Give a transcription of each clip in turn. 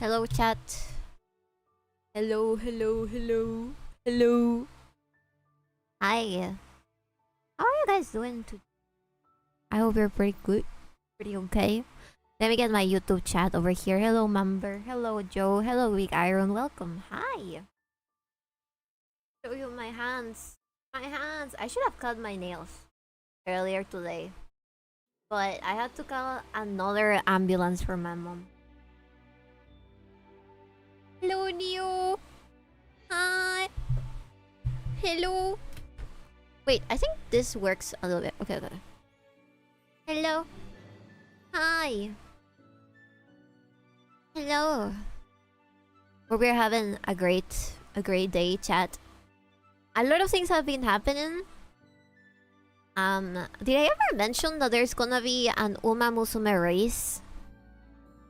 Hello, chat. Hello, hello, hello, hello. Hi. How are you guys doing today? I hope you're pretty good. Pretty okay. Let me get my YouTube chat over here. Hello, member. Hello, Joe. Hello, Weak Iron. Welcome. Hi. Show you my hands. My hands. I should have cut my nails earlier today. But I had to call another ambulance for my mom. Hello, Neo. Hi. Hello. Wait, I think this works a little bit. Okay, okay. Hello. Hi. Hello. Hope we're having a great day, chat. A lot of things have been happening. Did I ever mention that there's gonna be an 𝕬𝕤𝕤𝕚 race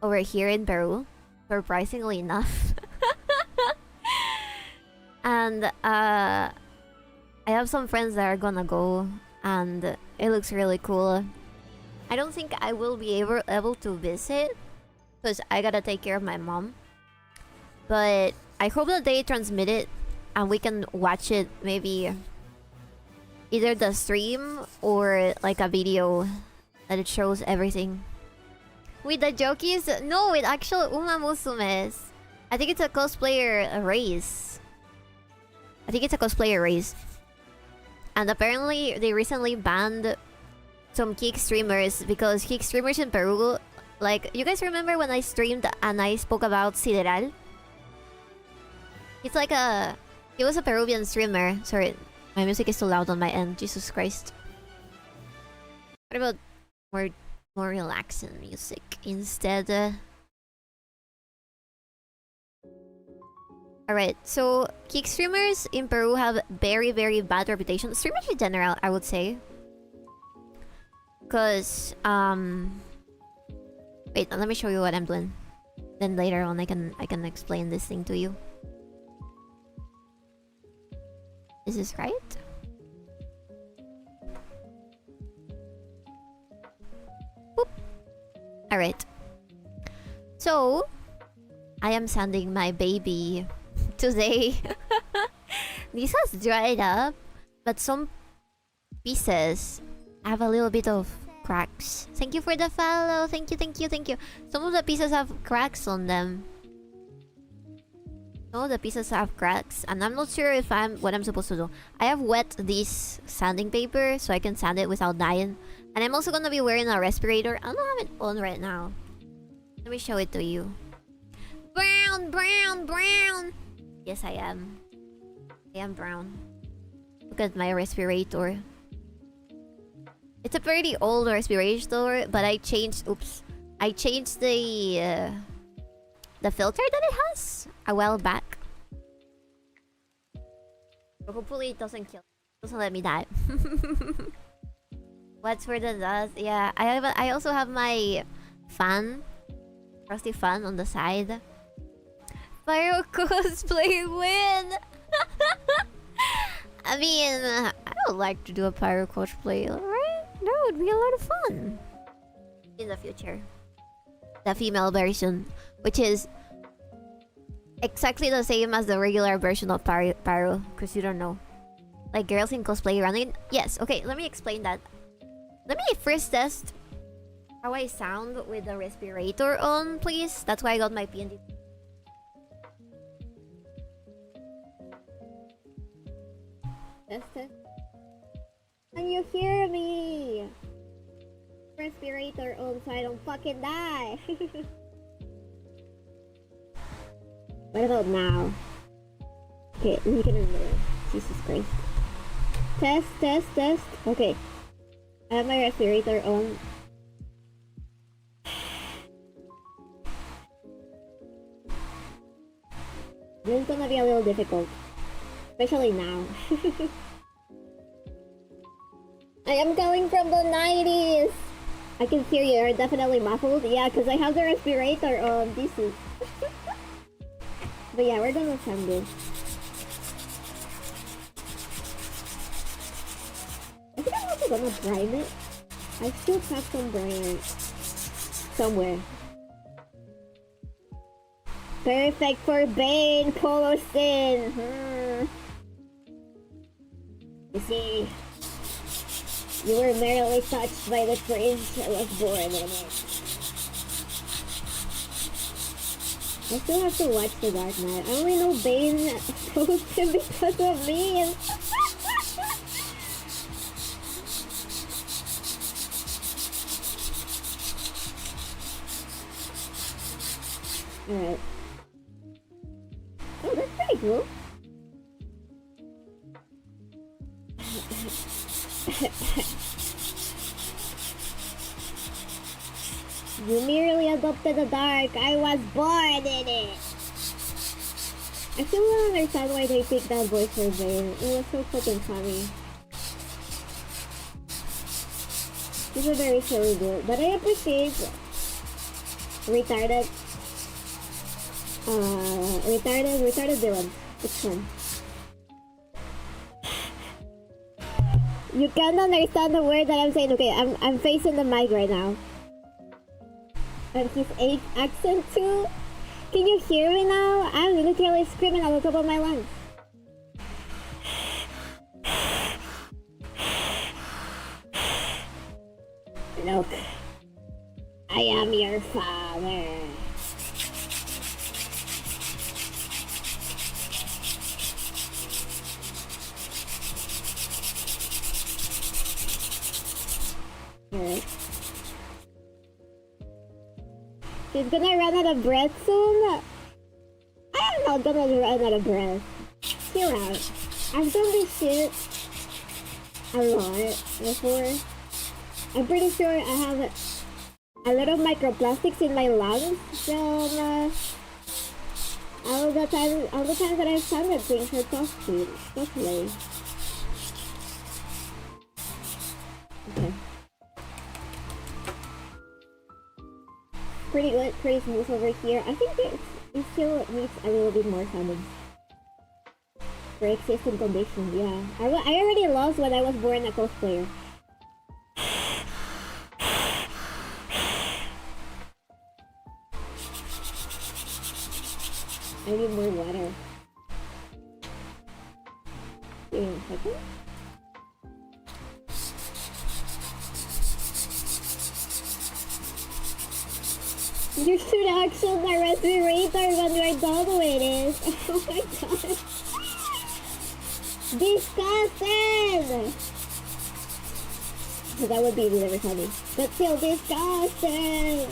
over here in Peru? Surprisingly enough. And I have some friends that are gonna go, and it looks really cool. I don't think I will be able to visit because I gotta take care of my mom. But I hope that they transmit it and we can watch it, maybe either the stream or like a video that it shows everything. With the jokes? No, with actual 𝕬𝕤𝕤𝕚s. I think it's a cosplayer race. And apparently they recently banned some kick streamers because kick streamers in Peru, like, you guys remember when I streamed and I spoke about Sideral? It's like he was a Peruvian streamer. Sorry, my music is too loud on my end. Jesus Christ. What about more relaxing music instead? Alright, so kick streamers in Peru have very, very bad reputation. Streamers in general, I would say. Cause wait, let me show you what I'm doing. Then later on I can explain this thing to you. Is this right? Boop. Alright. So I am sanding my baby today. This has dried up, but some pieces have a little bit of cracks. Thank you for the follow. Thank you, thank you, thank you. Some of the pieces have cracks on them. Some of the pieces have cracks, and I'm not sure if what I'm supposed to do. I have wet this sanding paper so I can sand it without dying. And I'm also gonna be wearing a respirator. I don't have it on right now. Let me show it to you. Brown, brown, brown. Yes, I am. I am brown. Look at my respirator. It's a pretty old respirator, but I changed. Oops, I changed the filter that it has a while back. So hopefully it doesn't let me die. What's for the dust? Yeah, I also have my fan, rusty fan on the side. Pyro cosplay win! I mean, I would like to do a pyro cosplay, right? That would be a lot of fun. In the future. The female version, which is exactly the same as the regular version of pyro, because you don't know. Like girls in cosplay running? Yes, okay, let me explain that. Let me first test how I sound with the respirator on, please. That's why I got my PND. Test. Can you hear me? Respirator on so I don't fucking die. What about now? Okay, let me get in there. Jesus Christ. Test. Okay. I have my respirator on. This is gonna be a little difficult. Especially now. I am coming from the 90s! I can hear you, you're definitely muffled. Yeah, because I have the respirator on. This is... But yeah, we're gonna send this. I think I'm also gonna prime it. I still have some brine somewhere. Perfect for Bane, Polo Sin. You see, you were merely touched by the prince I was born in it. I still have to watch The Dark Knight. I only know Bane chose him because of me. Alright. Oh, that's pretty cool. You merely adopted the dark. I was born in it. I still don't understand why they picked that voice for Bane. It was so fucking funny. He's a very silly dude, but I appreciate retarded villain. It's fun. You can't understand the word that I'm saying. Okay, I'm facing the mic right now. And his accent too. Can you hear me now? I'm literally screaming at the top of my lungs. Look, I am your father. Alright. He's gonna run out of breath soon? I am not gonna run out of breath. Chill out. I've done this shit a lot before. I'm pretty sure I have a lot of microplastics in my lungs from all the times that I've sounded things for cosplay. Okay. Pretty good, pretty smooth over here. I think it still needs a little bit more sounding. For existing conditions, yeah. I already lost when I was born a cosplayer. I need more water. Give me a second. You should action my respirator when you're done with it. Oh my god. Disgusting! So that would be really funny. But still disgusting!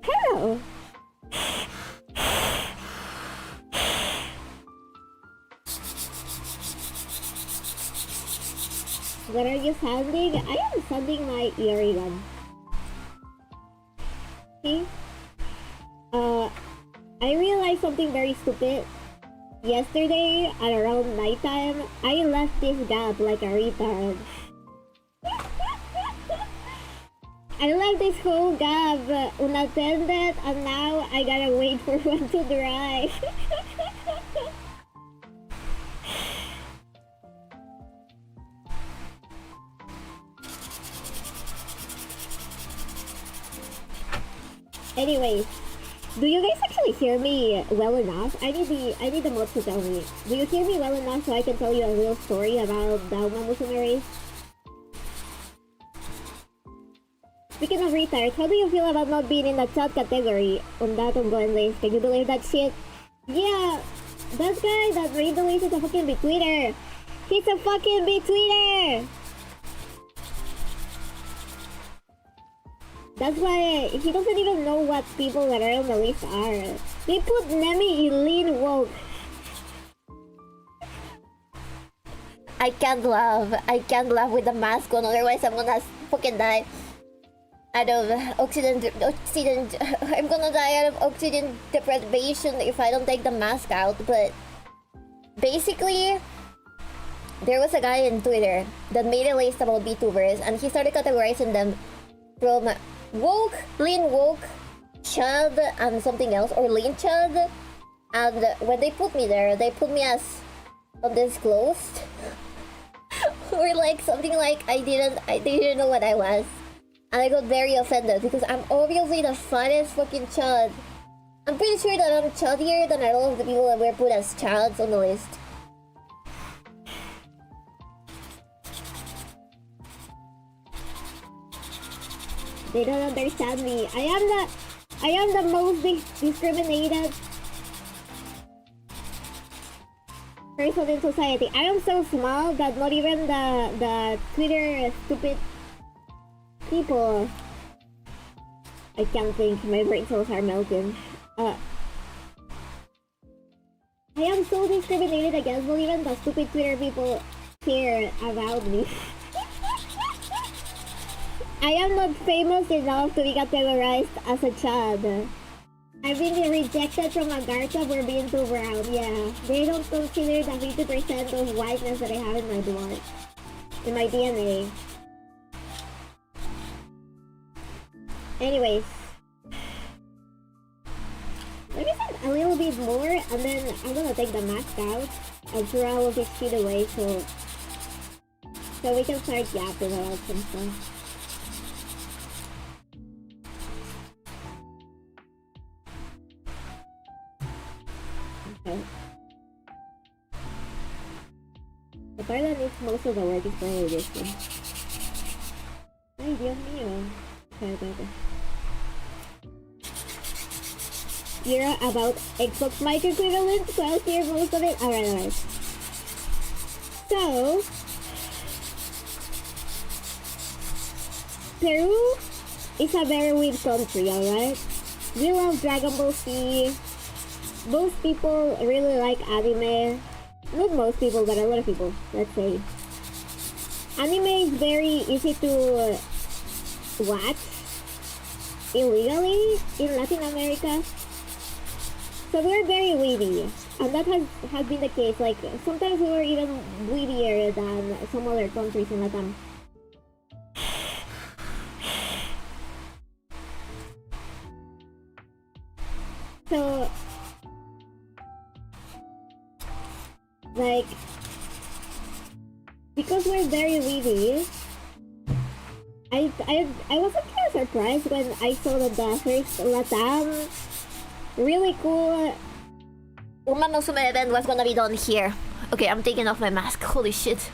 How? What are you sounding? I am sounding my eerie one. See? I realized something very stupid. Yesterday, at around nighttime, I left this gap like a retard. I left this whole gap unattended, and now I gotta wait for one to dry. Anyways, do you guys actually hear me well enough? I need the mod to tell me. Do you hear me well enough so I can tell you a real story about 𝕓𝕦𝕤𝕚𝕚𝕚? Speaking of retards, how do you feel about not being in the chat category on that ongoing list? Can you believe that shit? Yeah, that guy that made the list is a fucking betweeter. He's a fucking betweeter! That's why he doesn't even know what people that are on the list are. They put 𝕓𝕦𝕤𝕚𝕚𝕚. I can't laugh with the mask on, otherwise I'm gonna fucking die out of oxygen. I'm gonna die out of oxygen deprivation if I don't take the mask out. But basically, there was a guy in Twitter that made a list about VTubers, and he started categorizing them from woke, lean woke, chud, and something else, or lean chud. And when they put me there, they put me as undisclosed, or like something like I didn't know what I was. And I got very offended because I'm obviously the funniest fucking chud. I'm pretty sure that I'm chuddier than all of the people that were put as chuds on the list. They don't understand me. I am the most discriminated person in society. I am so small that not even the Twitter stupid people. I can't think. My brain cells are melting. I am so discriminated against. Not even the stupid Twitter people care about me. I am not famous enough to be categorized as a child. I've been rejected from Agartha for being too brown. Yeah, they don't consider the 50% of whiteness that I have in my blood, in my DNA. Anyways, let me send a little bit more, and then I'm gonna take the mask out and throw all of this shit away so we can start yapping about some stuff. Okay. The part that needs most of the work is probably this one. Ay, Dios mío. Okay. You're about Xbox mic equivalent, so I'll hear most of it. Alright. So, Peru is a very weird country, alright? We love Dragon Ball Z. Most people really like anime. Not most people, but a lot of people, let's say. Anime is very easy to watch illegally in Latin America. So we're very witty, and that has been the case. Like, sometimes we were even wittier than some other countries in Latin. So, like, because we're very witty, I wasn't kind of surprised when I saw that the first Latam really cool Uma no Sume event was gonna be done here. Okay, I'm taking off my mask. Holy shit.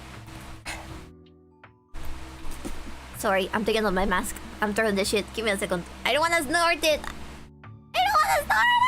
Sorry, I'm taking off my mask. I'm throwing this shit. Give me a second. I don't wanna snort it. I don't wanna snort it!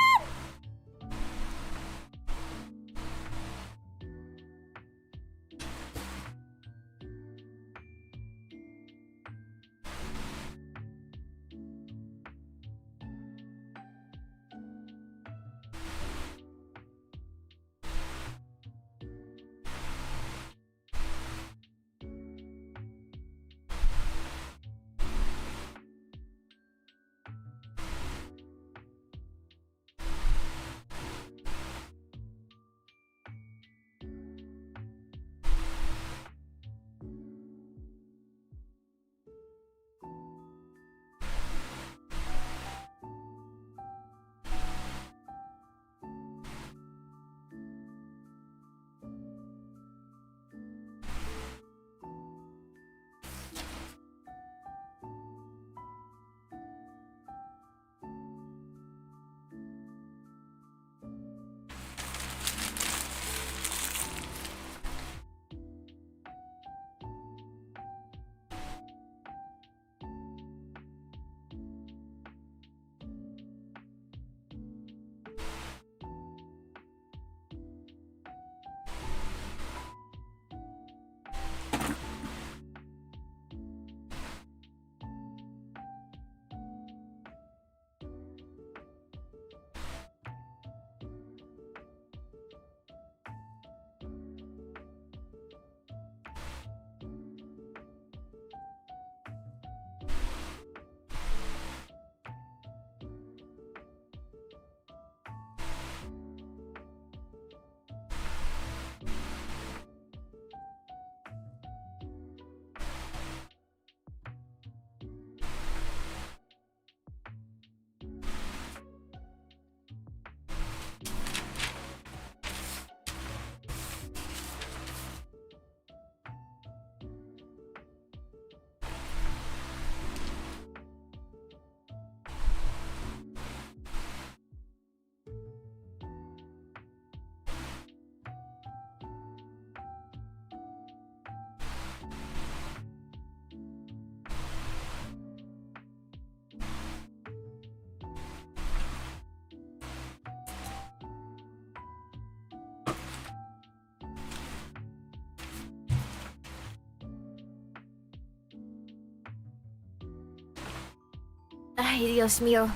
Ay, Dios mío.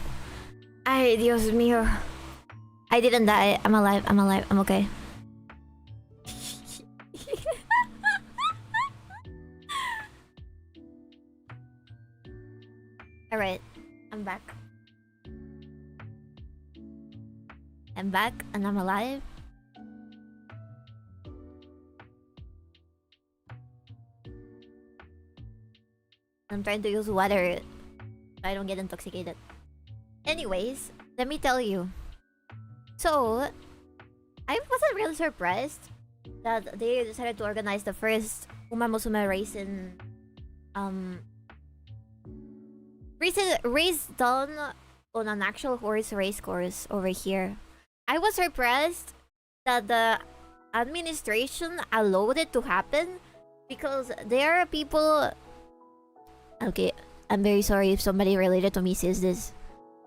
Ay, Dios mío. I didn't die. I'm alive. I'm alive. I'm okay. Alright. I'm back. I'm back and I'm alive. I'm trying to use water so I don't get intoxicated. Anyways, let me tell you. So, I wasn't really surprised that they decided to organize the first 𝕠𝕚𝕤𝕤𝕚 race done on an actual horse race course over here. I was surprised that the administration allowed it to happen because there are people. Okay, I'm very sorry if somebody related to me says this,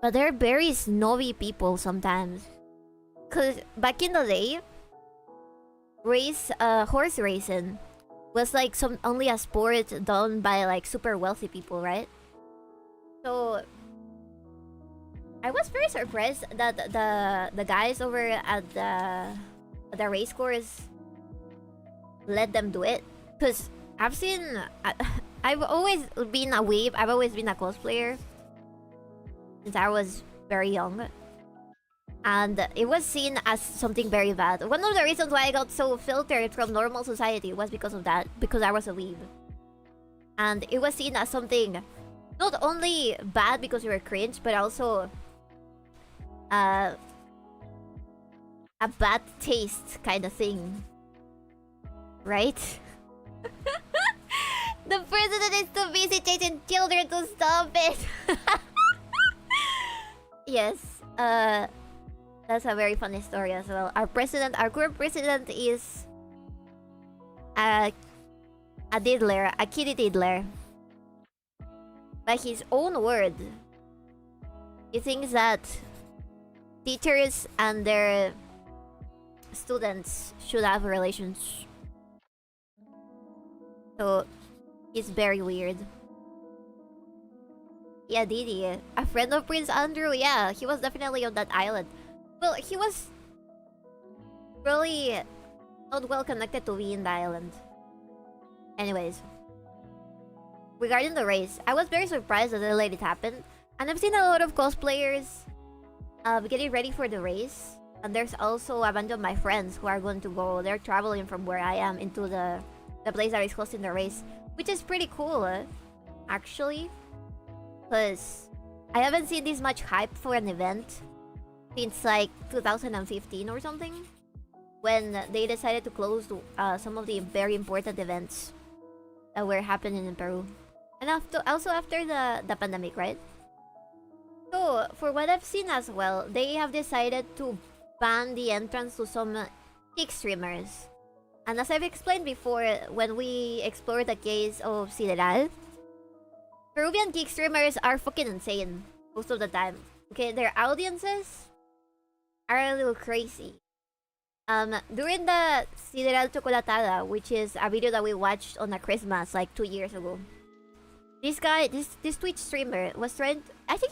but they're very snobby people sometimes. Cause back in the day, horse racing was like only a sport done by like super wealthy people, right? So I was very surprised that the guys over at the race course let them do it. Cause I've seen, I've always been a weeb. I've always been a cosplayer since I was very young. And it was seen as something very bad. One of the reasons why I got so filtered from normal society was because of that. Because I was a weeb. And it was seen as something not only bad because you were cringe, but also a bad taste kind of thing. Right? The president is too busy chasing children to stop it. Yes. That's a very funny story as well. Our current president is a diddler, a kitty diddler. By his own word, he thinks that teachers and their students should have relations. So he's very weird. Yeah, Didi, a friend of Prince Andrew. Yeah, he was definitely on that island. Well, he was really not well connected to be in the island. Anyways, regarding the race, I was very surprised that they let it happen. And I've seen a lot of cosplayers getting ready for the race. And there's also a bunch of my friends who are going to go. They're traveling from where I am into the place that is hosting the race. Which is pretty cool, actually. Because I haven't seen this much hype for an event since like 2015 or something, when they decided to close some of the very important events that were happening in Peru, and also after the pandemic, right? So for what I've seen as well, they have decided to ban the entrance to some kick streamers, and as I've explained before when we explored the case of Sideral, Peruvian kick streamers are fucking insane most of the time. Okay, their audiences are a little crazy. During the Sideral Chocolatada, which is a video that we watched on a Christmas like 2 years ago, this guy, this Twitch streamer was trying to, I think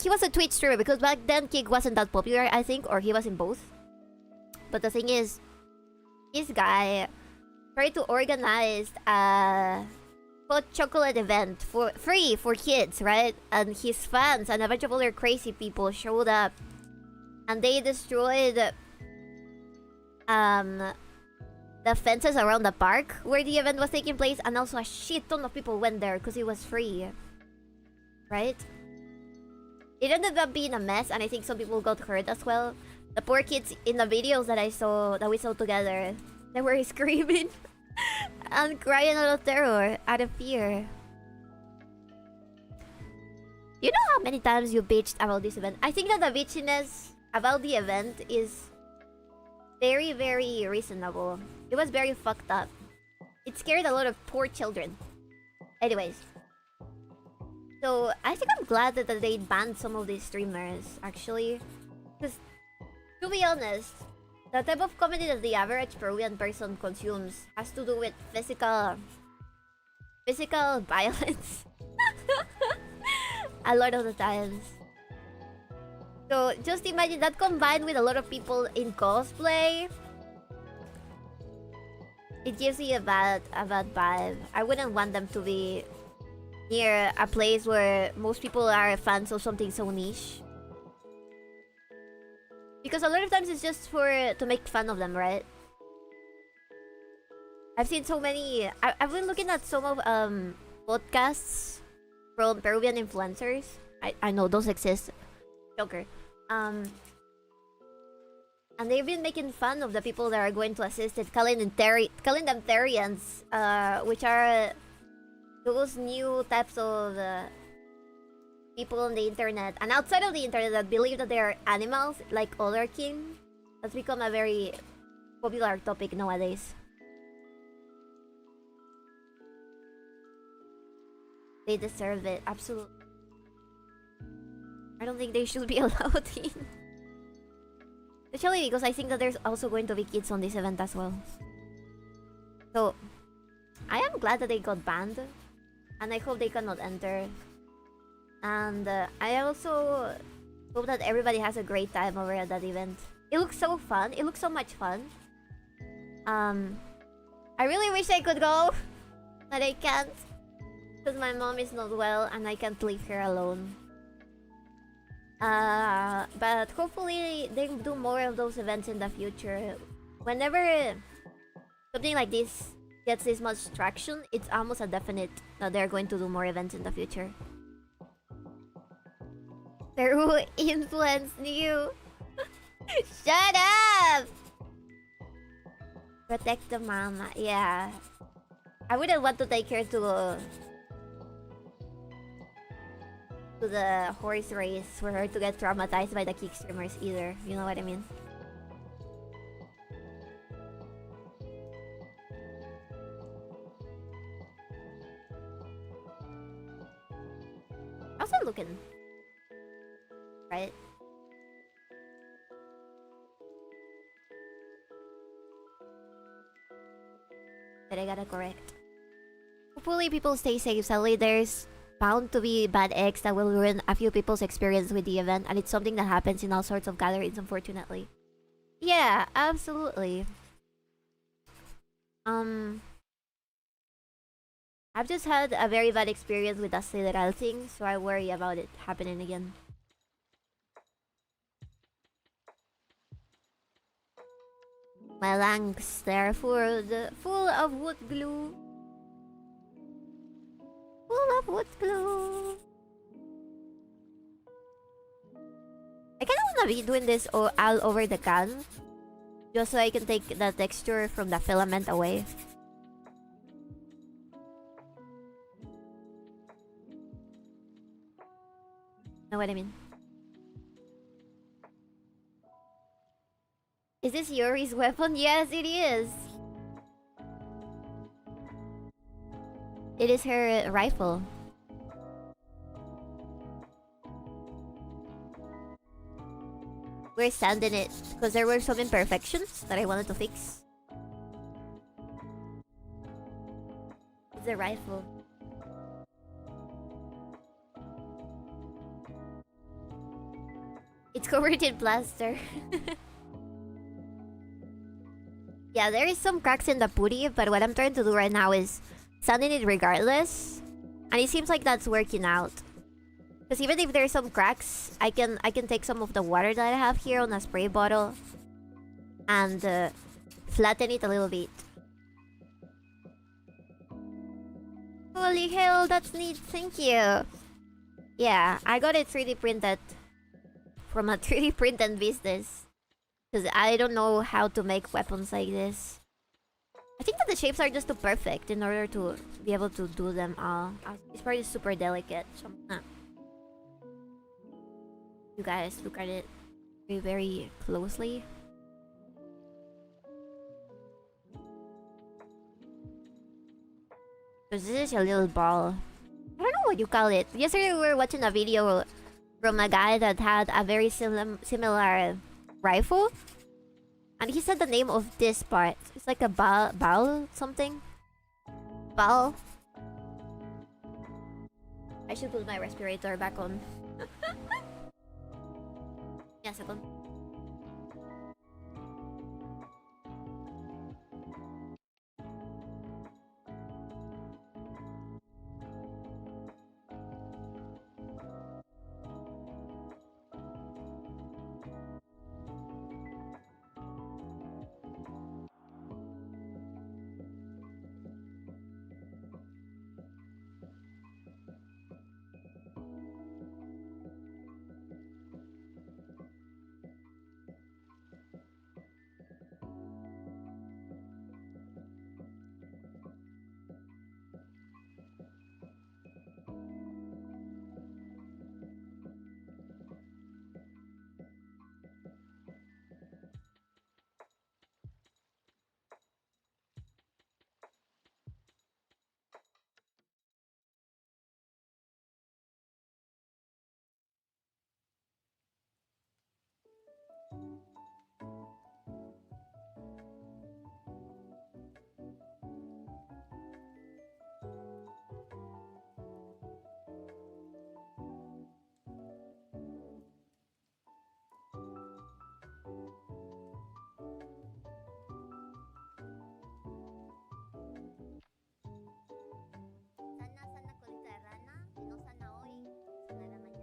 he was a Twitch streamer because back then Kik wasn't that popular, I think, or he was in both. But the thing is, this guy tried to organize a hot chocolate event for free for kids, right? And his fans and a bunch of other crazy people showed up. And they destroyed the fences around the park where the event was taking place, and also a shit ton of people went there because it was free. Right? It ended up being a mess, and I think some people got hurt as well. The poor kids in the videos that we saw together, they were screaming and crying out of terror, out of fear. You know how many times you bitched about this event? I think that the bitchiness about the event is very, very reasonable. It was very fucked up. It scared a lot of poor children. Anyways. So, I think I'm glad that they banned some of these streamers, actually. Because, to be honest, the type of comedy that the average Peruvian person consumes has to do with physical violence. A lot of the times. So just imagine that combined with a lot of people in cosplay. It gives me a bad vibe. I wouldn't want them to be near a place where most people are fans of something so niche. Because a lot of times it's just to make fun of them, right? I've seen so many. I've been looking at some of podcasts from Peruvian influencers. I know those exist. Joker. And they've been making fun of the people that are going to assist it, calling them Therians, which are those new types of people on the internet and outside of the internet that believe that they are animals, like 𝕬𝕤. That's become a very popular topic nowadays. They deserve it, absolutely. I don't think they should be allowed in. Especially because I think that there's also going to be kids on this event as well. So, I am glad that they got banned. And I hope they cannot enter. And I also hope that everybody has a great time over at that event. It looks so fun. It looks so much fun. I really wish I could go. But I can't. Because my mom is not well and I can't leave her alone. But hopefully they do more of those events in the future. Whenever something like this gets this much traction, it's almost a definite that they're going to do more events in the future. Peru influenced you. Shut up! Protect the mama. Yeah. I wouldn't want to take her to the horse race for her to get traumatized by the kick streamers either. You know what I mean? How's that looking? Right? That I gotta correct. Hopefully people stay safe. Sadly, there's bound to be bad eggs that will ruin a few people's experience with the event, and it's something that happens in all sorts of gatherings, unfortunately. Yeah, absolutely. I've just had a very bad experience with the 𝕬𝕤 thing, so I worry about it happening again. My lungs, they're full of wood glue. Full of wood glue. I kinda wanna be doing this all over the can. Just so I can take the texture from the filament away. Know what I mean? Is this Yuri's weapon? Yes, it is. It is her rifle. We're sanding it because there were some imperfections that I wanted to fix. It's a rifle. It's covered in plaster. Yeah, there is some cracks in the putty, but what I'm trying to do right now is sanding it regardless. And it seems like that's working out. Because even if there's some cracks, I can take some of the water that I have here on a spray bottle and flatten it a little bit. Holy hell, that's neat. Thank you. Yeah, I got it 3D printed from a 3D printed business. Because I don't know how to make weapons like this. I think that the shapes are just too perfect in order to be able to do them all. This part is super delicate. So you guys look at it very, very closely. Because this is a little ball. I don't know what you call it. Yesterday we were watching a video from a guy that had a very similar rifle. And he said the name of this part. It's like a ball something. Ball. I should put my respirator back on. Yeah, second. Sana colita de rana, y no sana hoy, sanará mañana.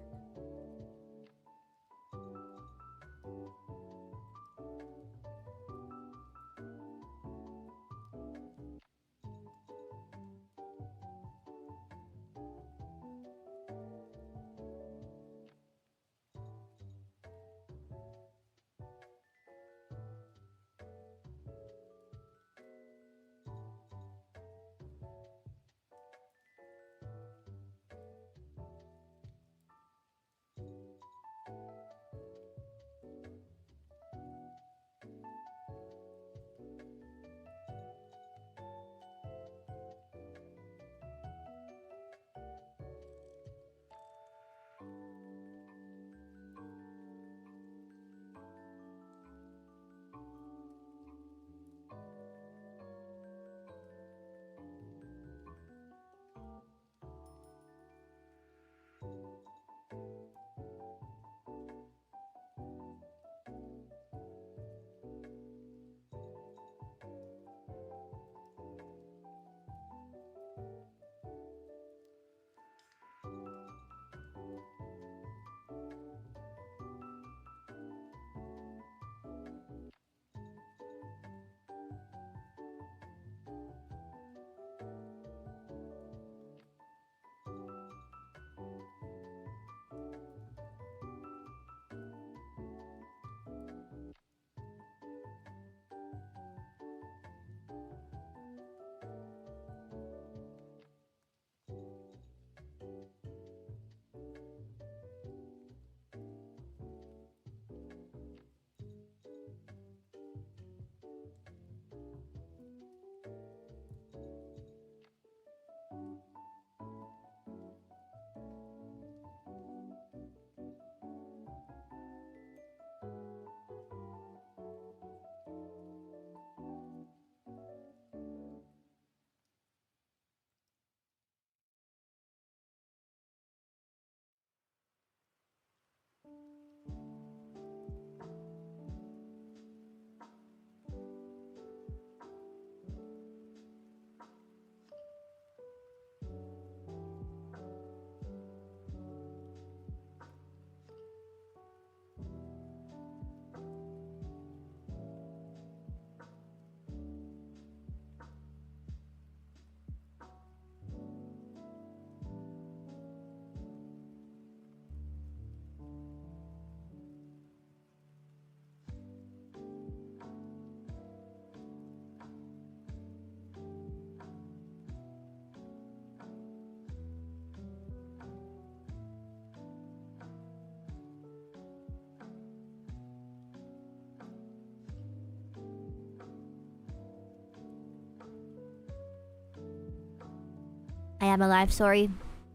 I am alive, sorry.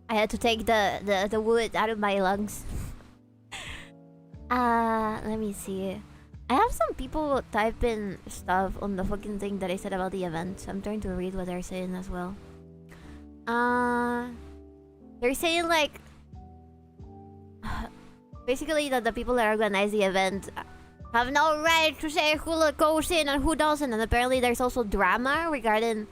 I had to take the wood out of my lungs. Let me see. I have some people type in stuff on the fucking thing that I said about the event. I'm trying to read what they're saying as well. They're saying like basically that the people that organize the event have no right to say who goes in and who doesn't, and apparently there's also drama regarding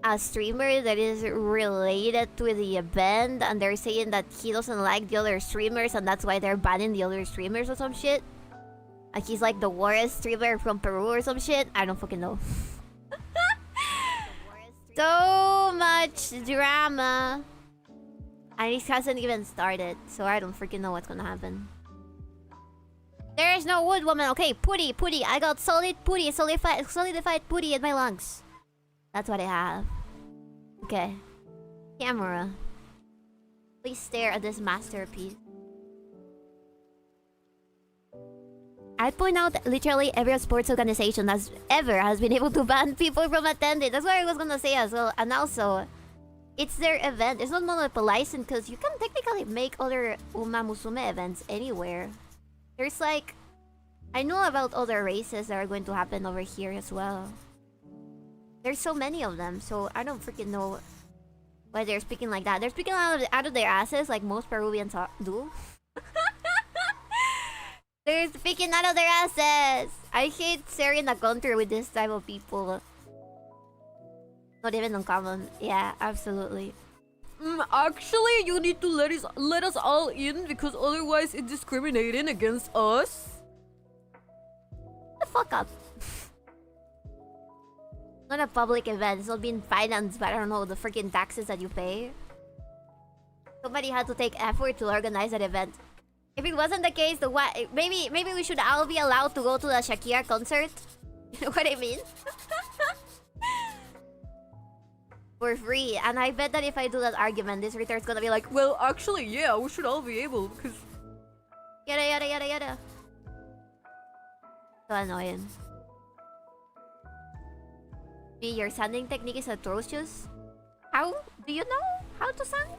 a streamer that is related to the event, and they're saying that he doesn't like the other streamers and that's why they're banning the other streamers or some shit. Like he's like the worst streamer from Peru or some shit. I don't fucking know. So much drama. And it hasn't even started, so I don't freaking know what's gonna happen. There is no wood, woman. Okay, putty. I got solid putty, solidified putty in my lungs. That's what I have. Okay. Camera. Please stare at this masterpiece. I'd point out that literally every sports organization has been able to ban people from attending. That's what I was gonna say as well. And also, it's their event. It's not monopolizing because you can technically make other 𝕠𝕚𝕤𝕚𝕚 events anywhere. There's like... I know about other races that are going to happen over here as well. There's so many of them, so I don't freaking know why they're speaking like that. They're speaking out of their asses like most Peruvians do. They're speaking out of their asses! I hate sharing the country with this type of people. Not even uncommon. Yeah, absolutely. Actually, you need to let us all in because otherwise it's discriminating against us. The fuck up. Not a public event. It's not being financed by, I don't know, the freaking taxes that you pay. Somebody had to take effort to organize that event. If it wasn't the case, maybe we should all be allowed to go to the Shakira concert. You know what I mean? For free. And I bet that if I do that argument, this retard's gonna be like, well, actually, yeah, we should all be able because... Yada. So annoying. Your sanding technique is atrocious. How? Do you know how to sand?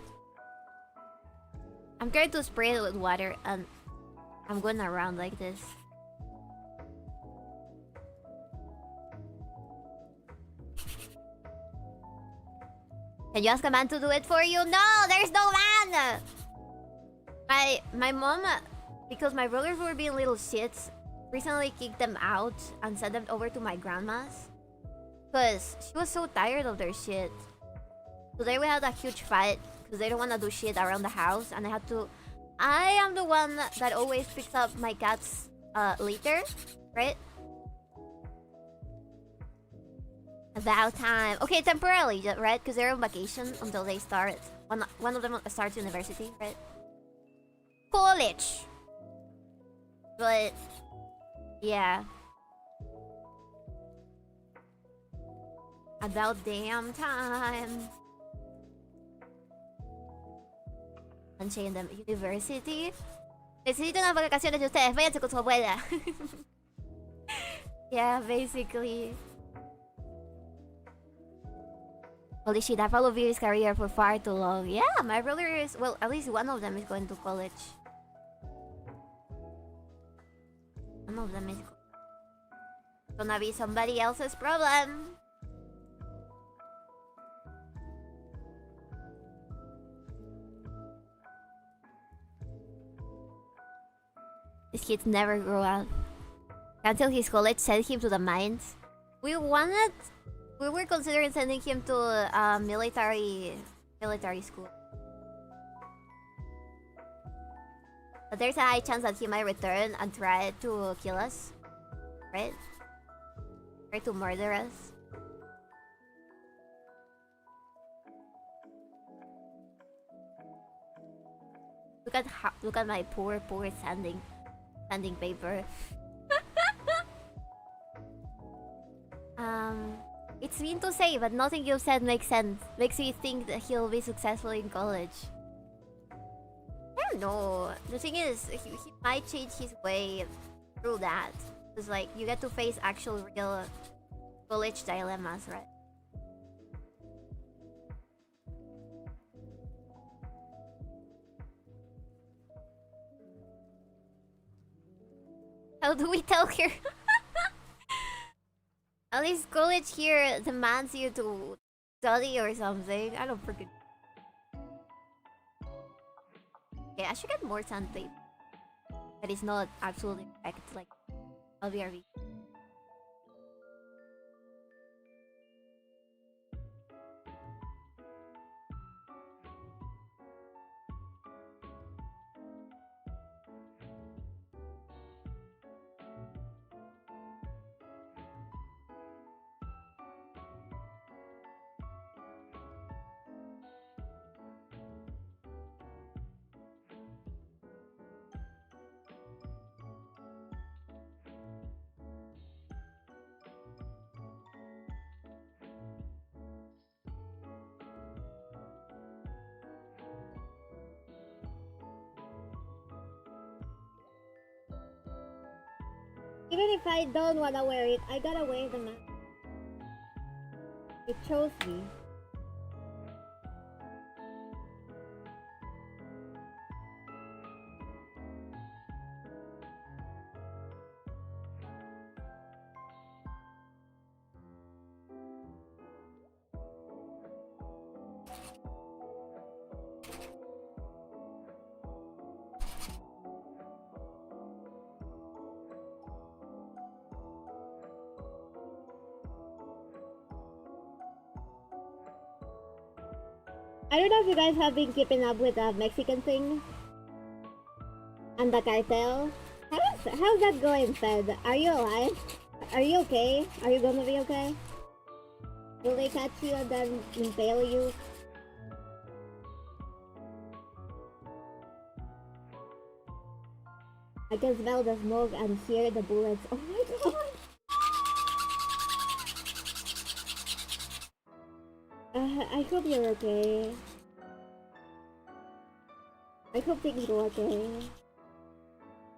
I'm trying to spray it with water and I'm going around like this. Can you ask a man to do it for you? No, there's no man! My mom, because my brothers were being little shits, recently kicked them out and sent them over to my grandma's. Because she was so tired of their shit. Today we had a huge fight because they don't want to do shit around the house, and I am the one that always picks up my cat's litter, right? About time. Okay, temporarily, right? Because they're on vacation until they start. One of them starts university, right? College. But yeah. About damn time. Unchain them. University. Necesito unas vacaciones de ustedes. Váyanse con su abuela. Yeah, basically. Holy shit, I followed Viri's career for far too long. Yeah, my brother is... Well, at least one of them is going to college. One of them is gonna be somebody else's problem. These kids never grow up. Until his college sent him to the mines. We were considering sending him to military school. But there's a high chance that he might return and try to kill us. Right? Try to murder us. Look at my poor sanding paper. It's mean to say, but nothing you've said makes sense. Makes me think that he'll be successful in college. I don't know. The thing is, he might change his way through that. Because, like, you get to face actual real college dilemmas, right? How do we tell her? At least college here demands you to study or something. I don't freaking... Okay, I should get more sandpaper. That is not absolutely perfect, like LBRV. Even if I don't wanna wear it, I gotta wear the mask. It chose me. I don't know if you guys have been keeping up with the Mexican thing and the cartel. How's that going, Fed? Are you alive? Are you okay? Are you gonna be okay? Will they catch you and then impale you? I can smell the smoke and hear the bullets. Oh my god! I hope you're okay. I hope things go okay.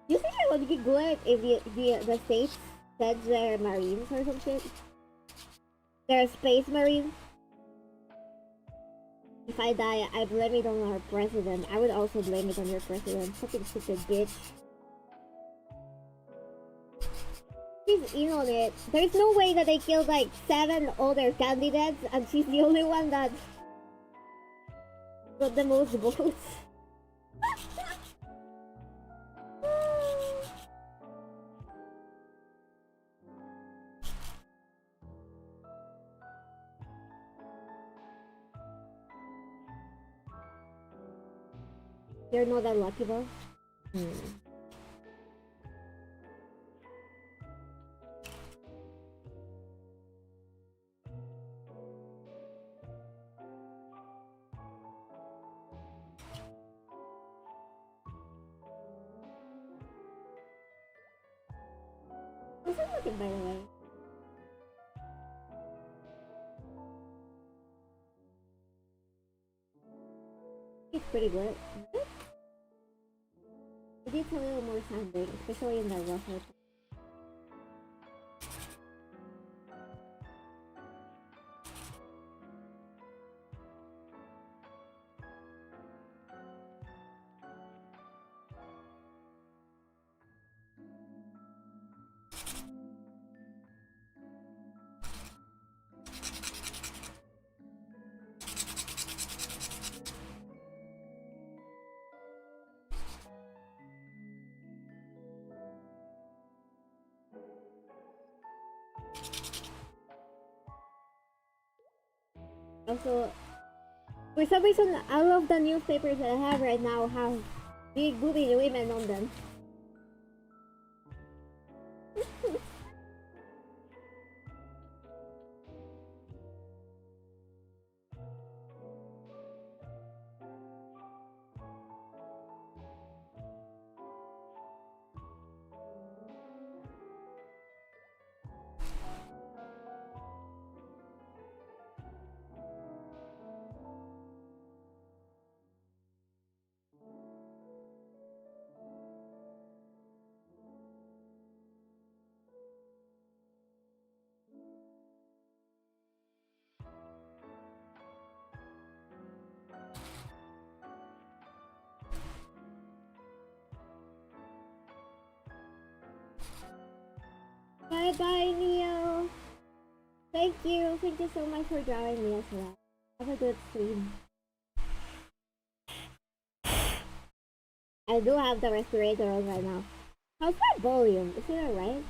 You think I would be good if the states said they're Marines or some shit? They're Space Marines? If I die, I blame it on our president. I would also blame it on your president. Fucking stupid bitch. She's in on it. There's no way that they killed like 7 other candidates and she's the only one that got the most votes. You're not that lucky, bro. How's it looking, by the way? It's pretty good. It needs a little more sanding, especially in the rougher. Also, for some reason, all of the newspapers that I have right now have big booby women on them. Bye bye, Neo. Thank you. Thank you so much for drawing me as well. Have a good stream. I do have the respirator on right now. How's my volume? Is it alright?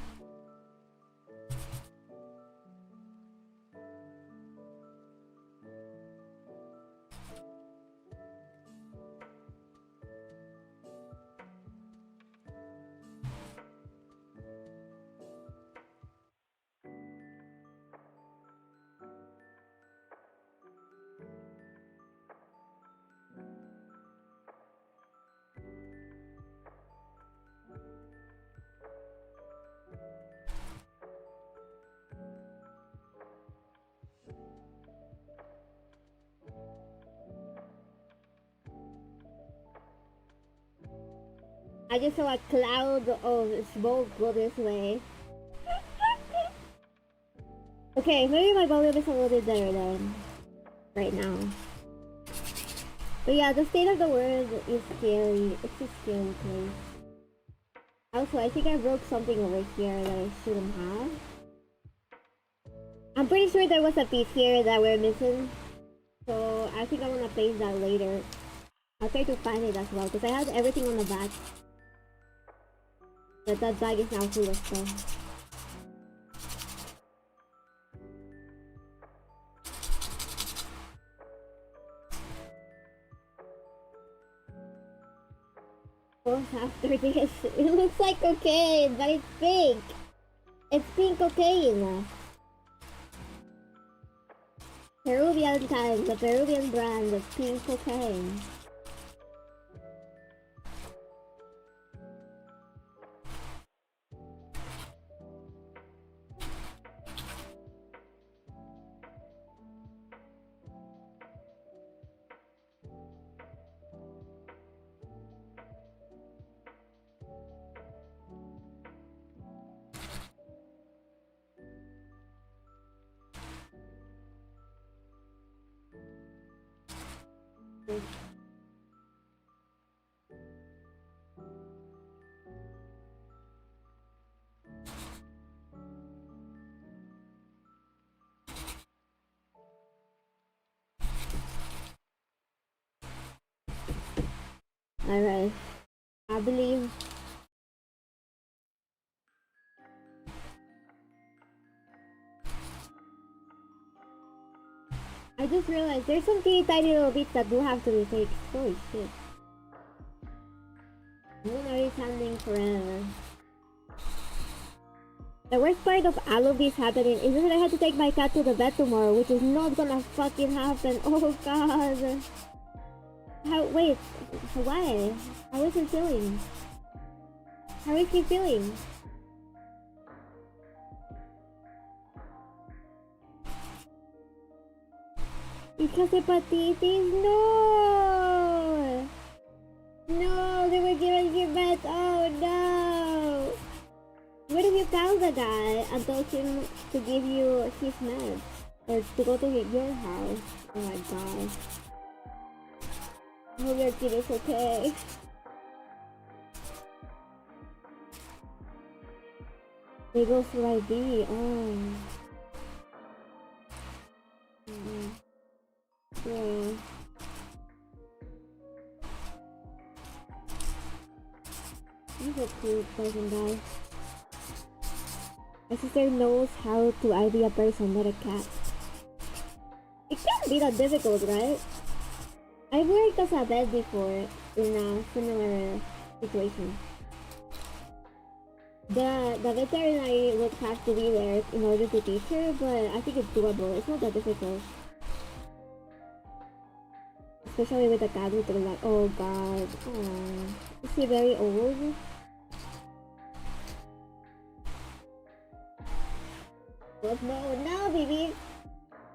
I just saw a cloud of smoke go this way. Okay, maybe my volume is a little bit better than right now. But yeah, the state of the world is scary. It's a scary place. Also, I think I broke something over here that I shouldn't have. I'm pretty sure there was a piece here that we're missing. So I think I want to place that later. I'll try to find it as well because I had everything on the back. But that bag is now full of stuff. Oh, after this, it looks like cocaine, but it's pink. It's pink cocaine. Peruvian kind, the Peruvian brand of pink cocaine. Alright. I believe I just realized there's some teeny tiny little bits that do have to be fixed. Holy shit. I'm gonna be sanding forever. The worst part of all of this happening is that I had to take my cat to the vet tomorrow, which is not gonna fucking happen. Oh god. Wait, why? How is he feeling? How is he feeling? Because hepatitis? No! No, they were giving him meds. Oh no! What if you tell the guy and told him to give you his meds? Or to go to your house? Oh my god. I hope your kid is okay. They go through ID. Oh. Yeah. He's a cute person, guys. My sister knows how to ID a person, not a cat. It can't be that difficult, right? I've worked as a vet before in a similar situation. The veterinary would have to be there in order to teach her, but I think it's doable. It's not that difficult. Especially with a cat with like, oh god. Aww. Is he very old? What? No, baby.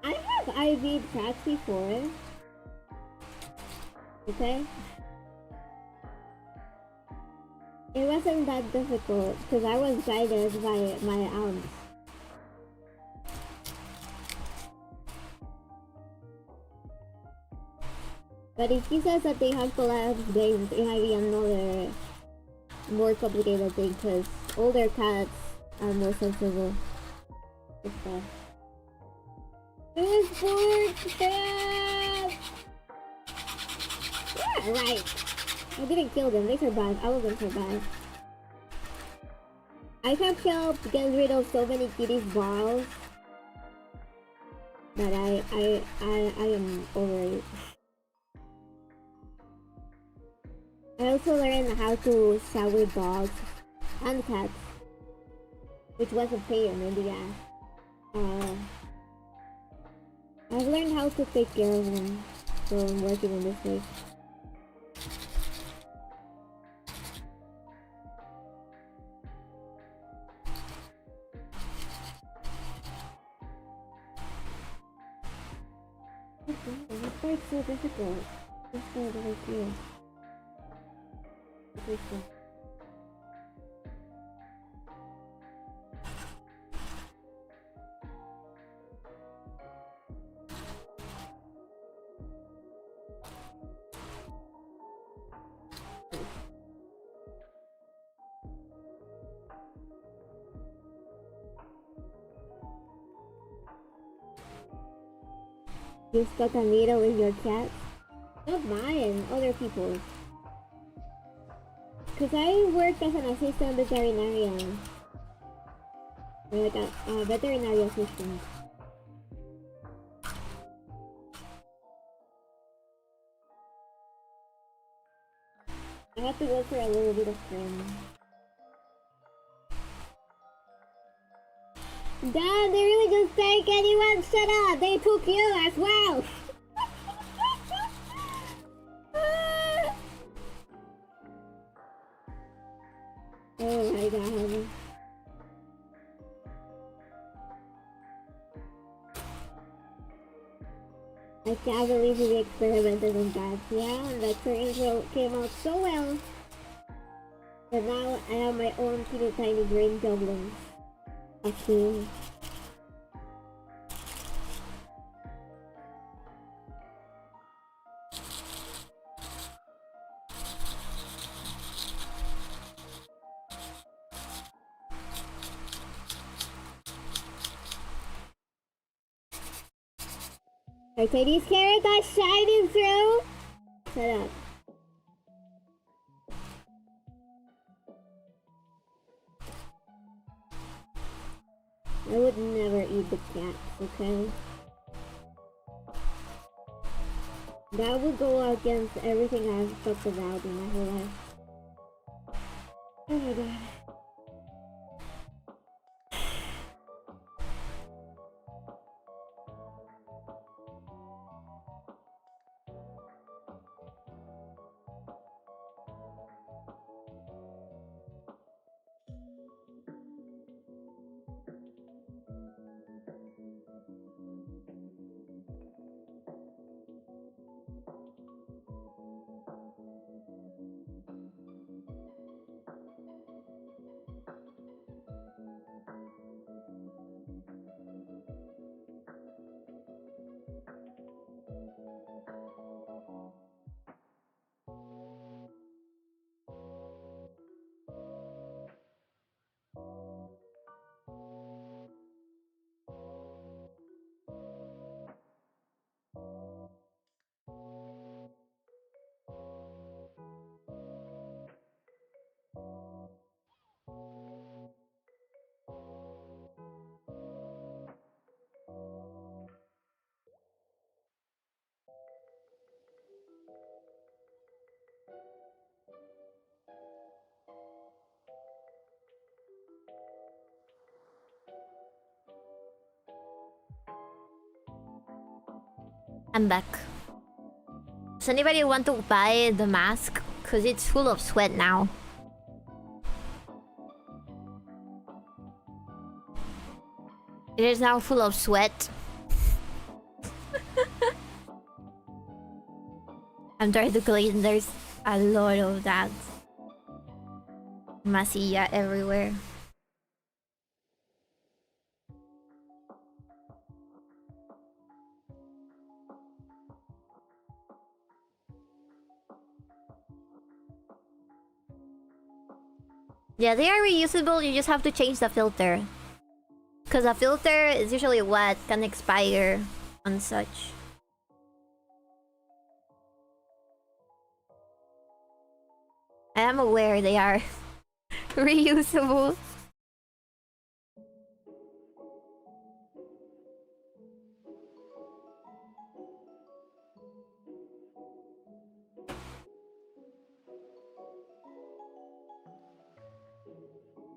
I have IV'd cats before. Okay? It wasn't that difficult because I was guided by my aunt. But if he says that they have collapsed brains, it might be another more complicated thing because older cats are more sensitive to stuff. This board, yeah, right. I didn't kill them. They survived. I wasn't survived. I have helped get rid of so many kitties' balls that I am over it. I also learned how to shower dogs and cats, which was a pain in the ass. I've learned how to take care of them, so I'm working on this way. This part's so difficult. This part right here. This one. You stuck a needle in your cat? Not mine, other people's. Cause I work as an assistant veterinarian. Or like a veterinary assistant. I have to go for a little bit of training. Dad, they really just take anyone. Shut up! They took you as well! Oh my god. I can't believe we experimented on that. Yeah, and that intro came out so well. But now I have my own teeny tiny green goblins. Actually. Okay, these carrots are shining through. Shut up. I would never eat the cats, okay? That would go against everything I've talked about in my whole life. Oh my god. I'm back. Does anybody want to buy the mask? Cause it's full of sweat now. It is now full of sweat. I'm trying to clean. There's a lot of that masilla everywhere. Yeah, they are reusable. You just have to change the filter. Because a filter is usually what can expire and such. I am aware they are reusable.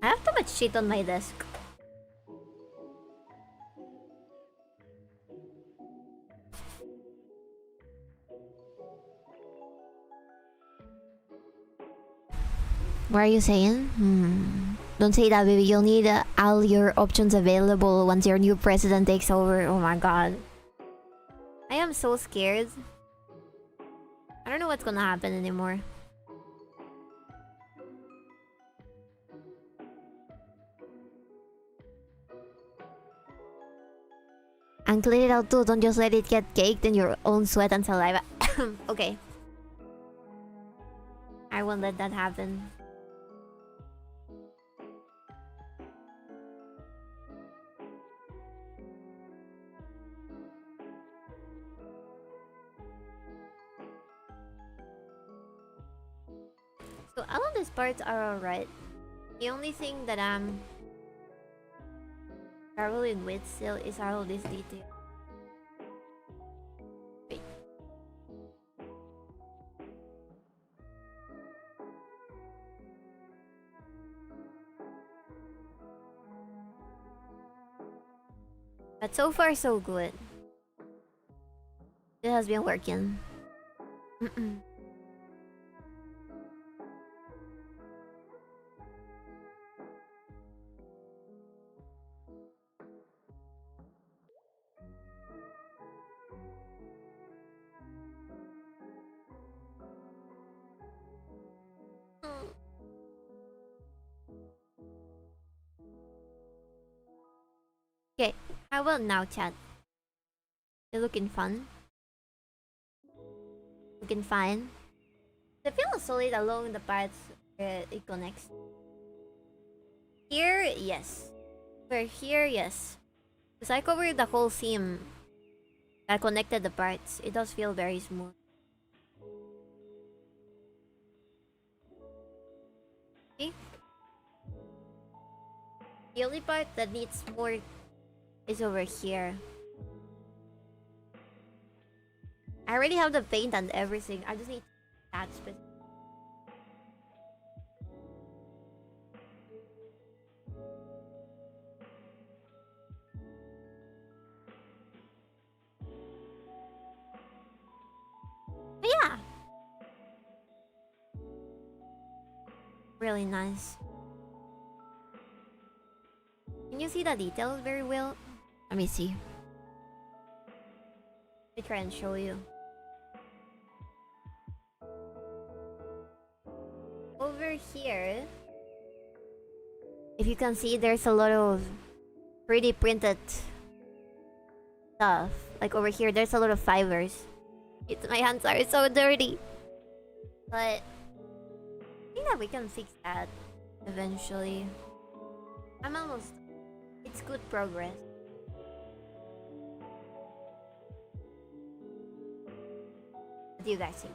I have too much shit on my desk. What are you saying? Don't say that, baby. You'll need all your options available once your new president takes over. Oh my god. I am so scared. I don't know what's gonna happen anymore. And clean it out too. Don't just let it get caked in your own sweat and saliva. Okay. I won't let that happen. So all of these parts are alright. The only thing that I'm struggling with still is all of this detail. Wait. But so far so good. It has been working. Okay, how about now, chat? You're looking fun? Looking fine? The feel solid along the parts where it connects. Here, yes. For here, yes. Because I covered the whole seam that connected the parts. It does feel very smooth. Okay. The only part that needs more is over here. I already have the paint and everything. I just need that specific. But yeah. Really nice. Can you see the details very well? Let me see. Let me try and show you. Over here, if you can see, there's a lot of 3D printed stuff. Like over here, there's a lot of fibers. My hands are so dirty. But I think that we can fix that eventually. I'm almost. It's good progress. What do you guys think?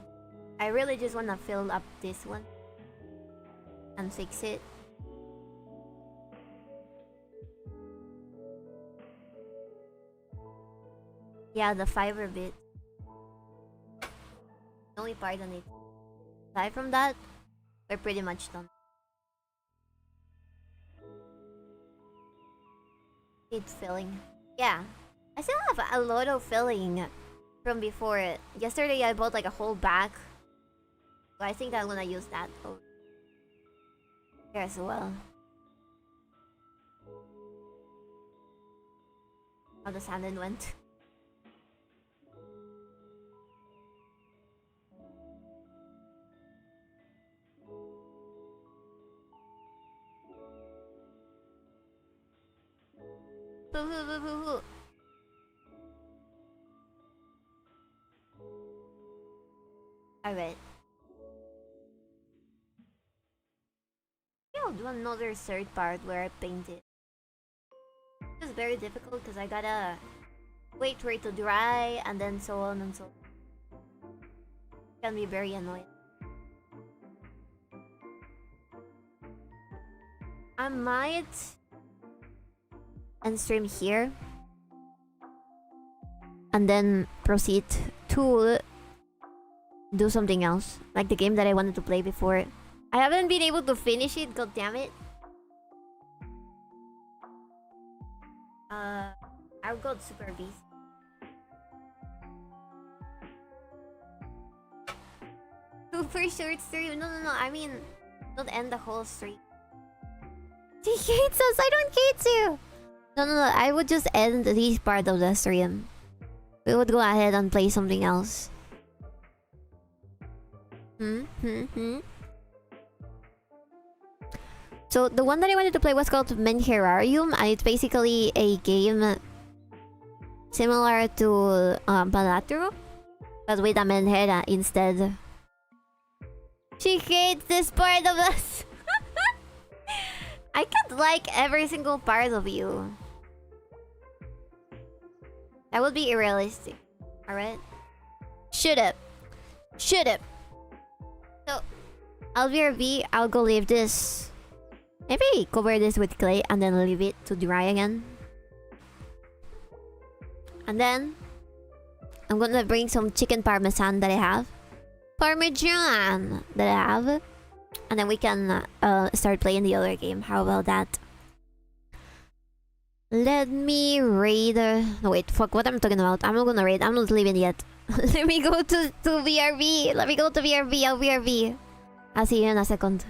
I really just want to fill up this one and fix it. Yeah, the fiber bit. The only part on it. Aside from that, we're pretty much done. Need filling. Yeah. I still have a lot of filling from before. Yesterday I bought like a whole bag. So I think I'm gonna use that over here as well. How the sanding went. Boo-hoo. Alright. I'll do another third part where I paint it. It's very difficult because I gotta wait for it to dry and then so on and so on. It can be very annoying. I might end stream here and then proceed to do something else, like the game that I wanted to play before. I haven't been able to finish it, god damn it. I got super busy. Super short stream. No, I mean, don't end the whole stream. She hates us. I don't hate you. No. I would just end this part of the stream. We would go ahead and play something else. So the one that I wanted to play was called 𝕊𝕤𝕤𝕤𝕤, and it's basically a game similar to 𝕊𝕤𝕤𝕤𝕤, but with a 𝕊𝕤𝕤 instead. She hates this part of us. I can't like every single part of you. That would be unrealistic. Alright? Shut up. So, I'll go leave this. Maybe cover this with clay and then leave it to dry again. And then, I'm gonna bring some chicken parmesan that I have. Parmesan that I have. And then we can start playing the other game. How about that? Let me raid. No, wait, fuck, what I'm talking about. I'm not gonna raid. I'm not leaving yet. Let me go to BRB. Let me go to BRB. I'll BRB. I'll see you in a second.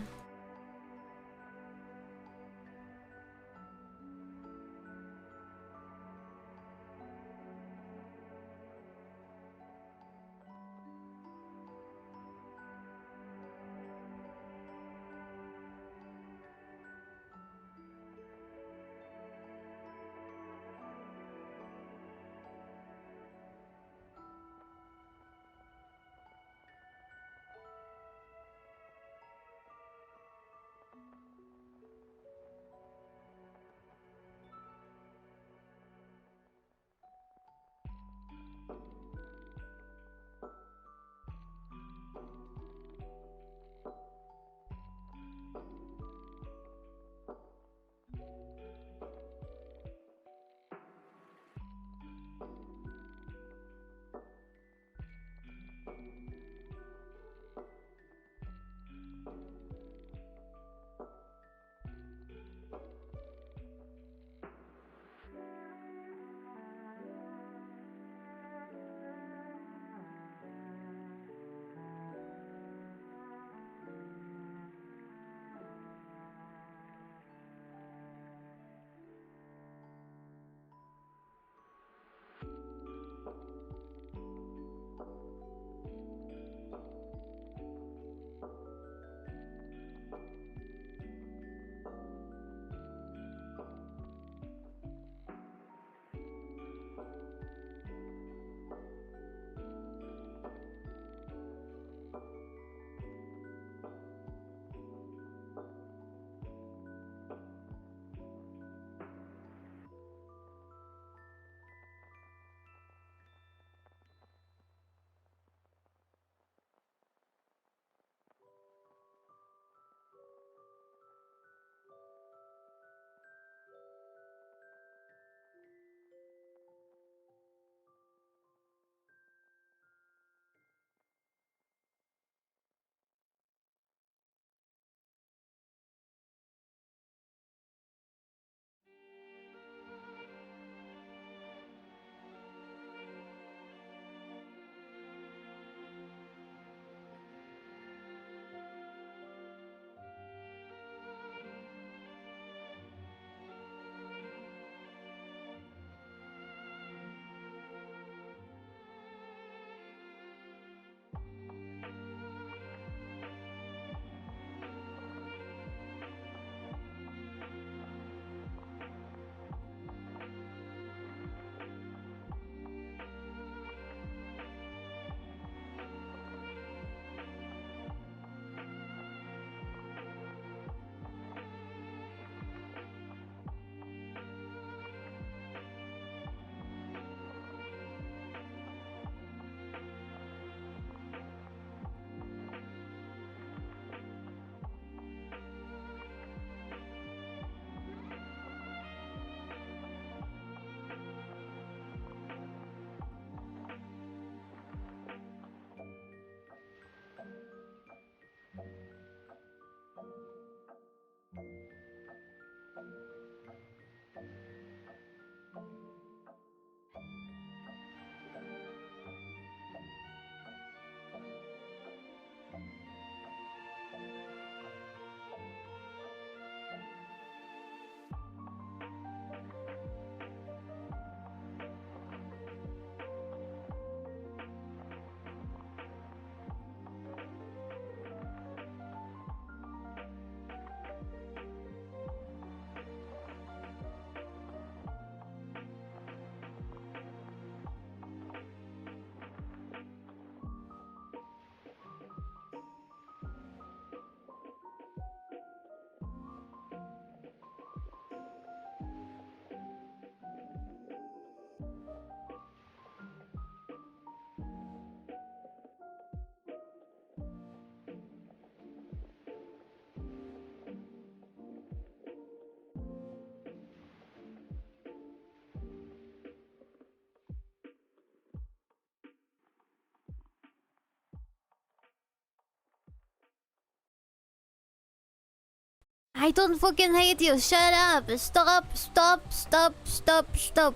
I don't fucking hate you. Shut up. Stop. Stop. Stop. Stop. Stop.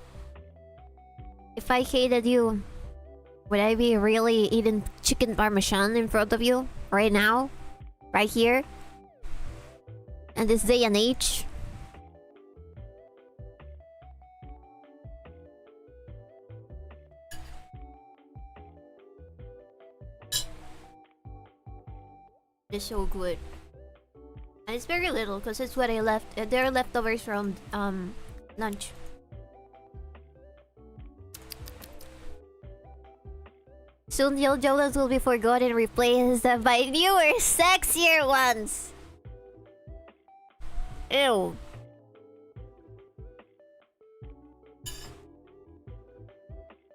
If I hated you, would I be really eating chicken parmesan in front of you? Right now? Right here? And this day and age? It's so good. And it's very little because it's what I left. They're leftovers from lunch. Soon the old Jonas will be forgotten and replaced by newer, sexier ones. Ew.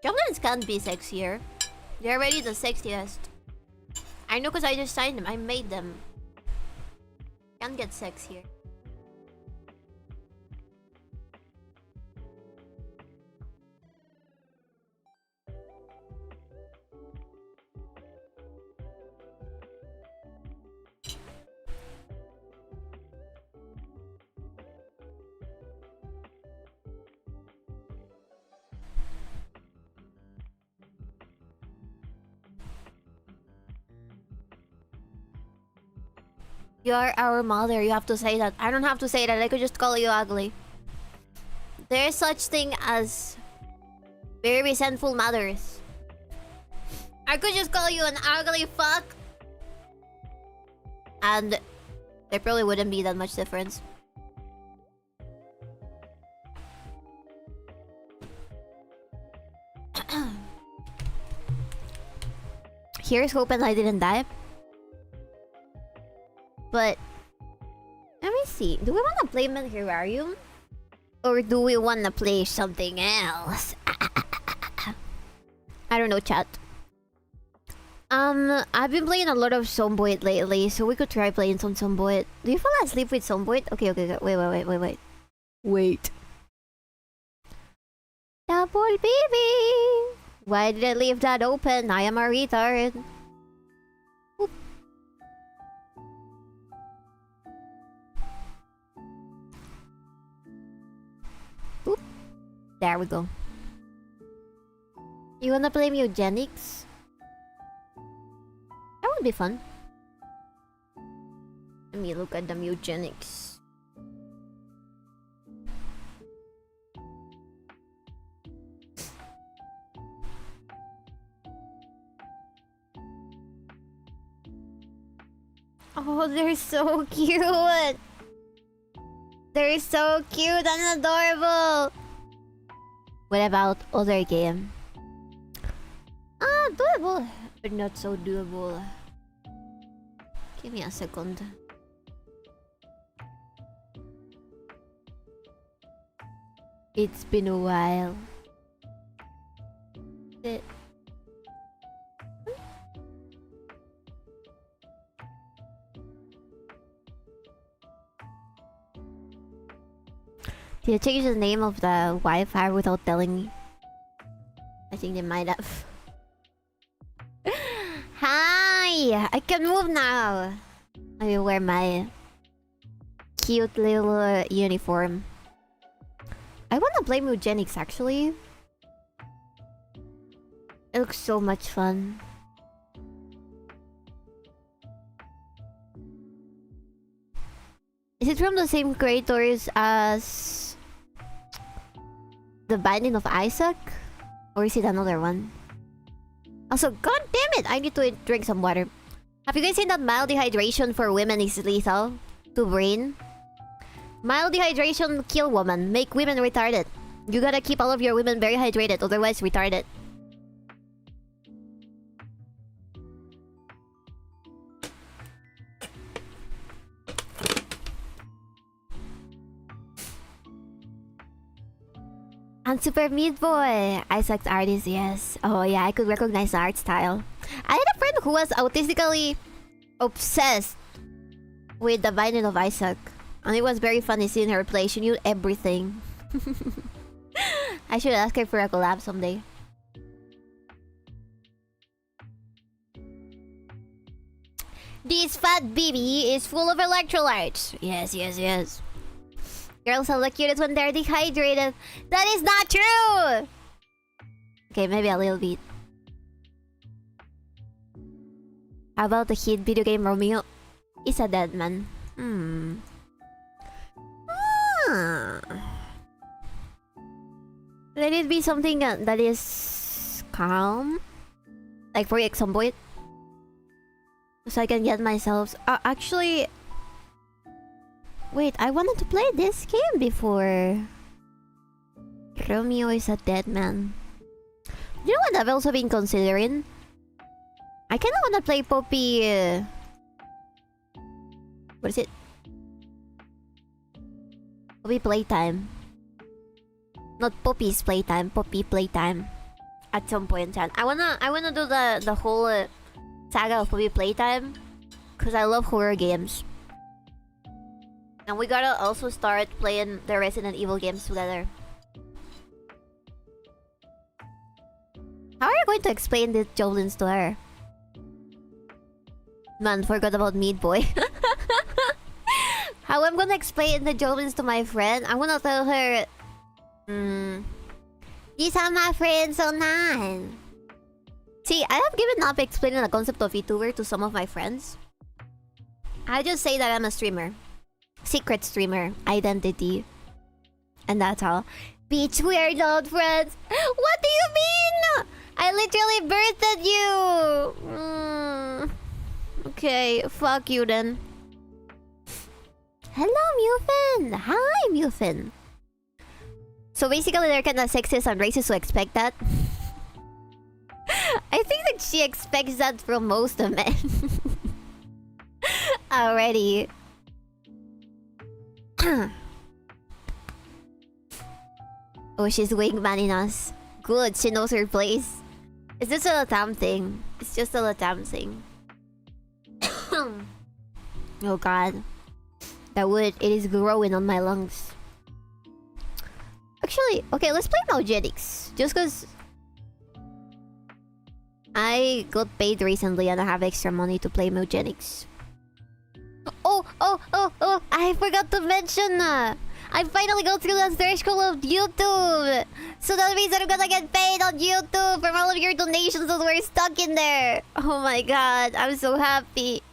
Jolens can't be sexier. They're already the sexiest. I know because I just signed them. I made them. Can't get sexier. You're our mother. You have to say that. I don't have to say that. I could just call you ugly. There's such thing as very resentful mothers. I could just call you an ugly fuck. And there probably wouldn't be that much difference. Here's hoping I didn't die. But let me see. Do we want to play Terrarium? Or do we want to play something else? I don't know, chat. I've been playing a lot of Zomboid lately, so we could try playing some Zomboid. Do you fall asleep with Zomboid? Okay. Wait. Wait. Double baby! Why did I leave that open? I am a retard. Oop. Oop. There we go. You wanna play Eugenics? That would be fun. Let me look at the Eugenics. Oh, they're so cute! They're so cute and adorable! What about other game? Doable, but not so doable. Give me a second. It's been a while. Did you change the name of the Wi-Fi without telling me? I think they might have. Hi! I can move now! Let me wear my cute little uniform. I wanna play Eugenics actually. It looks so much fun. Is it from the same creators as The Binding of Isaac? Or is it another one? Also, god damn it! I need to drink some water. Have you guys seen that mild dehydration for women is lethal to brain? Mild dehydration kill women, make women retarded. You gotta keep all of your women very hydrated, otherwise retarded. And Super Meat Boy! Isaac's artist, yes. Oh yeah, I could recognize the art style. I had a friend who was autistically obsessed with The Binding of Isaac. And it was very funny seeing her play. She knew everything. I should ask her for a collab someday. This fat baby is full of electrolytes. Yes, yes, yes. Girls are the cutest when they're dehydrated. That is not true! Okay, maybe a little bit. How about the hit video game Romeo is a dead man? Let it be something that is calm. Like for example, so I can get myself... actually... Wait, I wanted to play this game before. Romeo is a dead man. You know what I've also been considering? I kinda wanna play Poppy... what is it? Poppy Playtime. Not Poppy's Playtime, Poppy Playtime. At some point in time. I wanna do the whole saga of Poppy Playtime. Cause I love horror games. And we gotta also start playing the Resident Evil games together. How are you going to explain these javelins to her? Man, forgot about Meat Boy. How I'm gonna explain the javelins to my friend? I'm gonna tell her... these are my friends online. See, I have given up explaining the concept of VTuber to some of my friends. I just say that I'm a streamer. Secret streamer. Identity. And that's all. Bitch, we are not friends. What do you mean? I literally birthed you. Okay, fuck you then. Hello, Muffin. Hi, Muffin. So basically, they're kinda sexist and racist to expect that. I think that she expects that from most of men. Already. Oh, she's wingmanning us. Good, she knows her place. It's just a Latam thing. It's just a Latam thing. Oh god. That wood, it is growing on my lungs. Actually, okay, let's play 𝕠𝕡𝕤𝕤. Just cause I got paid recently and I have extra money to play 𝕠𝕤𝕤. Oh, I forgot to mention I finally go through the threshold of YouTube. So that means that I'm gonna get paid on YouTube from all of your donations that were stuck in there. Oh my god, I'm so happy.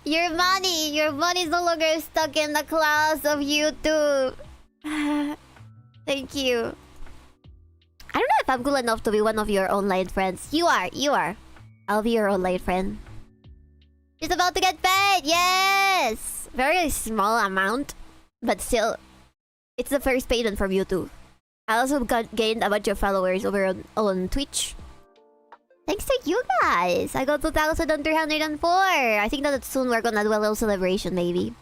Your money is no longer stuck in the clouds of YouTube. Thank you. I don't know if I'm cool enough to be one of your online friends. You are. I'll be your online friend. She's about to get paid! Yes! Very small amount. But still, it's the first payment from YouTube. I also gained a bunch of followers over on Twitch. Thanks to you guys! I got 2,304! I think that soon we're gonna do a little celebration, maybe.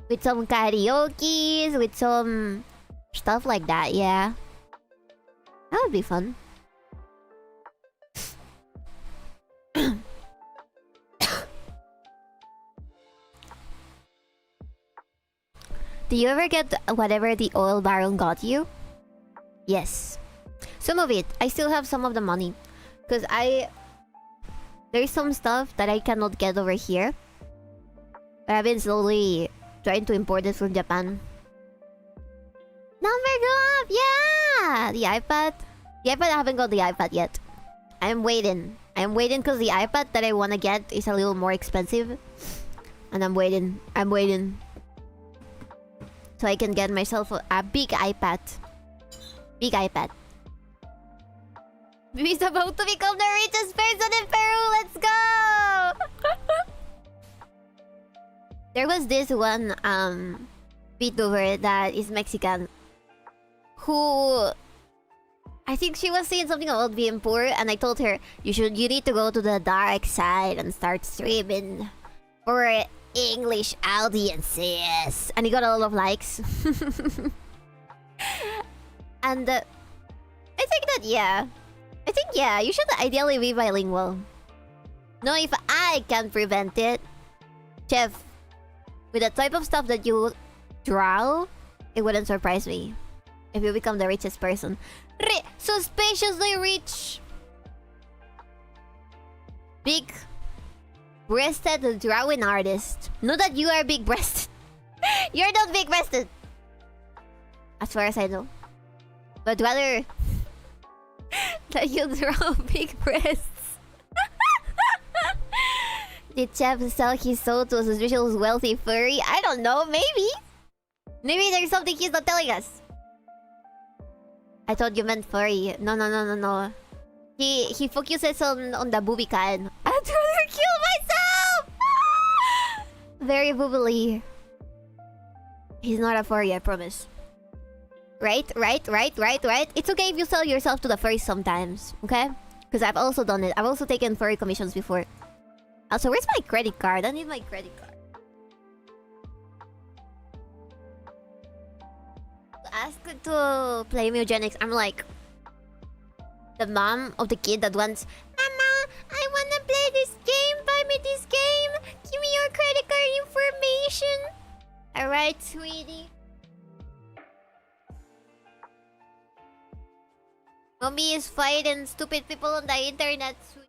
With some karaoke, with some stuff like that, yeah. That would be fun. Do you ever get whatever the oil baron got you? Yes. Some of it. I still have some of the money. Because there's some stuff that I cannot get over here. But I've been slowly trying to import it from Japan. Number go up! Yeah! The iPad. The iPad, I haven't got the iPad yet. I'm waiting. I'm waiting because the iPad that I want to get is a little more expensive. And I'm waiting. So I can get myself a big iPad. Big iPad. He's about to become the richest person in Peru. Let's go! There was this one VTuber that is Mexican who I think she was saying something about being poor, and I told her you need to go to the dark side and start streaming for English audiences, and he got a lot of likes. And I think that yeah, you should ideally be bilingual. No, if I can prevent it, Chef, with the type of stuff that you draw, it wouldn't surprise me if you become the richest person. Suspiciously rich. Big Breasted drawing artist. Not that you are big breasted. You're not big breasted. As far as I know. But rather that you draw big breasts. Did Chef sell his soul to a suspicious wealthy furry? I don't know, maybe. Maybe there's something he's not telling us. I thought you meant furry. No. He focuses on the booby kind. I'd rather kill myself! Very boobily. He's not a furry, I promise. Right? It's okay if you sell yourself to the furries sometimes, okay? Because I've also done it. I've also taken furry commissions before. Also, where's my credit card? I need my credit card. Ask to play eugenics. I'm like the mom of the kid that wants, Mama, I wanna play this game. Buy me this game. Give me your credit card information. Alright, sweetie. Mommy is fighting stupid people on the internet, sweetie.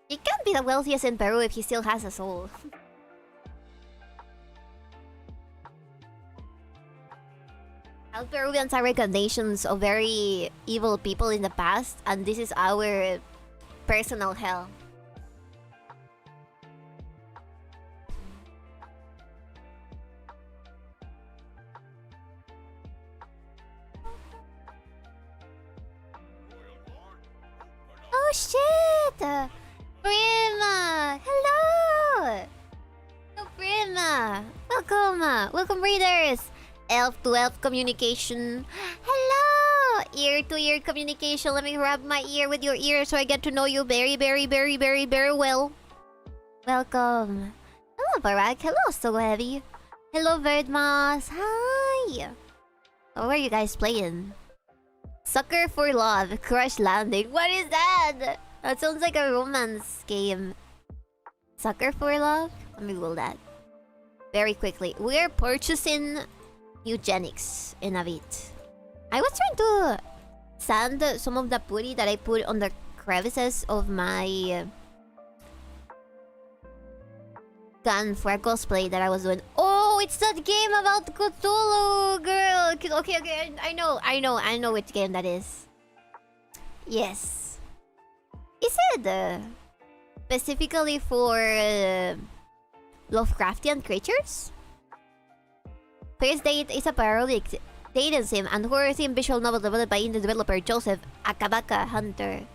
He can't be the wealthiest in Peru if he still has a soul. All Peruvians are recognitions of very evil people in the past, and this is our personal hell. Oh shit! Prima! Hello! Hello, Prima! Welcome! Welcome, readers! Elf to elf communication. Hello! Ear to ear communication. Let me rub my ear with your ear so I get to know you very well. Welcome. Hello, Barack. Hello, So Heavy. Hello, Verdmas. Hi! What are you guys playing? Sucker for Love. Crush Landing. What is that? That sounds like a romance game. Sucker for Love? Let me Google that. Very quickly. We're purchasing eugenics in a bit. I was trying to sand some of the putty that I put on the crevices of my gun for a cosplay that I was doing. Oh, it's that game about Cthulhu, girl. Okay. I know which game that is. Yes. Is it specifically for Lovecraftian creatures? First Date is a parodic dating sim and horror sim visual novel developed by indie developer Joseph Akabaka Hunter.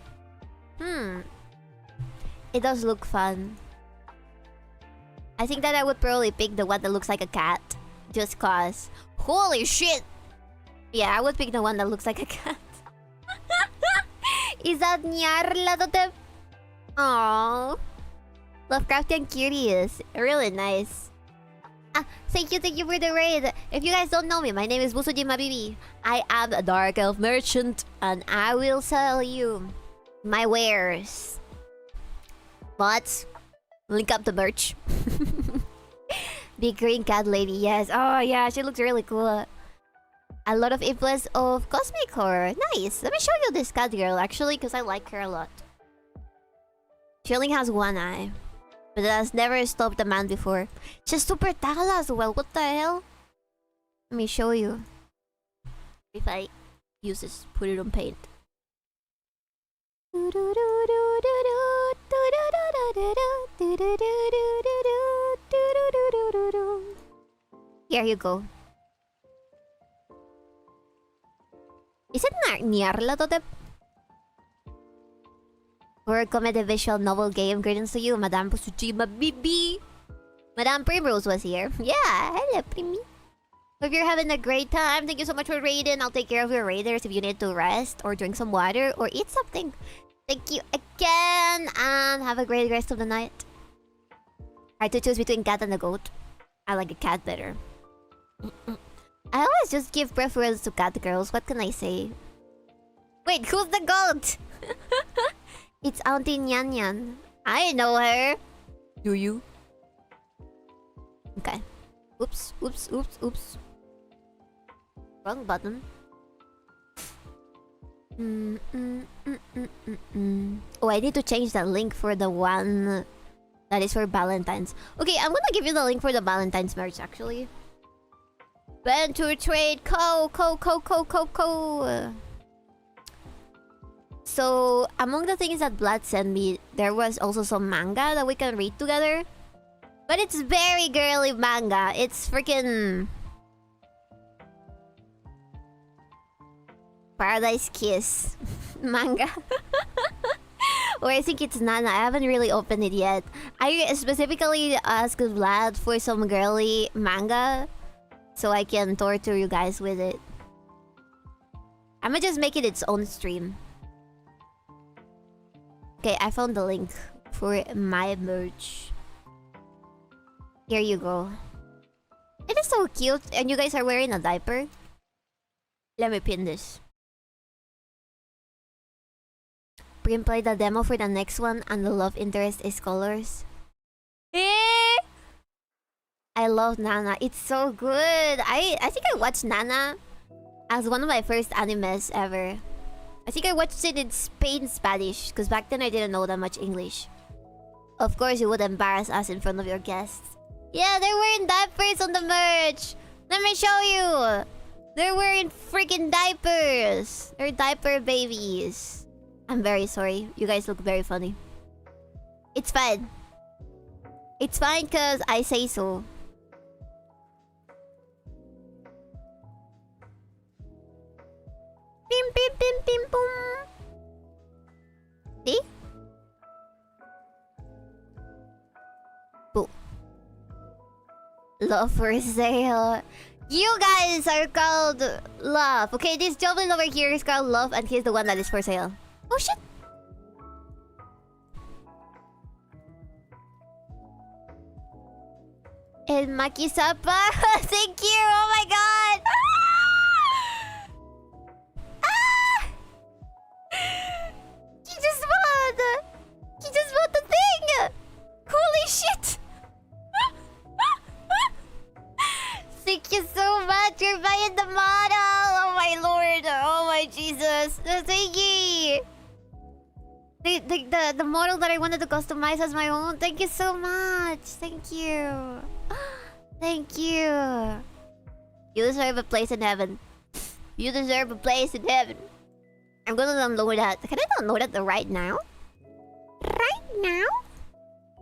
It does look fun. I think that I would probably pick the one that looks like a cat. Just cause. Holy shit! Yeah, I would pick the one that looks like a cat. Is that 𝕊𝕤𝕤𝕤𝕤𝕤? Aww. Lovecraftian curious. Really nice. Thank you for the raid. If you guys don't know me, my name is Busujima Bibi. I am a dark elf merchant, and I will sell you my wares. But link up the merch. Big green cat lady, yes. Oh yeah, she looks really cool. A lot of influence of cosmic horror. Nice. Let me show you this cat girl actually, because I like her a lot. She only has one eye. But it has never stopped a man before. She's super tall as well. What the hell? Let me show you. If I use this, put it on paint. Here you go. Is it 𝕊𝕤𝕤𝕤𝕤𝕤? Horror comedy visual novel game. Greetings to you, Madame Busujima Bibi. Madame Primrose was here. Yeah, hello, Primi. Hope you're having a great time. Thank you so much for raiding. I'll take care of your raiders if you need to rest or drink some water or eat something. Thank you again, and have a great rest of the night. Hard to choose between cat and a goat. I like a cat better. I always just give preference to cat girls. What can I say? Wait, who's the goat? It's Auntie Nyan Nyan. I know her. Do you? Okay. Oops. Wrong button. Oh, I need to change the link for the one that is for Valentine's. Okay, I'm gonna give you the link for the Valentine's merch actually. Venture trade co. So among the things that Vlad sent me, there was also some manga that we can read together. But it's very girly manga. It's freaking Paradise Kiss manga. Or I think it's Nana. I haven't really opened it yet. I specifically asked Vlad for some girly manga so I can torture you guys with it. I'm gonna just make it its own stream. Okay, I found the link for my merch. Here you go. It is so cute, and you guys are wearing a diaper. Let me pin this. Prim play the demo for the next one, and the love interest is colors. Eh! I love Nana. It's so good. I think I watched Nana as one of my first animes ever. I think I watched it in Spanish, because back then I didn't know that much English. Of course, you would embarrass us in front of your guests. Yeah, they're wearing diapers on the merch. Let me show you. They're wearing freaking diapers. They're diaper babies. I'm very sorry. You guys look very funny. It's fine. It's fine because I say so. Pim pim pim pim boom. See? Boo. Love for sale. You guys are called Love. Okay, this gentleman over here is called Love, and he's the one that is for sale. Oh shit! El Makisapa. Thank you. Oh my god. Ah! He just won. He just won the thing. Holy shit. Thank you so much for buying the model. Oh my lord. Oh my Jesus. Thank you. The model that I wanted to customize as my own. Thank you so much. Thank you. Thank you. You deserve a place in heaven. You deserve a place in heaven. I'm gonna download that. Can I download it right now? Right now?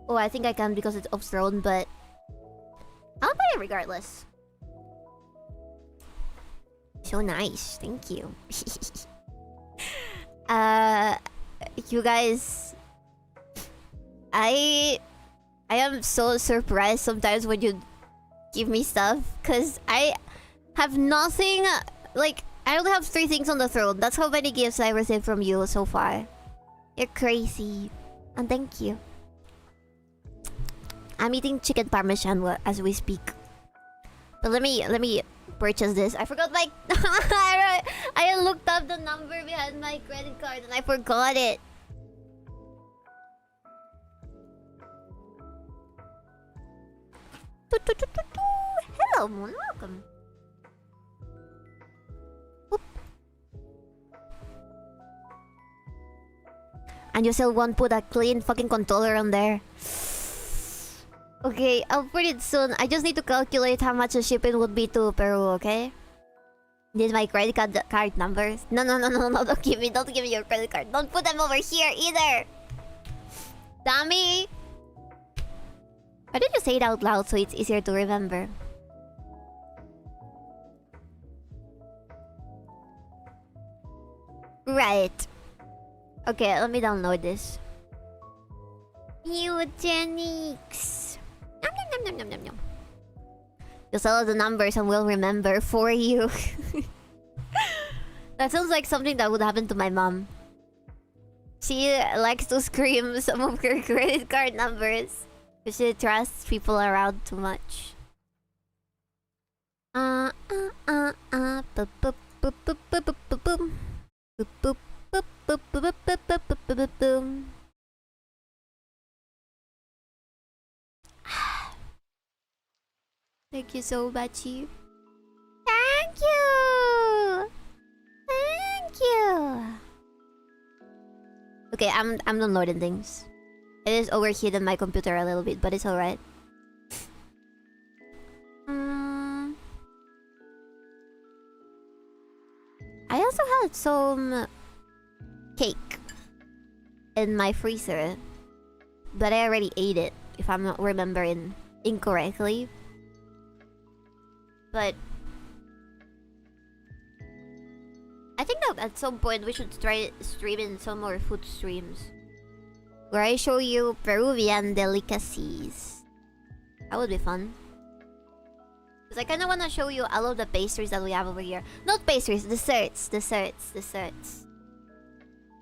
Oh, I think I can because it's off-thrown, but I'll buy it regardless. So nice. Thank you. You guys, I am so surprised sometimes when you give me stuff, because I have nothing. Like, I only have 3 things on the throne. That's how many gifts I received from you so far. You're crazy. And thank you. I'm eating chicken parmesan as we speak. But let me purchase this. I forgot my I looked up the number behind my credit card and I forgot it. Hello, Moon. Welcome. Oop. And you still won't put a clean fucking controller on there. Okay, I'll put it soon. I just need to calculate how much the shipping would be to Peru, okay? Need my credit card numbers? No, don't give me your credit card. Don't put them over here either! Dummy! Why did you say it out loud so it's easier to remember? Right. Okay, let me download this. Eugenics. Nom. You sell the numbers and we'll remember for you. That sounds like something that would happen to my mom. She likes to scream some of her credit card numbers because she trusts people around too much. Thank you so much. Thank you. Thank you. Okay, I'm downloading things. It is overheated my computer a little bit, but it's alright. I also had some cake in my freezer, but I already ate it, if I'm not remembering incorrectly. But I think that at some point we should try streaming some more food streams where I show you Peruvian delicacies. That would be fun. Because I kind of want to show you all of the pastries that we have over here. Not pastries, desserts. I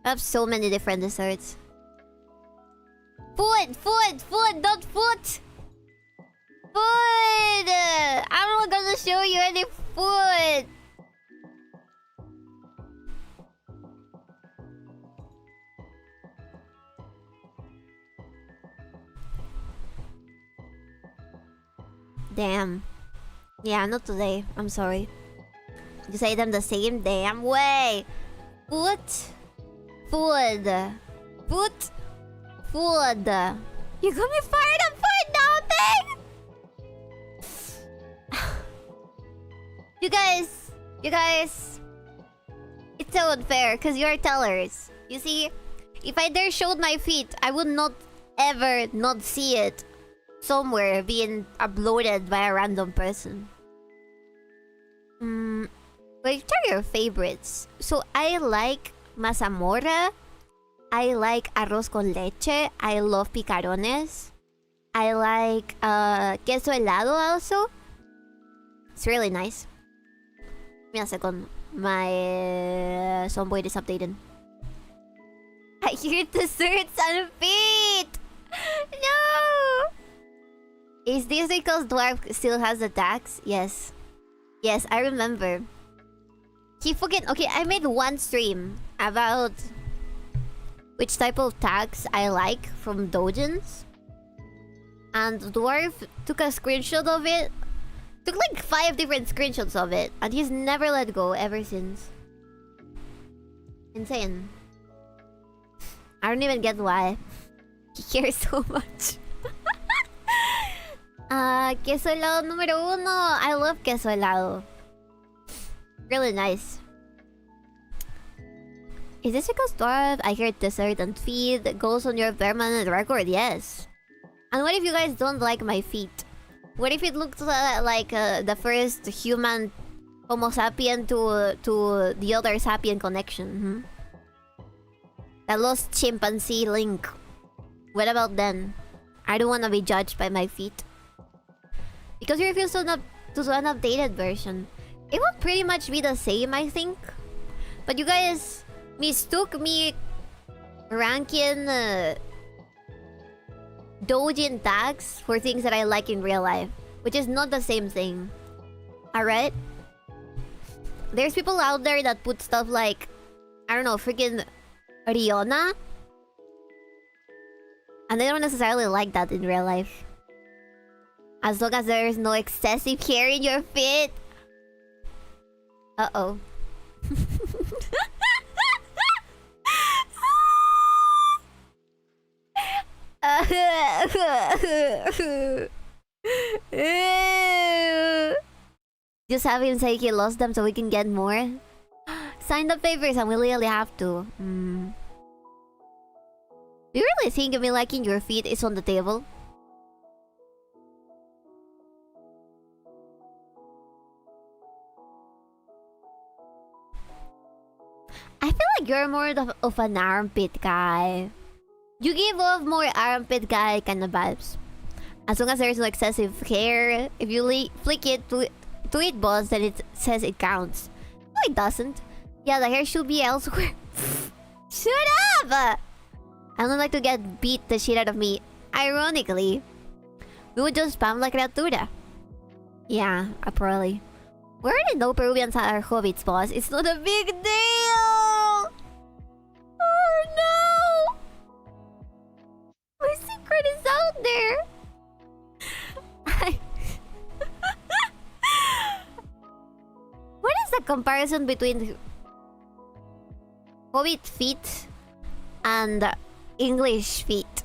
have so many different desserts. Food, not food! Food! I'm not gonna show you any food! Damn. Yeah, not today. I'm sorry. You say them the same damn way. Food. You got me fired up for nothing! You guys. It's so unfair, because you're tellers. You see, if I dare showed my feet, I would not ever not see it somewhere being uploaded by a random person. Which are your favorites? So I like mazamorra. I like arroz con leche. I love picarones. I like queso helado also. It's really nice. Give me a second. My soundboard is updated. I hear desserts on feet! No! Is this because Dwarf still has the tags? Yes. Yes, I remember. He forget. Okay, I made one stream about which type of tags I like from doujins. And Dwarf took a screenshot of it. Took like 5 different screenshots of it. And he's never let go ever since. Insane. I don't even get why. He cares so much. Queso helado número 1. I love queso helado. Really nice. Is this because Dwarf? I hear dessert and feed goes on your permanent record. Yes. And what if you guys don't like my feet? What if it looks like the first human Homo sapien to the other sapien connection? The lost chimpanzee link. What about then? I don't want to be judged by my feet. Because you refuse to an updated version. It would pretty much be the same, I think. But you guys mistook me ranking doujin tags for things that I like in real life, which is not the same thing. Alright? There's people out there that put stuff like, I don't know, freaking Riona. And they don't necessarily like that in real life. As long as there is no excessive hair in your feet. Uh-oh. Just have him say he lost them so we can get more. Sign the papers and we really have to. Do you really think me liking your feet is on the table? I feel like you're more of an armpit guy. You give off more armpit guy kind of vibes. As long as there's no excessive hair, if you flick it to it, boss, then it says it counts. No, it doesn't. Yeah, the hair should be elsewhere. Shut up! I don't like to get beat the shit out of me. Ironically, we would just spam like Creatura. Yeah, probably. We already know Peruvians are hobbits, boss. It's not a big deal! Oh no! My secret is out there! What is the comparison between hobbit feet and English feet.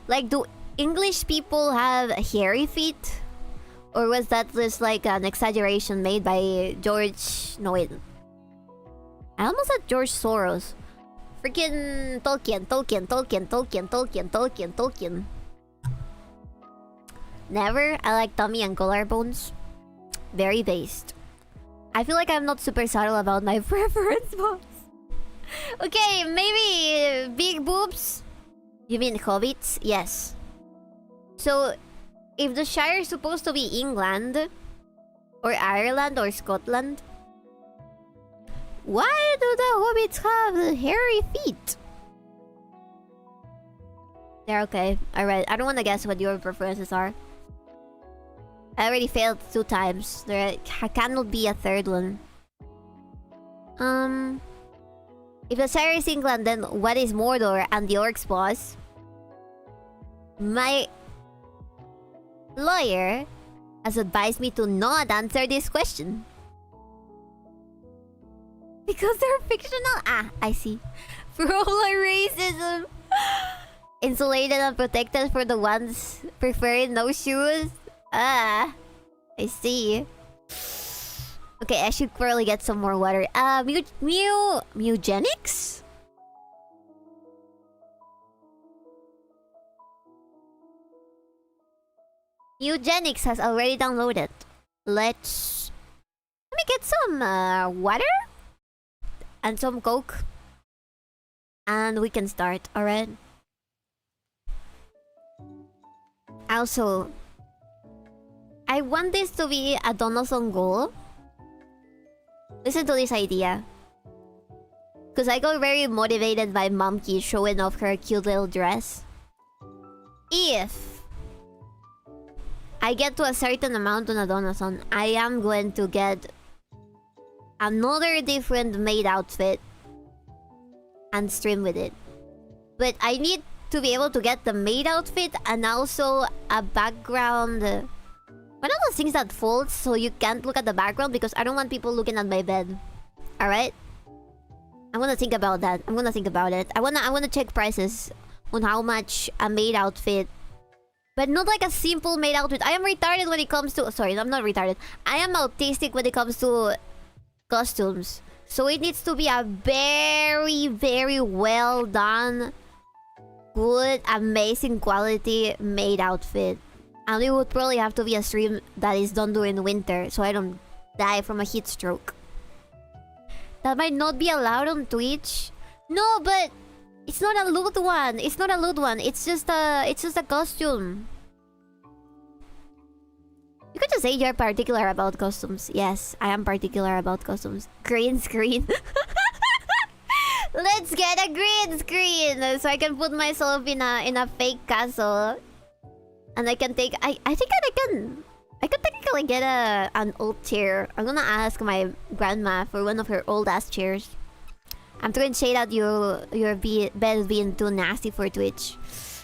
Like, do English people have hairy feet? Or was that just like an exaggeration made by George... No, wait. I almost said George Soros. Freaking Tolkien. Never. I like tummy and collarbones. Very based. I feel like I'm not super subtle about my preference, boss. Okay, maybe big boobs? You mean hobbits? Yes. So, if the Shire is supposed to be England, or Ireland, or Scotland, why do the hobbits have hairy feet? They're okay. Alright, I don't want to guess what your preferences are. I already failed 2 times. There cannot be a third one. If the Shire is England, then what is Mordor and the Orcs, boss? My lawyer has advised me to not answer this question. Because they're fictional? Ah, I see. For all our racism. Insulated and protected for the ones preferring no shoes? Ah, I see. Okay, I should probably get some more water. Eugenics? Eugenics has already downloaded. Let me get some water and some Coke, and we can start. All right. Also, I want this to be a donathon goal. Listen to this idea. Because I got very motivated by Momki showing off her cute little dress. If I get to a certain amount on a donathon, I am going to get another different maid outfit and stream with it. But I need to be able to get the maid outfit and also a background... one of those things that folds so you can't look at the background because I don't want people looking at my bed. Alright? I'm gonna think about that. I'm gonna think about it. I wanna check prices on how much a maid outfit... But not like a simple maid outfit. I am retarded when it comes to... Sorry, I'm not retarded. I am autistic when it comes to costumes. So it needs to be a very, very well done, good, amazing quality maid outfit. And it would probably have to be a stream that is done during winter, so I don't die from a heat stroke. That might not be allowed on Twitch. No, but it's not a loot one. It's not a loot one. It's just a costume. You could just say you're particular about costumes. Yes, I am particular about costumes. Green screen. Let's get a green screen so I can put myself in a fake castle. And I can take... I think that I can technically get an old chair. I'm gonna ask my grandma for one of her old ass chairs. I'm throwing shade at your bed being too nasty for Twitch.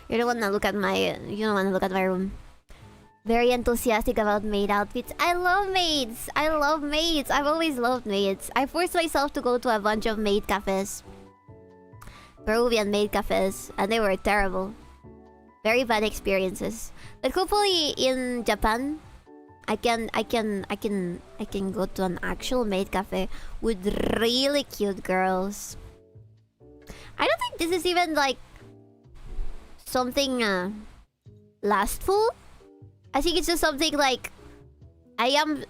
You don't wanna look at my... You don't wanna look at my room. Very enthusiastic about maid outfits. I love maids! I love maids! I've always loved maids. I forced myself to go to a bunch of maid cafes. Peruvian maid cafes. And they were terrible. Very bad experiences. But hopefully in Japan, I can go to an actual maid cafe with really cute girls. I don't think this is even like something lustful. I think it's just something like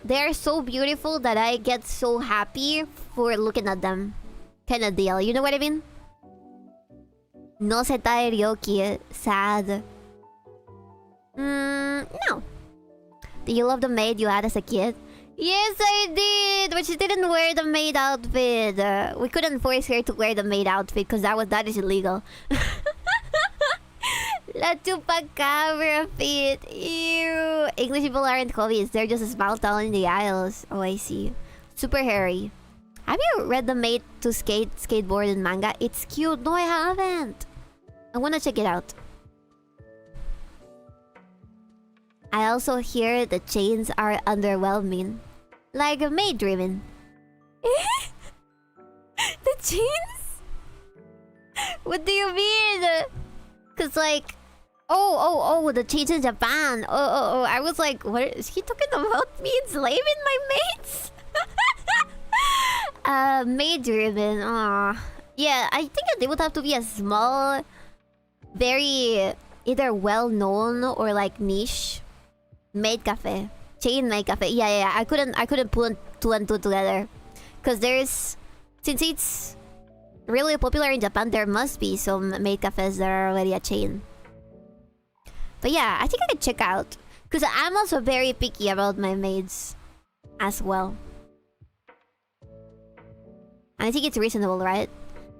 they're so beautiful that I get so happy for looking at them. Kind of deal. You know what I mean? No setai ryoki. Sad. No. Do you love the maid you had as a kid? Yes, I did! But she didn't wear the maid outfit. We couldn't force her to wear the maid outfit because that is illegal. La chupacabra fit. Ew. English people aren't hobbits. They're just a small town in the Isles. Oh, I see. Super hairy. Have you read the Made to Skateboard in manga? It's cute. No, I haven't. I want to check it out. I also hear the chains are underwhelming. Like maid driven. The chains? What do you mean? Cause like, the change in Japan. I was like, what is he talking about? Me enslaving my mates? Maid driven. Yeah, I think they would have to be a small, very either well known or like niche maid cafe, chain maid cafe. Yeah. I couldn't put two and two together, cause since it's really popular in Japan, there must be some maid cafes that are already a chain. But yeah, I think I could check out, cause I'm also very picky about my maids as well. And I think it's reasonable, right?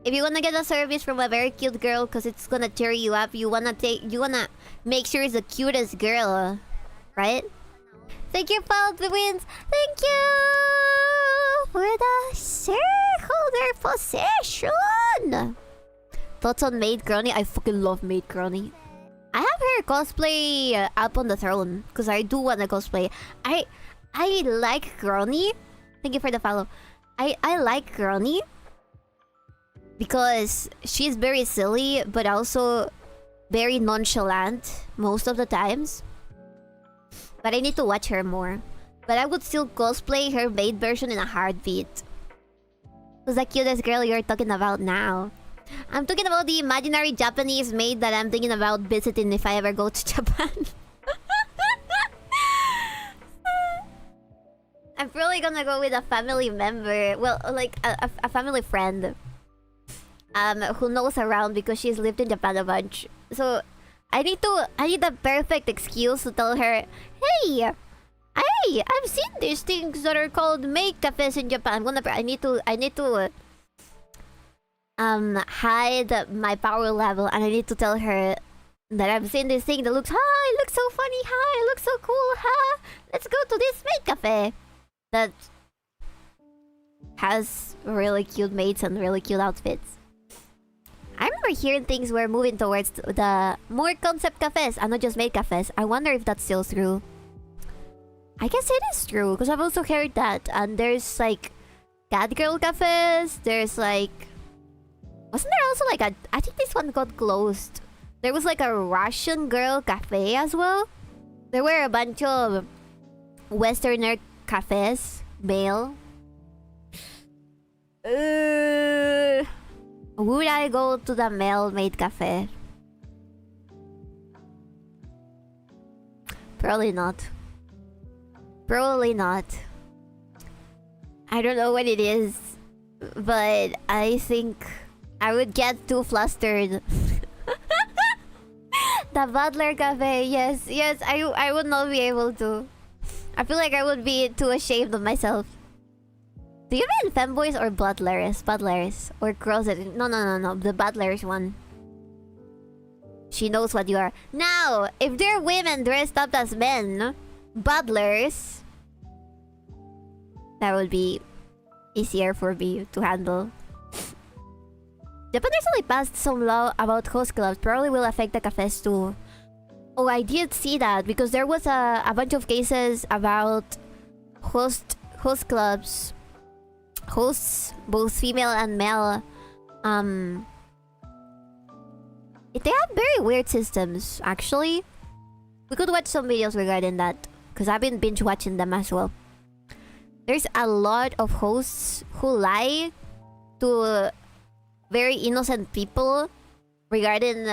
If you wanna get a service from a very cute girl, cause it's gonna cheer you up, you wanna make sure it's the cutest girl, right? Thank you for the wins. Thank you for the shareholder possession. Thoughts on Maid Crony? I fucking love Maid Crony. I have her cosplay up on the throne, cause I do wanna cosplay. I like Crony. Thank you for the follow. I like Crony because she's very silly, but also very nonchalant most of the times. But I need to watch her more. But I would still cosplay her maid version in a heartbeat. Who's the cutest girl you're talking about now? I'm talking about the imaginary Japanese maid that I'm thinking about visiting if I ever go to Japan. I'm probably gonna go with a family member. Well, like a family friend. Who knows around because she's lived in Japan a bunch. So I need the perfect excuse to tell her, hey, I've seen these things that are called maid cafes in Japan. I need to hide my power level, and I need to tell her that I've seen this thing that looks, it looks so funny, it looks so cool, let's go to this maid cafe that has really cute maids and really cute outfits. I remember hearing things were moving towards the more concept cafes and not just maid cafes. I wonder if that's still true. I guess it is true, because I've also heard that. And there's like cat girl cafes. There's like... Wasn't there also like a... I think this one got closed. There was like a Russian girl cafe as well. There were a bunch of Westerner cafes. Male. Would I go to the male maid cafe? Probably not. Probably not. I don't know what it is, but I think I would get too flustered. The butler cafe, yes, I would not be able to. I feel like I would be too ashamed of myself. Do you mean femboys or butlers? Butlers or girls that... No. The butlers one. She knows what you are. Now, if they're women dressed up as men, butlers, that would be easier for me to handle. Japan recently passed some law about host clubs. Probably will affect the cafes too. Oh, I did see that because there was a bunch of cases about host clubs. Hosts, both female and male, they have very weird systems, actually. We could watch some videos regarding that, because I've been binge watching them as well. There's a lot of hosts who lie to very innocent people regarding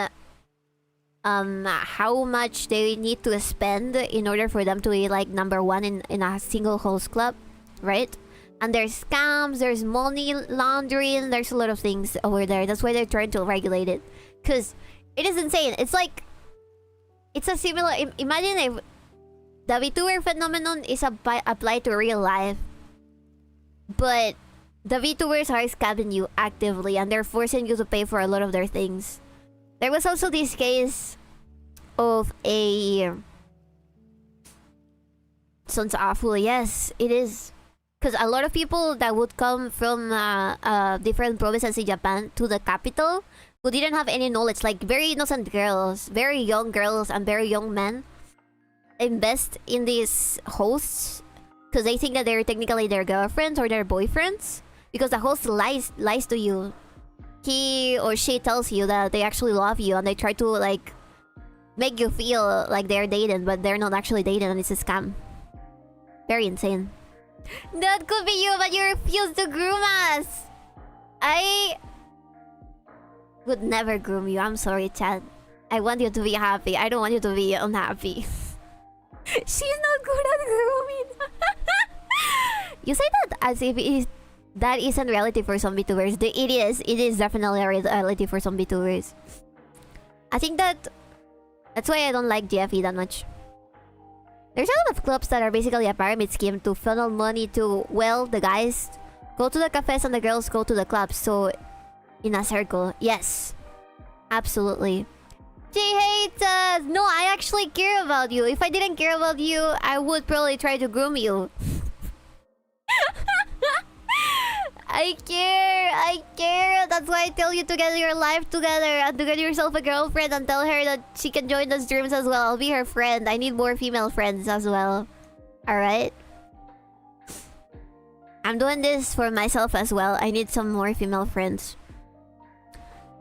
how much they need to spend in order for them to be like number one in a single host club, right? And there's scams, there's money laundering, there's a lot of things over there. That's why they're trying to regulate it. Because it is insane. It's like... It's a similar... Imagine if the VTuber phenomenon is applied to real life. But the VTubers are scamming you actively and they're forcing you to pay for a lot of their things. There was also this case of a... Sounds awful. Yes, it is. Because a lot of people that would come from different provinces in Japan to the capital who didn't have any knowledge, like very innocent girls, very young girls and very young men, invest in these hosts because they think that they're technically their girlfriends or their boyfriends, because the host lies to you he or she tells you that they actually love you and they try to like make you feel like they're dating, but they're not actually dating and it's a scam. Very insane. That could be you, but you refuse to groom us. I would never groom you. I'm sorry, Chad. I want you to be happy. I don't want you to be unhappy. She's not good at grooming. You say that as if that isn't reality for some VTubers. It is. It is definitely a reality for some VTubers. I think that's why I don't like GFE that much. There's a lot of clubs that are basically a pyramid scheme to funnel money to, well, the guys go to the cafes and the girls go to the clubs. So, in a circle. Yes. Absolutely. She hates us! No, I actually care about you. If I didn't care about you, I would probably try to groom you. I care. That's why I tell you to get your life together and to get yourself a girlfriend and tell her that she can join the streams as well. I'll be her friend. I need more female friends as well. Alright? I'm doing this for myself as well. I need some more female friends.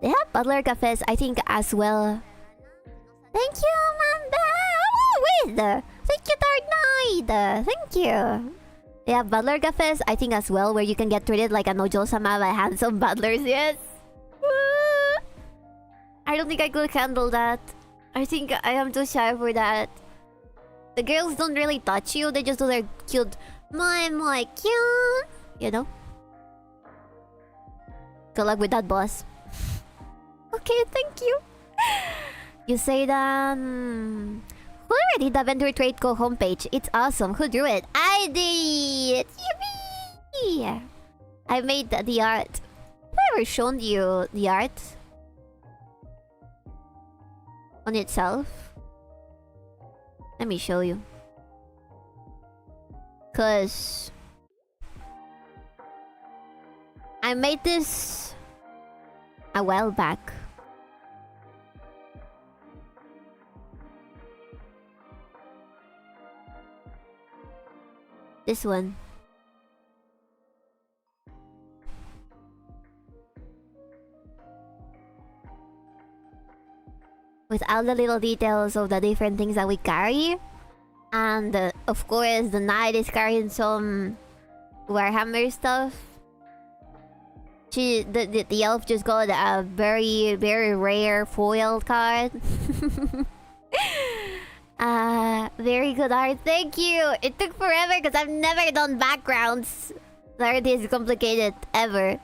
They have butler cafes, I think, as well. Thank you, Amanda! Oh, wait! Thank you, Dark Knight! Thank you! They have butler cafes, I think, as well, where you can get treated like a Nojo-sama by handsome butlers. Yes! I don't think I could handle that. I think I am too shy for that. The girls don't really touch you, they just do their cute... My cute... You know? Good luck with that, boss. Okay, thank you. You say that... Who already did the Vendor Trade Co homepage? It's awesome. Who drew it? I did! Yippee! I made the art. Have I ever shown you the art? On itself? Let me show you. Cause... I made this... a while back. This one. With all the little details of the different things that we carry. And of course the knight is carrying some Warhammer stuff. The elf just got a very, very rare foil card. Very good art. Thank you. It took forever because I've never done backgrounds that are this complicated ever.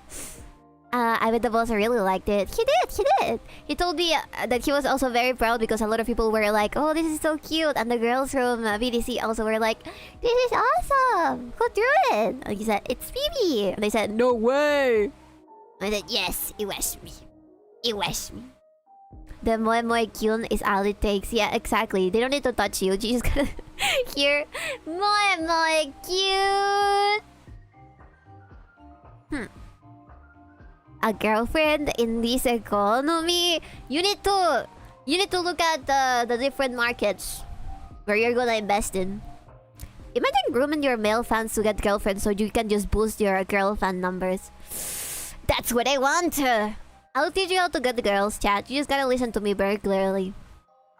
I bet the boss really liked it. He did. He told me that he was also very proud because a lot of people were like, "Oh, this is so cute," and the girls from VDC also were like, "This is awesome. Who drew it?" And he said, "It's Phoebe." And they said, "No way." And I said, "Yes, it was me. It was me." The 𝕬𝕬𝕬𝕬𝕬 is all it takes. Yeah, exactly. They don't need to touch you. You just gotta hear 𝕬𝕬𝕬𝕬𝕬. A girlfriend in this economy? You need to look at the different markets where you're gonna invest in. Imagine grooming your male fans to get girlfriends so you can just boost your girl fan numbers. That's what I want! I'll teach you how to get the girls, chat. You just gotta listen to me very clearly.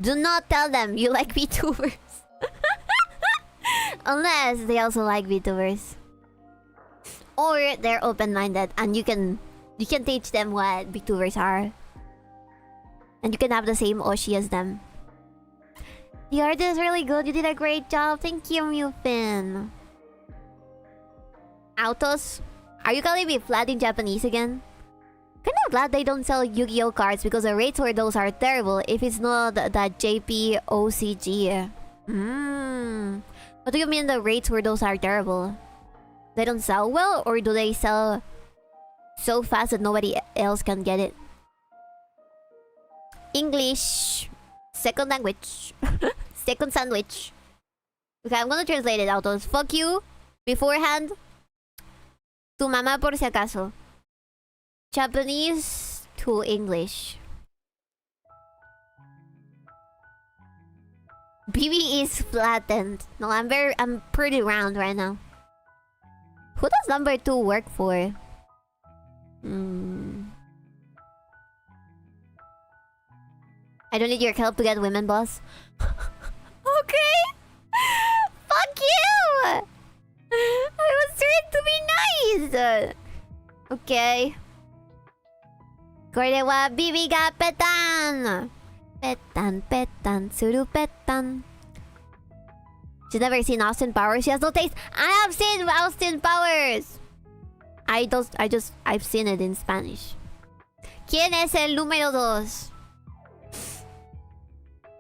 Do not tell them you like VTubers. Unless they also like VTubers. Or they're open-minded and you can teach them what VTubers are. And you can have the same Oshi as them. The art is really good. You did a great job. Thank you, Mufin. Autos? Are you calling me flat in Japanese again? Kinda glad they don't sell Yu-Gi-Oh cards because the rates for those are terrible if it's not that JP OCG. What do you mean the rates for those are terrible? They don't sell well, or do they sell so fast that nobody else can get it? English. Second language. Second sandwich. Okay, I'm gonna translate it out. Fuck you. Beforehand. Tu mamá por si acaso. Japanese to English. BB is flattened. No, I'm pretty round right now. Who does number 2 work for? I don't need your help to get women, boss. Okay. Fuck you. I was trying to be nice. Okay. これはビビがペタン。ペタンペタンするペタン。She's never seen Austin Powers. She has no taste. I have seen Austin Powers. I've seen it in Spanish. ¿Quién es el número 2?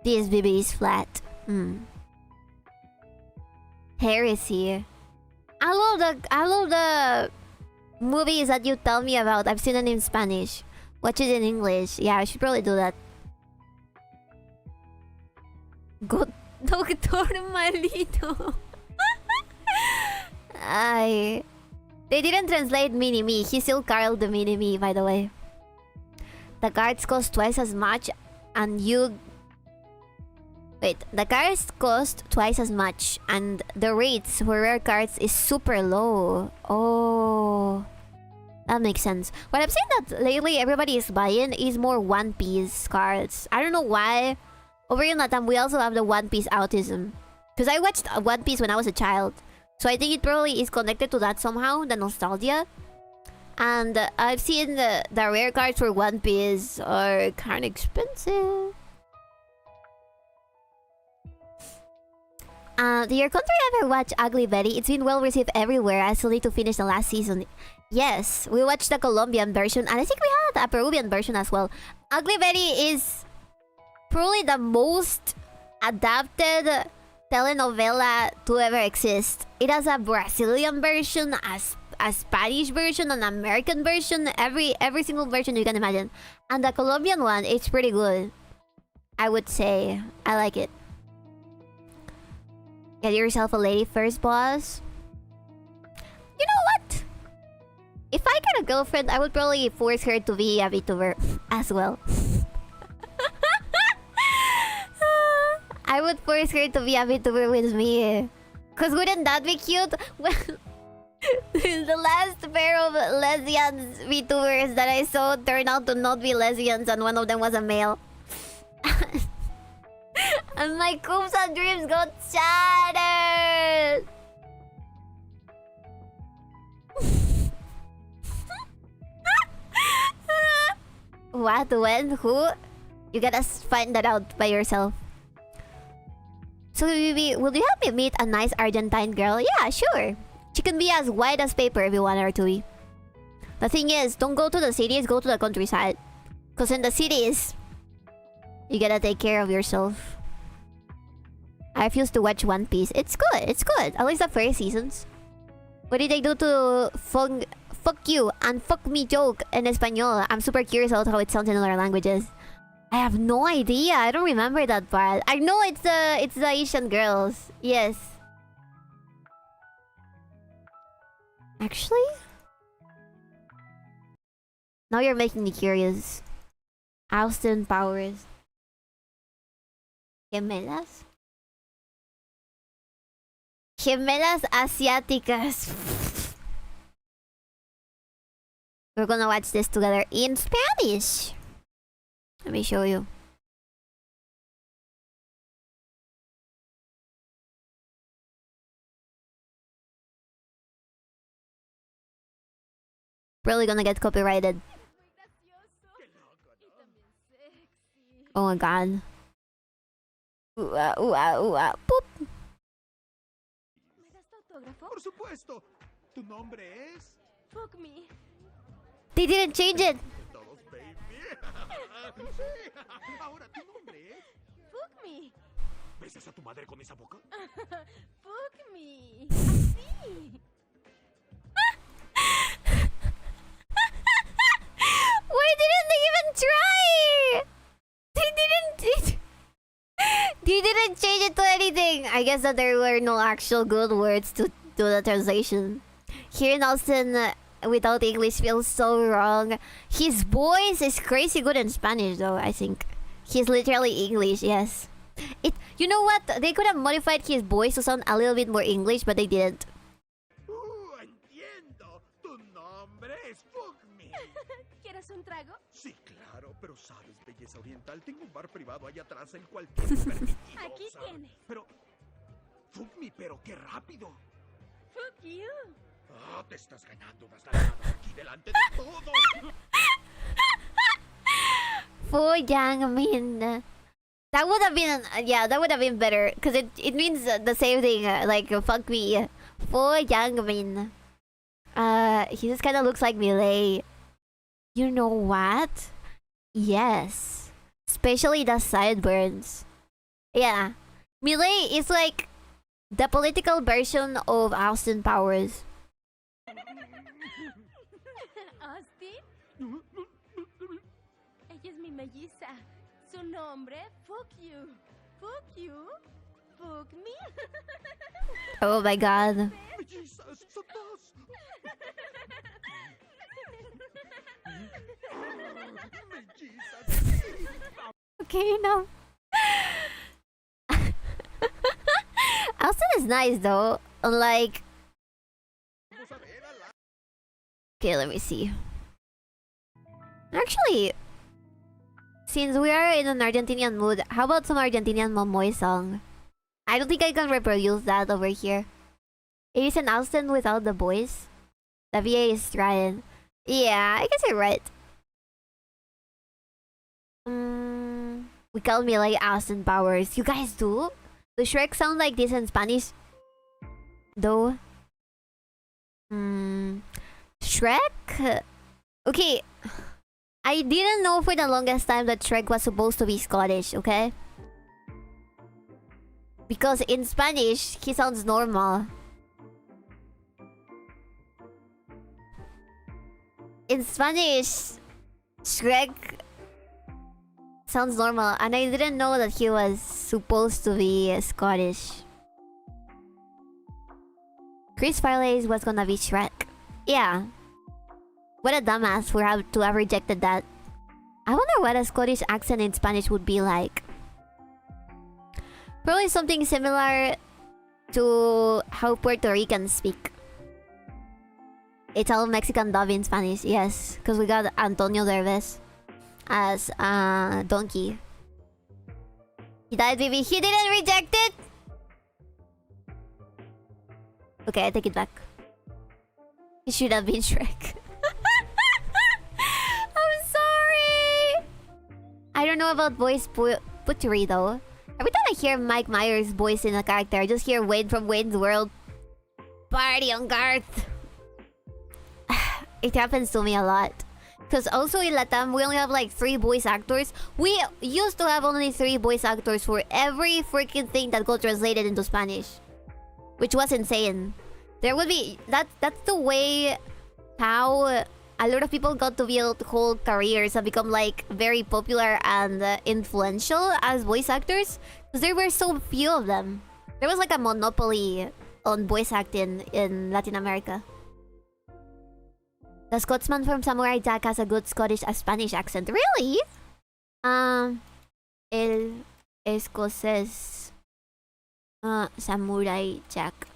This baby is flat. Heresy. I love the movies that you tell me about. I've seen it in Spanish. Watch it in English. Yeah, I should probably do that. Good Doctor Malito. They didn't translate Mini-Me. He's still Carl the Mini-Me, by the way. The cards cost twice as much and you... Wait, the cards cost twice as much and the rates for rare cards is super low. Oh... That makes sense. What I've seen that lately everybody is buying is more One Piece cards. I don't know why. Over in Latam, we also have the One Piece autism. Because I watched One Piece when I was a child. So I think it probably is connected to that somehow, the nostalgia. And I've seen the rare cards for One Piece are kind of expensive. Did your country ever watch Ugly Betty? It's been well received everywhere. I still need to finish the last season. Yes, we watched the Colombian version. And I think we had a Peruvian version as well. Ugly Betty is... probably the most adapted telenovela to ever exist. It has a Brazilian version, a Spanish version, an American version, every single version you can imagine. And the Colombian one, it's pretty good. I would say. I like it. Get yourself a lady first, boss. You know what? If I get a girlfriend, I would probably force her to be a VTuber as well. I would force her to be a VTuber with me. Cause wouldn't that be cute? Well, the last pair of lesbian VTubers that I saw turned out to not be lesbians and one of them was a male. And my hopes and dreams got shattered! What? When? Who? You gotta find that out by yourself. So, will you help me meet a nice Argentine girl? Yeah, sure. She can be as white as paper if you want her to be. The thing is, don't go to the cities, go to the countryside. Because in the cities, you gotta take care of yourself. I refuse to watch One Piece. It's good, it's good. At least the first seasons. What did they do to fuck you and fuck me joke in Espanol? I'm super curious about how it sounds in other languages. I have no idea. I don't remember that part. I know it's the Asian girls. Yes. Actually? Now you're making me curious. Austin Powers. Gemelas? Gemelas asiáticas. We're gonna watch this together in Spanish. Let me show you. Really gonna get copyrighted. Oh my god. Ooh, ooh, ooh, boop. Por supuesto. ¿Tu nombre es? Fuck me. They didn't change it. Todos, baby. Sí. Ahora, ¿tu nombre es? Fuck me. ¿Besas a tu madre con esa boca? Fuck me. Así. Why didn't they even try? They didn't change it to anything. I guess that there were no actual good words to do the translation. Here in Austin, without English feels so wrong. His voice is crazy good in Spanish though, I think. He's literally English, yes. You know what? They could have modified his voice to sound a little bit more English, but they didn't. Entiendo. Tu nombre es Fuck Me. ¿Quieres un trago? Sí, claro. pero sabes, belleza oriental, tengo un bar privado allá atrás el cual tiene permitido. Aquí ¿sabes? tienes. Pero... Fuck me, pero qué rápido. Fuck you. Ah, te estás ganando unas nalgadas aquí delante de todos. Fu Yang-min. That would have been, yeah, that would have been better. Because it means the same thing, like, fuck me. Fu Yang-min. He just kind of looks like 𝕤𝕤𝕤. You know what? Yes. Especially the sideburns. Yeah. 𝕤𝕤𝕤 is like the political version of Austin Powers. ¿Austin? Ella es mi melliza. Su nombre, fuck you. Fuck you. Fuck me. Oh my god. Bellezas, Satanás. Mellizas. Okay, no. Austin is nice though. Unlike... Vamos a ver a la... Okay, let me see. Actually, since we are in an Argentinian mood, how about some Argentinian Momoy song? I don't think I can reproduce that over here. It is an Austin without the boys. The VA is trying. Yeah, I guess you're right. We call me like Austin Powers. You guys do? The Shrek sound like this in Spanish? Though? Shrek? Okay. I didn't know for the longest time that Shrek was supposed to be Scottish, okay? Because in Spanish, he sounds normal. In Spanish, Shrek sounds normal, and I didn't know that he was supposed to be Scottish. Chris Farley was gonna be Shrek. Yeah. What a dumbass to have rejected that. I wonder what a Scottish accent in Spanish would be like. Probably something similar to how Puerto Ricans speak. It's all Mexican dub in Spanish, yes. Because we got Antonio Derbez as Donkey. He died, baby. He didn't reject it! Okay, I take it back. He should have been Shrek. I'm sorry! I don't know about voice butchery though. Every time I hear Mike Myers' voice in a character, I just hear Wade from Wade's World. Party on Garth! It happens to me a lot. Because also in Latam, we only have like 3 voice actors. We used to have only 3 voice actors for every freaking thing that got translated into Spanish. Which was insane. There would be... That's the way how a lot of people got to build whole careers and become like very popular and influential as voice actors. Because there were so few of them. There was like a monopoly on voice acting in Latin America. The Scotsman from Samurai Jack has a good Spanish accent. Really? El escocés. Samurai Jack.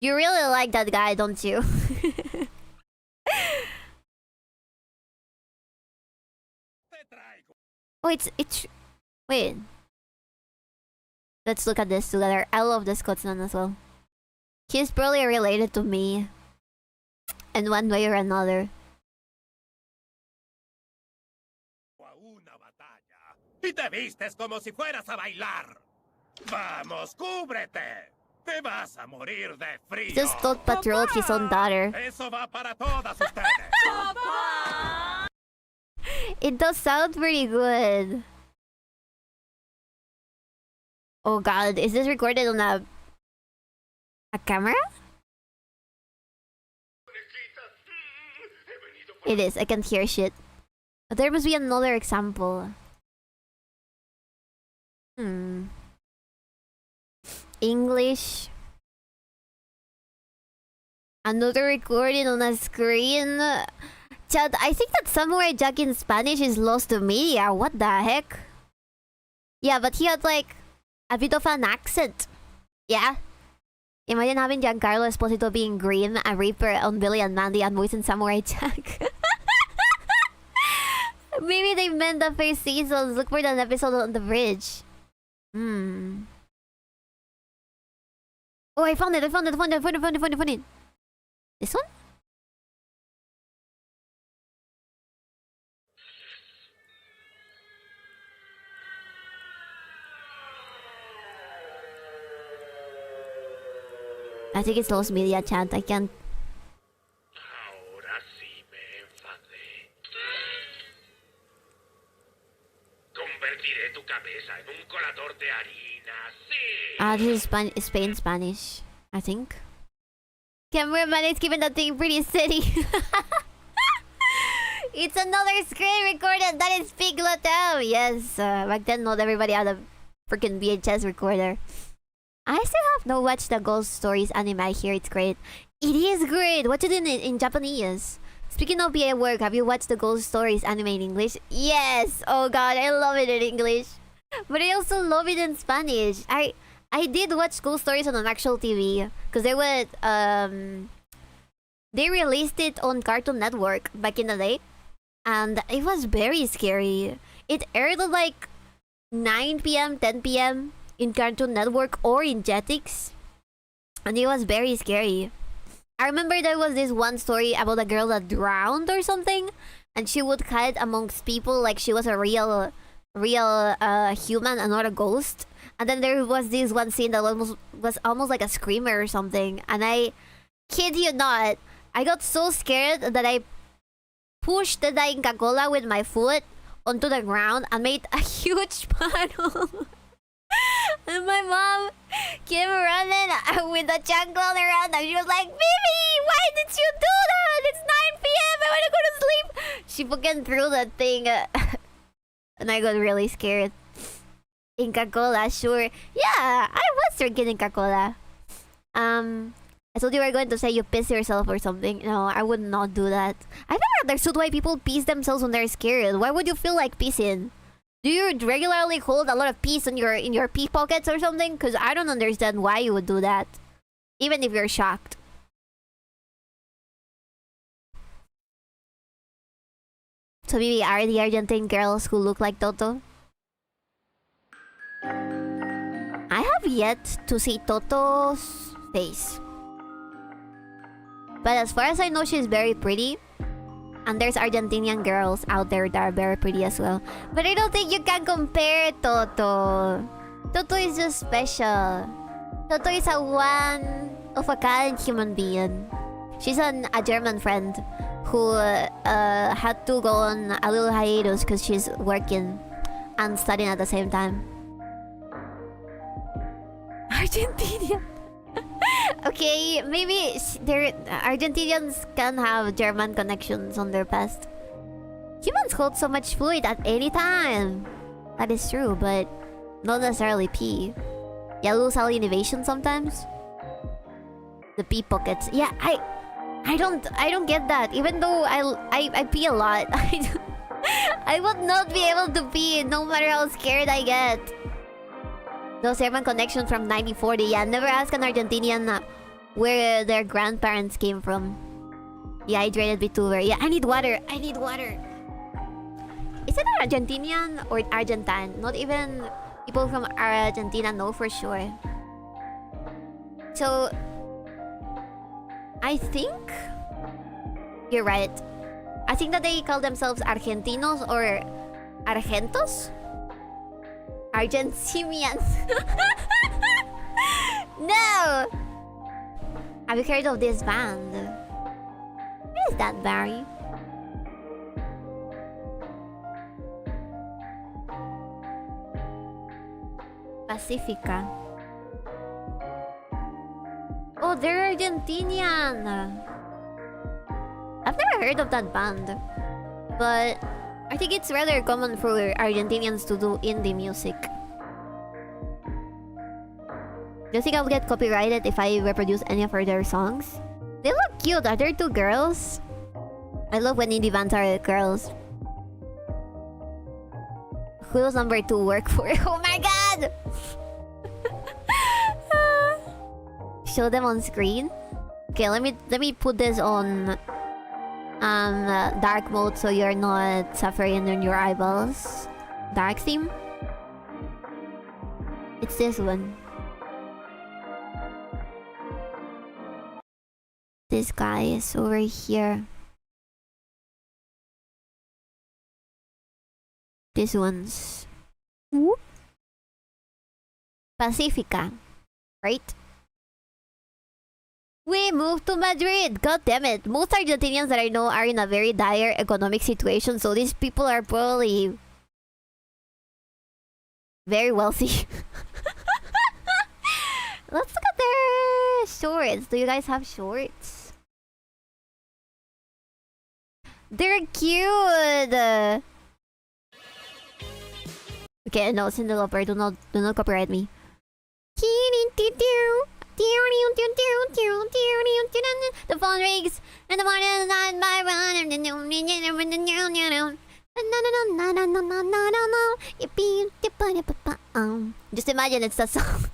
You really like that guy, don't you? Oh, it's... Wait. Let's look at this together. I love the Scotsman as well. He's probably related to me. In one way or another. Una batalla y te vistes como si fueras a bailar. Vamos, cúbrete. Te vas a morir de frío. Just thought patrolled his own daughter. Eso va para todas ustedes. It does sound pretty good. Oh god, is this recorded on a camera? It is, I can't hear shit. But there must be another example. English. Another recording on a screen. Chad, I think that Samurai Jack in Spanish is lost to media. What the heck? Yeah, but he had like a bit of an accent. Yeah. Imagine having Giancarlo Esposito being Green, a Reaper on Billy and Mandy, and voicing Samurai Jack. maybe they meant the first seasons. Look for that episode on the bridge. Hmm. Oh, I found it. This one? I think it's Lost Media Chat. I can't. Ahora sí me enfadé. Convertiré tu cabeza en un colador de harina, sí. This is Spain Spanish, I think. Cameraman is keeping that thing pretty steady. It's another screen recorded that is 𝕊𝕥𝕠𝕣𝕖'𝕤. Yes, back then not everybody had a freaking VHS recorder. I still have not watched the Ghost Stories anime. I hear it's great. It is great. Watch it in Japanese. Speaking of BA work, have you watched the Ghost Stories anime in English? Yes. Oh god, I love it in English. But I also love it in Spanish. I did watch Ghost Stories on an actual TV because they released it on Cartoon Network back in the day, and it was very scary. It aired at like 9 p.m., 10 p.m. in Cartoon Network or in Jetix, and it was very scary. I remember there was this one story about a girl that drowned or something, and she would hide amongst people like she was a real human and not a ghost. And then there was this one scene that was almost like a screamer or something, and I kid you not, I got so scared that I pushed the Inca Cola with my foot onto the ground and made a huge puddle. And my mom came running with the chancla around, and she was like, "Mimi, why did you do that? It's 9 p.m. I want to go to sleep." She fucking threw that thing, and I got really scared. Inca Cola, sure. Yeah, I was drinking Inca Cola. I thought you were going to say you piss yourself or something. No, I would not do that. I never understood why people piss themselves when they're scared. Why would you feel like pissing? Do you regularly hold a lot of piss in your pee pockets or something? Because I don't understand why you would do that, even if you're shocked. So maybe are the Argentine girls who look like Toto? I have yet to see Toto's face. But as far as I know, she's very pretty. And there's Argentinian girls out there that are very pretty as well. But I don't think you can compare Toto. Toto is just special. Toto is a one-of-a-kind human being. She's a German friend who had to go on a little hiatus because she's working and studying at the same time. Argentinian. Okay, maybe Argentinians can have German connections on their past. Humans hold so much fluid at any time. That is true, but not necessarily pee. You lose all innovation sometimes. The pee pockets. Yeah, I don't get that. Even though I pee a lot, I would not be able to pee no matter how scared I get. Those German connections from 1940. Yeah, never ask an Argentinian where their grandparents came from. Dehydrated VTuber. Yeah, I need water. I need water. Is it Argentinian or Argentine? Not even people from Argentina know for sure. So I think you're right. I think that they call themselves Argentinos or Argentos. Argentinians. No! Have you heard of this band? Who is that, Barry? Pacifica. Oh, they're Argentinian. I've never heard of that band, but I think it's rather common for Argentinians to do indie music. Do you think I'll get copyrighted if I reproduce any of their songs? They look cute. Are there two girls? I love when indie bands are girls. Who does number 2 work for? Oh my god! Show them on screen. Okay, let me put this on dark mode so you're not suffering in your eyeballs. Dark theme. It's this one. This guy is over here. This one's whoop. Pacifica, right? We moved to Madrid. God damn it. Most Argentinians that I know are in a very dire economic situation, so these people are probably very wealthy. Let's look at their shorts. Do you guys have shorts? They're cute. Okay, no, Cindeloper, do not copyright me. The phone rings and the morning night by one. Just imagine it's the song.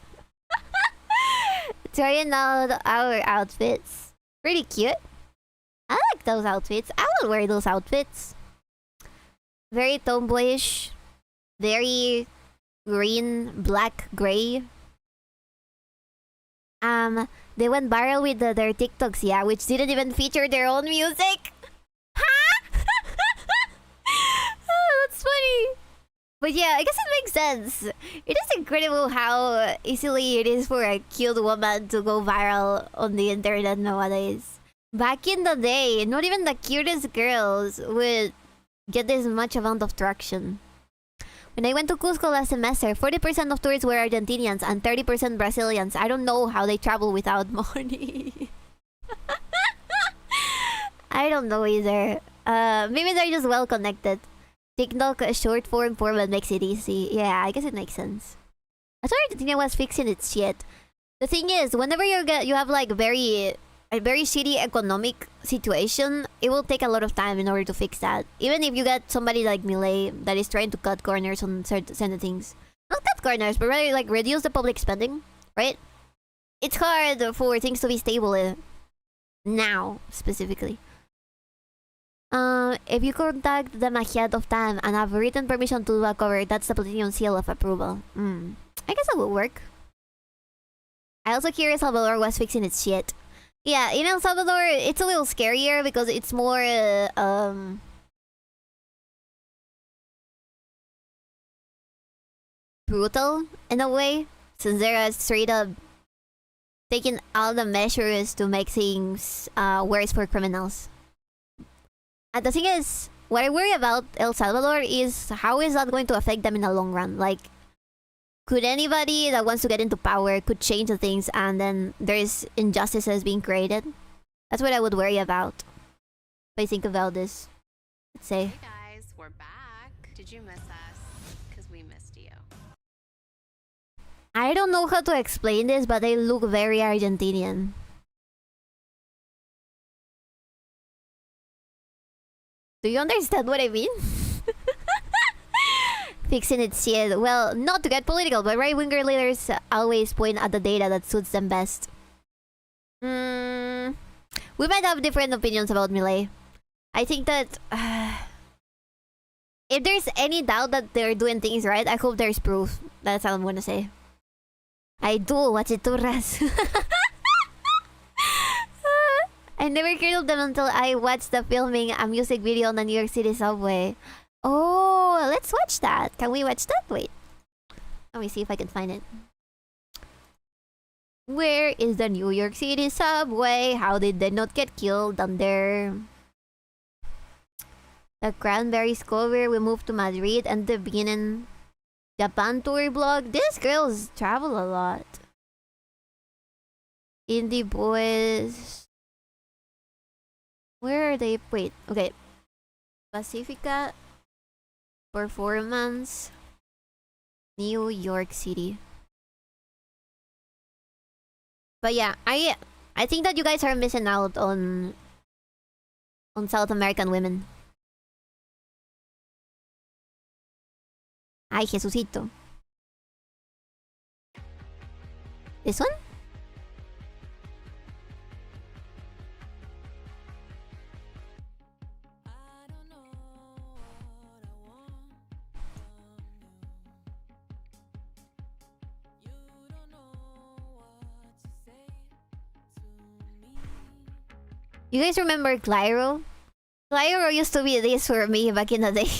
Trying out our outfits. Pretty cute. I like those outfits. I would wear those outfits. Very tomboyish. Very green, black, gray. They went viral with their TikToks, yeah, which didn't even feature their own music. Huh? Oh, that's funny. But yeah, I guess it makes sense. It is incredible how easily it is for a cute woman to go viral on the internet nowadays. Back in the day, not even the cutest girls would get this much amount of traction. When I went to Cusco last semester, 40% of tourists were Argentinians and 30% Brazilians. I don't know how they travel without money. I don't know either. Maybe they're just well connected. TikTok, a short form format makes it easy. Yeah, I guess it makes sense. I thought Argentina was fixing its shit. The thing is, whenever you have like a very shitty economic situation, it will take a lot of time in order to fix that. Even if you get somebody like 𝕊𝕤 that is trying to cut corners on certain things. Not cut corners, but rather like reduce the public spending, right? It's hard for things to be stable now, specifically. If you contact them ahead of time and have written permission to do a cover, that's the platinum seal of approval. I guess that would work. I also hear El Salvador was fixing its shit. Yeah, in El Salvador, it's a little scarier because it's more, brutal in a way, since they're straight up taking all the measures to make things worse for criminals. And the thing is, what I worry about El Salvador is how is that going to affect them in the long run? Like, could anybody that wants to get into power could change the things and then there's injustices being created? That's what I would worry about if I think about this. Let's say. Hey guys, we're back. Did you miss us? Because we missed you. I don't know how to explain this, but they look very Argentinian. Do you understand what I mean? Fixing its shit. Well, not to get political, but right-winger leaders always point at the data that suits them best. We might have different opinions about 𝕊𝕤. I think that if there's any doubt that they're doing things right, I hope there's proof. That's all I'm gonna say. I do watch it turras. I never heard of them until I watched the filming a music video on the New York City subway. Oh, let's watch that. Can we watch that? Wait. Let me see if I can find it. Where is the New York City subway? How did they not get killed on there? The Cranberries cover. We moved to Madrid and the beginning Japan tour blog. These girls travel a lot. Indie boys. Where are they? Wait, okay. Pacifica performance. New York City. But yeah, I think that you guys are missing out on South American women. Ay, Jesucito. This one? You guys remember Clyro? Clyro used to be this for me back in the day.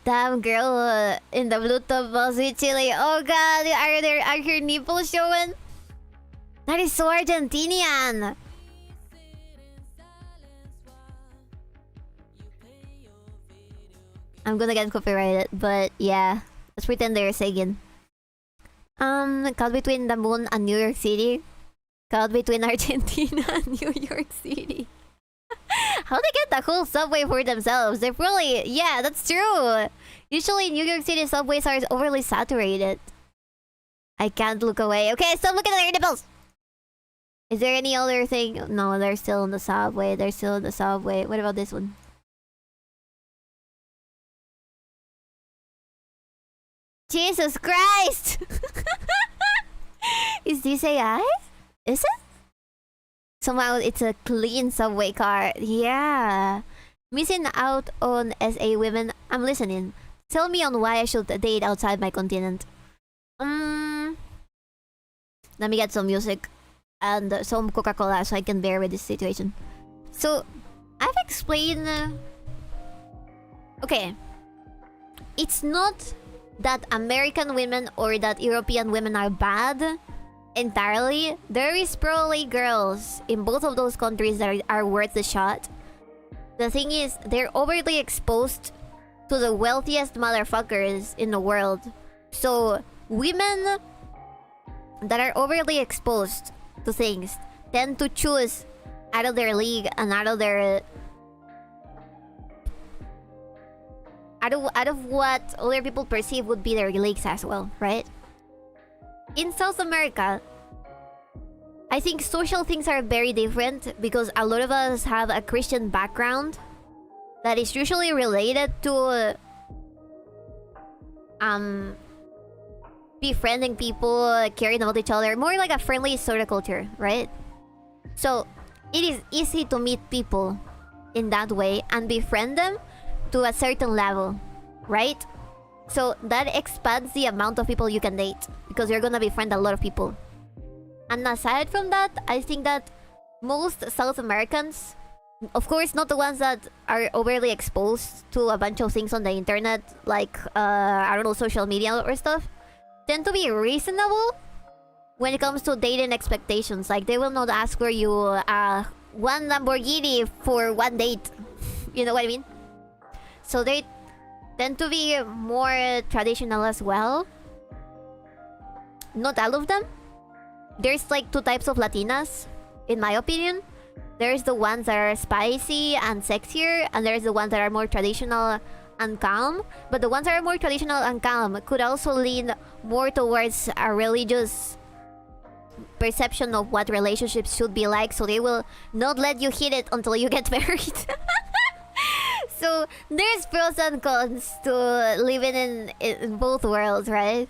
Damn girl in the blue top balls with chili. Oh god, are her nipples showing? That is so Argentinian. I'm gonna get copyrighted, but yeah. Let's pretend they're singing. Caught between the moon and New York City. Caught between Argentina and New York City. How they get the whole subway for themselves? They're probably... Yeah, that's true. Usually New York City subways are overly saturated. I can't look away. Okay, stop looking at their nipples! Is there any other thing? No, they're still in the subway. They're still in the subway. What about this one? Jesus Christ! Is this AI? Is it? Somehow it's a clean subway car. Yeah. Missing out on SA women. I'm listening. Tell me on why I should date outside my continent. Let me get some music and some Coca-Cola so I can bear with this situation. So, I've explained... okay. It's not that American women or that European women are bad entirely. There is probably girls in both of those countries that are worth the shot. The thing is, they're overly exposed to the wealthiest motherfuckers in the world. So, women that are overly exposed to things tend to choose out of their league and out of their... out of what other people perceive would be their leagues as well, right? In South America, I think social things are very different because a lot of us have a Christian background that is usually related to befriending people, caring about each other, more like a friendly sort of culture, right? So it is easy to meet people in that way and befriend them to a certain level, right? So that expands the amount of people you can date because you're gonna befriend a lot of people. And aside from that, I think that most South Americans, of course not the ones that are overly exposed to a bunch of things on the internet, like I don't know, social media or stuff, tend to be reasonable when it comes to dating expectations. Like they will not ask for you one Lamborghini for one date. You know what I mean? So they tend to be more traditional as well. Not all of them. There's like two types of Latinas, in my opinion. There's the ones that are spicy and sexier, and there's the ones that are more traditional and calm. But the ones that are more traditional and calm could also lean more towards a religious perception of what relationships should be like, so they will not let you hit it until you get married. So there's pros and cons to living in both worlds, right?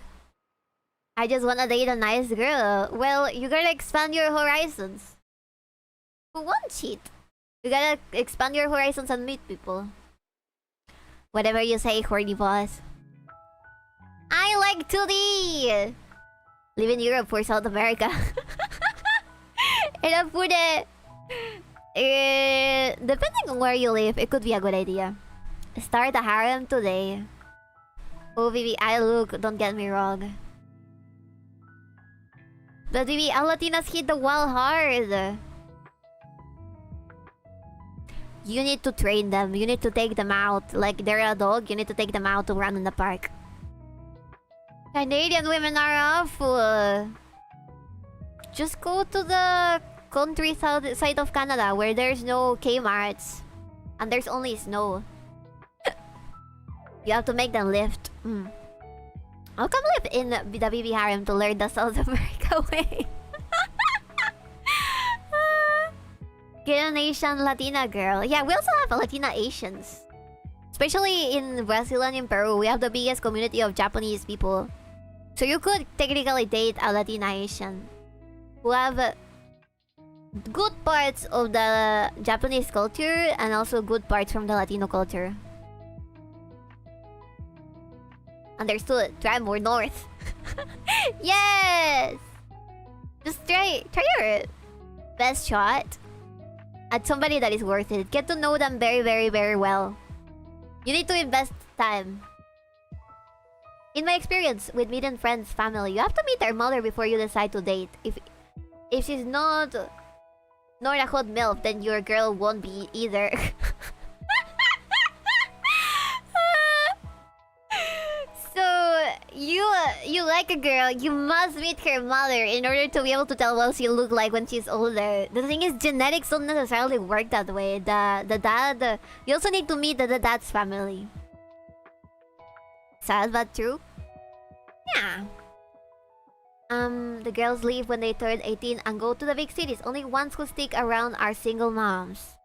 I just wanna date a nice girl. Well, you gotta expand your horizons. Who won't cheat? You gotta expand your horizons and meet people. Whatever you say, horny boss. I like 2D! Live in Europe for South America. Depending on where you live, it could be a good idea. Start a harem today. Oh, Vivi, I look, don't get me wrong. But Vivi, all Latinas hit the wall hard. You need to train them. You need to take them out. Like they're a dog, you need to take them out to run in the park. Canadian women are awful. Just go to the countryside of Canada where there's no Kmarts. And there's only snow. You have to make them lift. I'll come live in the BB harem to learn the South America way. Get an Asian Latina girl. Yeah, we also have Latina Asians. Especially in Brazil and in Peru, we have the biggest community of Japanese people. So you could technically date a Latina Asian who have good parts of the Japanese culture and also good parts from the Latino culture. Understood. Try more north. Yes! Just try it. best shot at somebody that is worth it. Get to know them very, very, very well. You need to invest time. In my experience with meeting friends, family, you have to meet their mother before you decide to date. If she's not a hot MILF, then your girl won't be either. So you like a girl, you must meet her mother in order to be able to tell what she look like when she's older. The thing is, genetics don't necessarily work that way. The dad, you also need to meet the dad's family. Sad but true. Yeah. The girls leave when they turn 18 and go to the big cities. Only ones who stick around are single moms.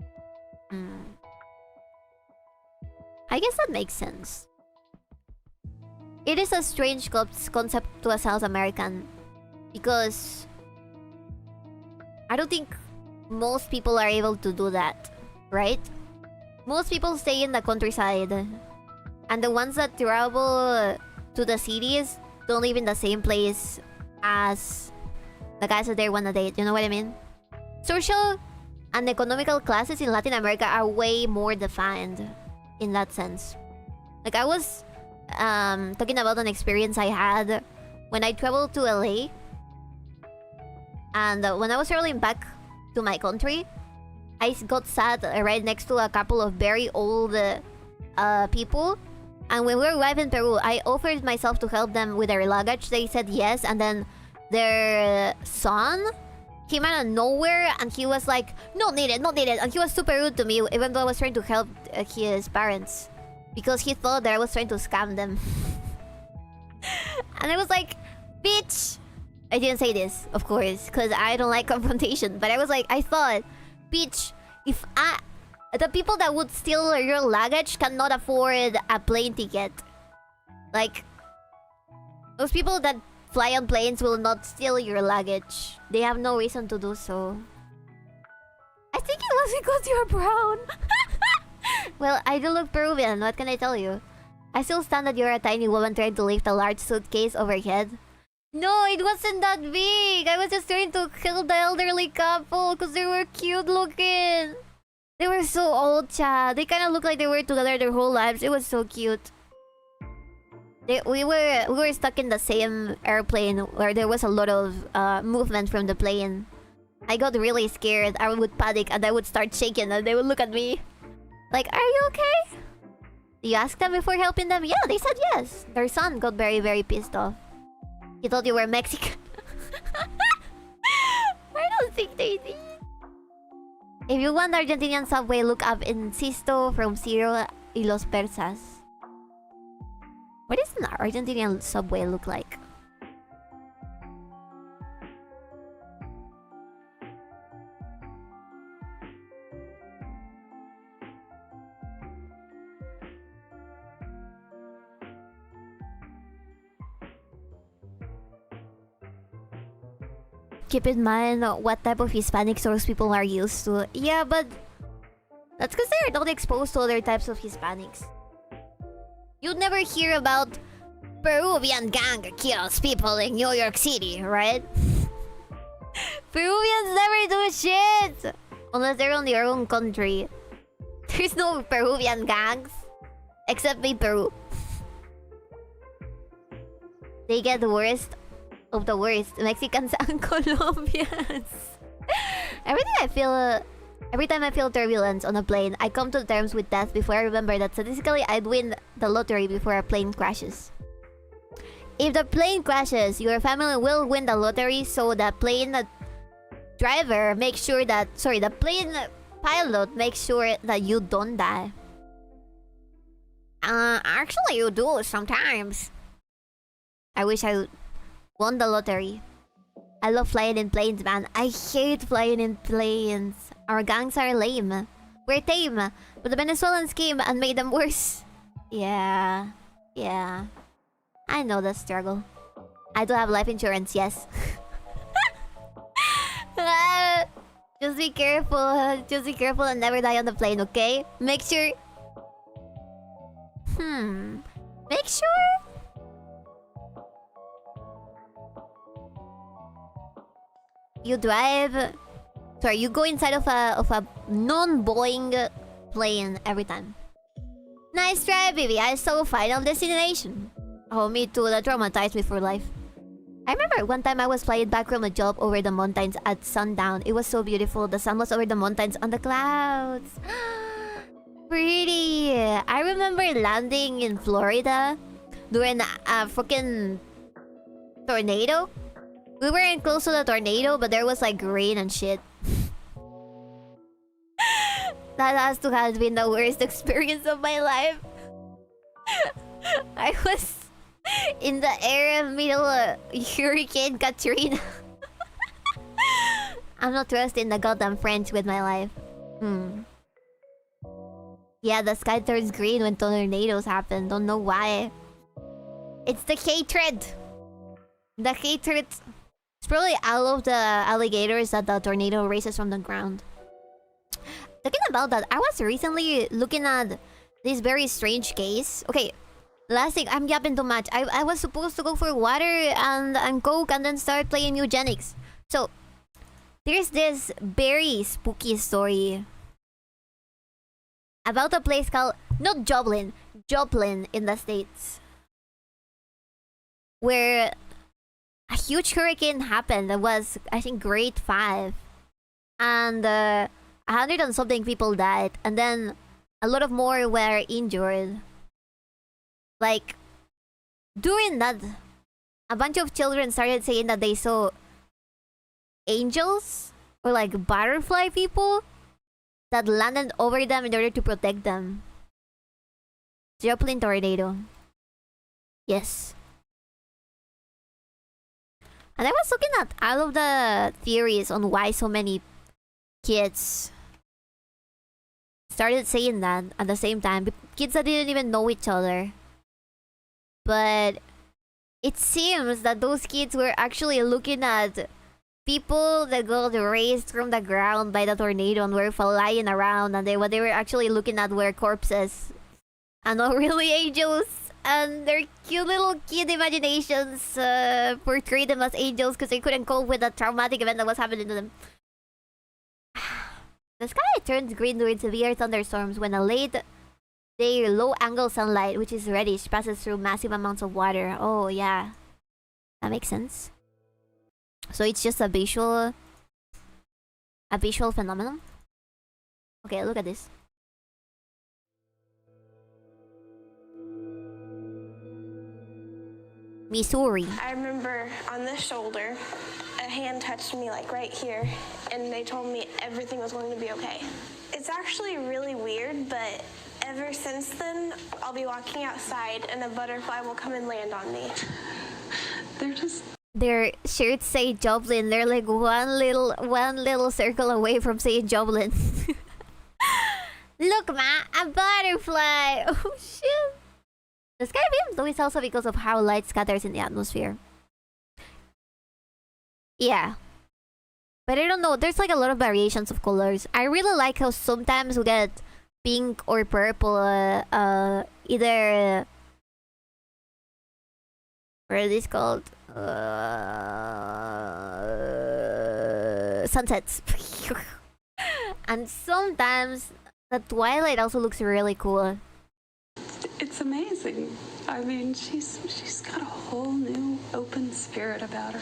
I guess that makes sense. It is a strange concept to a South American, because I don't think most people are able to do that, right? Most people stay in the countryside, and the ones that travel to the cities don't live in the same place as the guys that they want to date. You know what I mean? Social and economical classes in Latin America are way more defined in that sense. Like, I was talking about an experience I had when I traveled to LA, and when I was traveling back to my country, I got sat right next to a couple of very old people. And when we arrived in Peru, I offered myself to help them with their luggage. They said yes, and then their son came out of nowhere and he was like, not needed, not needed. And he was super rude to me, even though I was trying to help his parents, because he thought that I was trying to scam them. And I was like, bitch. I didn't say this, of course, because I don't like confrontation. But I was like, I thought, bitch, if the people that would steal your luggage cannot afford a plane ticket. Like, those people that fly on planes will not steal your luggage. They have no reason to do so. I think it was because you're brown. Well, I do look Peruvian, what can I tell you? I still stand that you're a tiny woman trying to lift a large suitcase overhead. No, it wasn't that big. I was just trying to help the elderly couple because they were cute looking. They were so old, cha. They kind of looked like they were together their whole lives. It was so cute. We were stuck in the same airplane where there was a lot of movement from the plane. I got really scared. I would panic and I would start shaking and they would look at me like, "Are you okay?" You asked them before helping them? Yeah, they said yes. Their son got very, very pissed off. He thought you were Mexican. I don't think they did. If you want the Argentinian subway, look up Insisto from Ciro y los Persas. What does an Argentinian subway look like? Keep in mind what type of Hispanic source people are used to. Yeah, but that's because they're not exposed to other types of Hispanics. You'd never hear about Peruvian gang kills people in New York City, right? Peruvians never do shit! Unless they're on their own country. There's no Peruvian gangs. Except in Peru. They get the worst of the worst. Mexicans and Colombians. Every time I feel turbulence on a plane, I come to terms with death before I remember that statistically I'd win the lottery before a plane crashes. If the plane crashes, your family will win the lottery, so the plane driver makes sure that... Sorry, the plane pilot makes sure that you don't die. Actually you do sometimes. I wish I won the lottery. I love flying in planes, man. I hate flying in planes. Our gangs are lame. We're tame, but the Venezuelans came and made them worse. Yeah. Yeah. I know the struggle. I do have life insurance, yes. Just be careful. Just be careful and never die on the plane, okay? Make sure... Make sure... you drive Sorry, you go inside of a non-Boeing plane every time. Nice try, baby. I saw Final Destination. Oh, me too. That traumatized me for life. I remember one time I was flying back from a job over the mountains at sundown. It was so beautiful. The sun was over the mountains on the clouds. Pretty. I remember landing in Florida during a freaking tornado. We weren't close to the tornado, but there was like rain and shit. That has to have been the worst experience of my life. I was in the air middle of Hurricane Katrina. I'm not trusting the goddamn French with my life. Yeah, the sky turns green when tornadoes happen. Don't know why. It's the hatred. The hatred. It's probably all of the alligators that the tornado raises from the ground. Talking about that, I was recently looking at this very strange case. Okay, last thing, I'm yapping too much. I was supposed to go for water and coke and then start playing eugenics. So, there's this very spooky story about a place called, not Joplin, Joplin in the States, where a huge hurricane happened. That was, I think, grade 5. And 100 and something people died. And then a lot of more were injured. Like, during that, a bunch of children started saying that they saw angels or like butterfly people that landed over them in order to protect them. Joplin tornado. Yes. And I was looking at all of the theories on why so many kids started saying that at the same time. Kids that didn't even know each other. But it seems that those kids were actually looking at people that got raised from the ground by the tornado and were flying around, and what they were actually looking at were corpses and not really angels. And their cute little kid imaginations portrayed them as angels because they couldn't cope with the traumatic event that was happening to them. The sky turns green during severe thunderstorms when a late-day low-angle sunlight, which is reddish, passes through massive amounts of water. Oh, yeah. That makes sense. So it's just a visual phenomenon? Okay, look at this. Missouri. I remember on this shoulder, a hand touched me like right here, and they told me everything was going to be okay. It's actually really weird, but ever since then, I'll be walking outside and a butterfly will come and land on me. Their shirts say Joplin. They're like one little circle away from saying Joplin. Look, ma, a butterfly. Oh shit. The sky beam though is also because of how light scatters in the atmosphere. Yeah. But I don't know, there's like a lot of variations of colors. I really like how sometimes we get pink or purple, either... what are these called? Sunsets. And sometimes the twilight also looks really cool. It's amazing. I mean, she's got a whole new open spirit about her.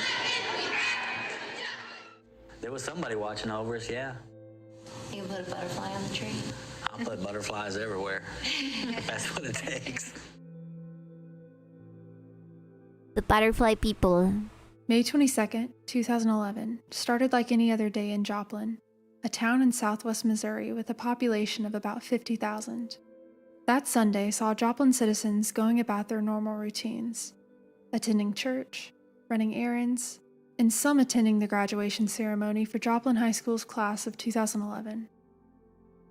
There was somebody watching over us, yeah. You can put a butterfly on the tree. I'll put butterflies everywhere. That's what it takes. The butterfly people. May 22nd, 2011, started like any other day in Joplin, a town in southwest Missouri with a population of about 50,000. That Sunday saw Joplin citizens going about their normal routines, attending church, running errands, and some attending the graduation ceremony for Joplin High School's class of 2011.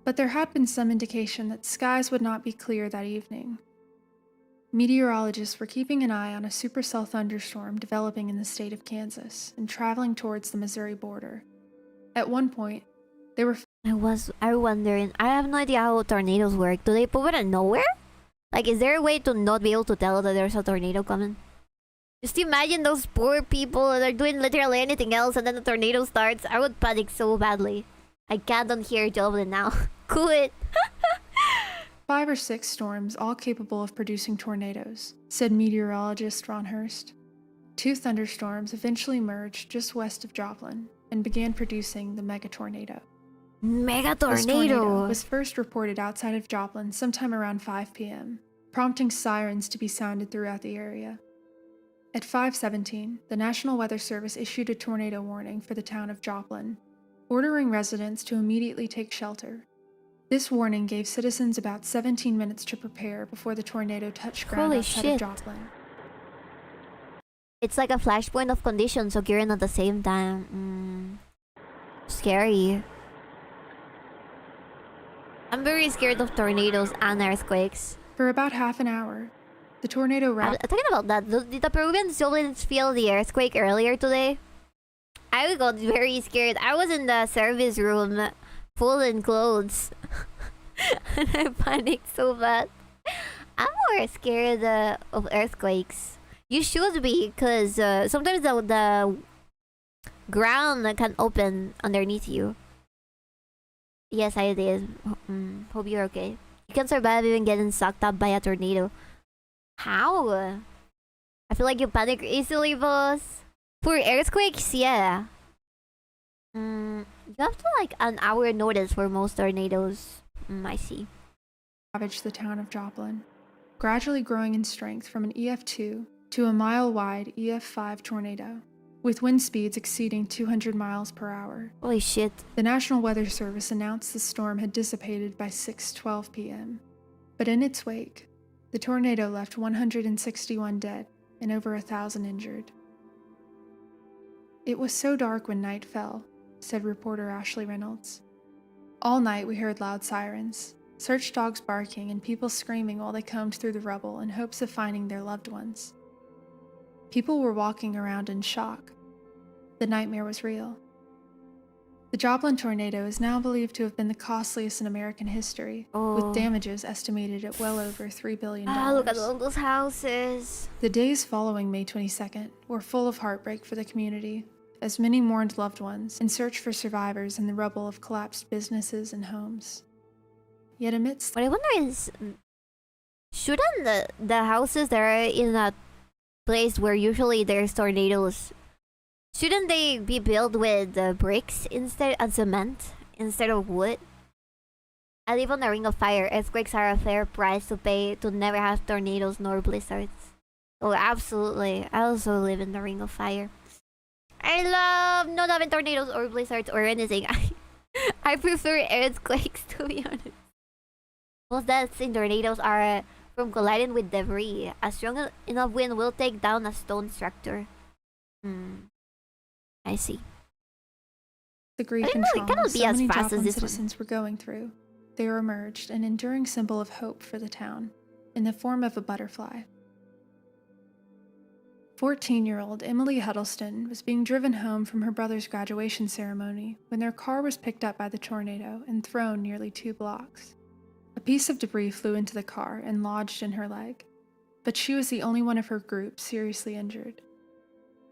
But there had been some indication that skies would not be clear that evening. Meteorologists were keeping an eye on a supercell thunderstorm developing in the state of Kansas and traveling towards the Missouri border. At one point, they were... I was wondering, I have no idea how tornadoes work. Do they pop out of nowhere? Like, is there a way to not be able to tell that there's a tornado coming? Just imagine those poor people that are doing literally anything else and then the tornado starts. I would panic so badly. I can't unhear Joblin now. Quit. 5 or 6 storms, all capable of producing tornadoes, said meteorologist Ron Hurst. 2 thunderstorms eventually merged just west of Joplin and began producing the mega tornado. Mega This tornado tornado was first reported outside of Joplin sometime around 5 p.m., prompting sirens to be sounded throughout the area. At 5:17, the National Weather Service issued a tornado warning for the town of Joplin, ordering residents to immediately take shelter. This warning gave citizens about 17 minutes to prepare before the tornado touched ground Holy outside shit. of Joplin. It's like a flashpoint of conditions occurring at the same time. Scary. I'm very scared of tornadoes and earthquakes. For about half an hour, the tornado I'm wrapped. talking about that. Did the Peruvian Joblins feel the earthquake earlier today? I got very scared. I was in the service room, full in clothes. And I panicked so bad. I'm more scared of earthquakes. You should be, because sometimes the ground can open underneath you. Yes, I did. Hope you're okay. You can survive even getting sucked up by a tornado. How? I feel like you panic easily, boss. For earthquakes, yeah. You have to like an hour notice for most tornadoes. I see. Ravaged the town of Joplin, gradually growing in strength from an EF2 to a mile-wide EF5 tornado, with wind speeds exceeding 200 miles per hour. Holy shit. The National Weather Service announced the storm had dissipated by 6:12 p.m., but in its wake, the tornado left 161 dead and over 1,000 injured. It was so dark when night fell, said reporter Ashley Reynolds. All night we heard loud sirens, search dogs barking, and people screaming while they combed through the rubble in hopes of finding their loved ones. People were walking around in shock. The nightmare was real. The Joplin tornado is now believed to have been the costliest in American history, with damages estimated at well over $3 billion. Look at all those houses. The days following May 22nd were full of heartbreak for the community, as many mourned loved ones and searched for survivors in the rubble of collapsed businesses and homes. Yet amidst... What I wonder is, shouldn't the houses that are in a place where usually there's tornadoes, shouldn't they be built with bricks instead and cement instead of wood? I live on the Ring of Fire. Earthquakes are a fair price to pay to never have tornadoes nor blizzards. Oh, absolutely. I also live in the Ring of Fire. I love not having tornadoes or blizzards or anything. I prefer earthquakes, to be honest. Most deaths in tornadoes are from colliding with debris. A strong enough wind will take down a stone structure. I see. The grief I and don't know, it trauma cannot be so as many fast as Joplin this one. citizens were going through, there emerged an enduring symbol of hope for the town, in the form of a butterfly. 14-year-old Emily Huddleston was being driven home from her brother's graduation ceremony when their car was picked up by the tornado and thrown nearly 2 blocks. A piece of debris flew into the car and lodged in her leg, but she was the only one of her group seriously injured.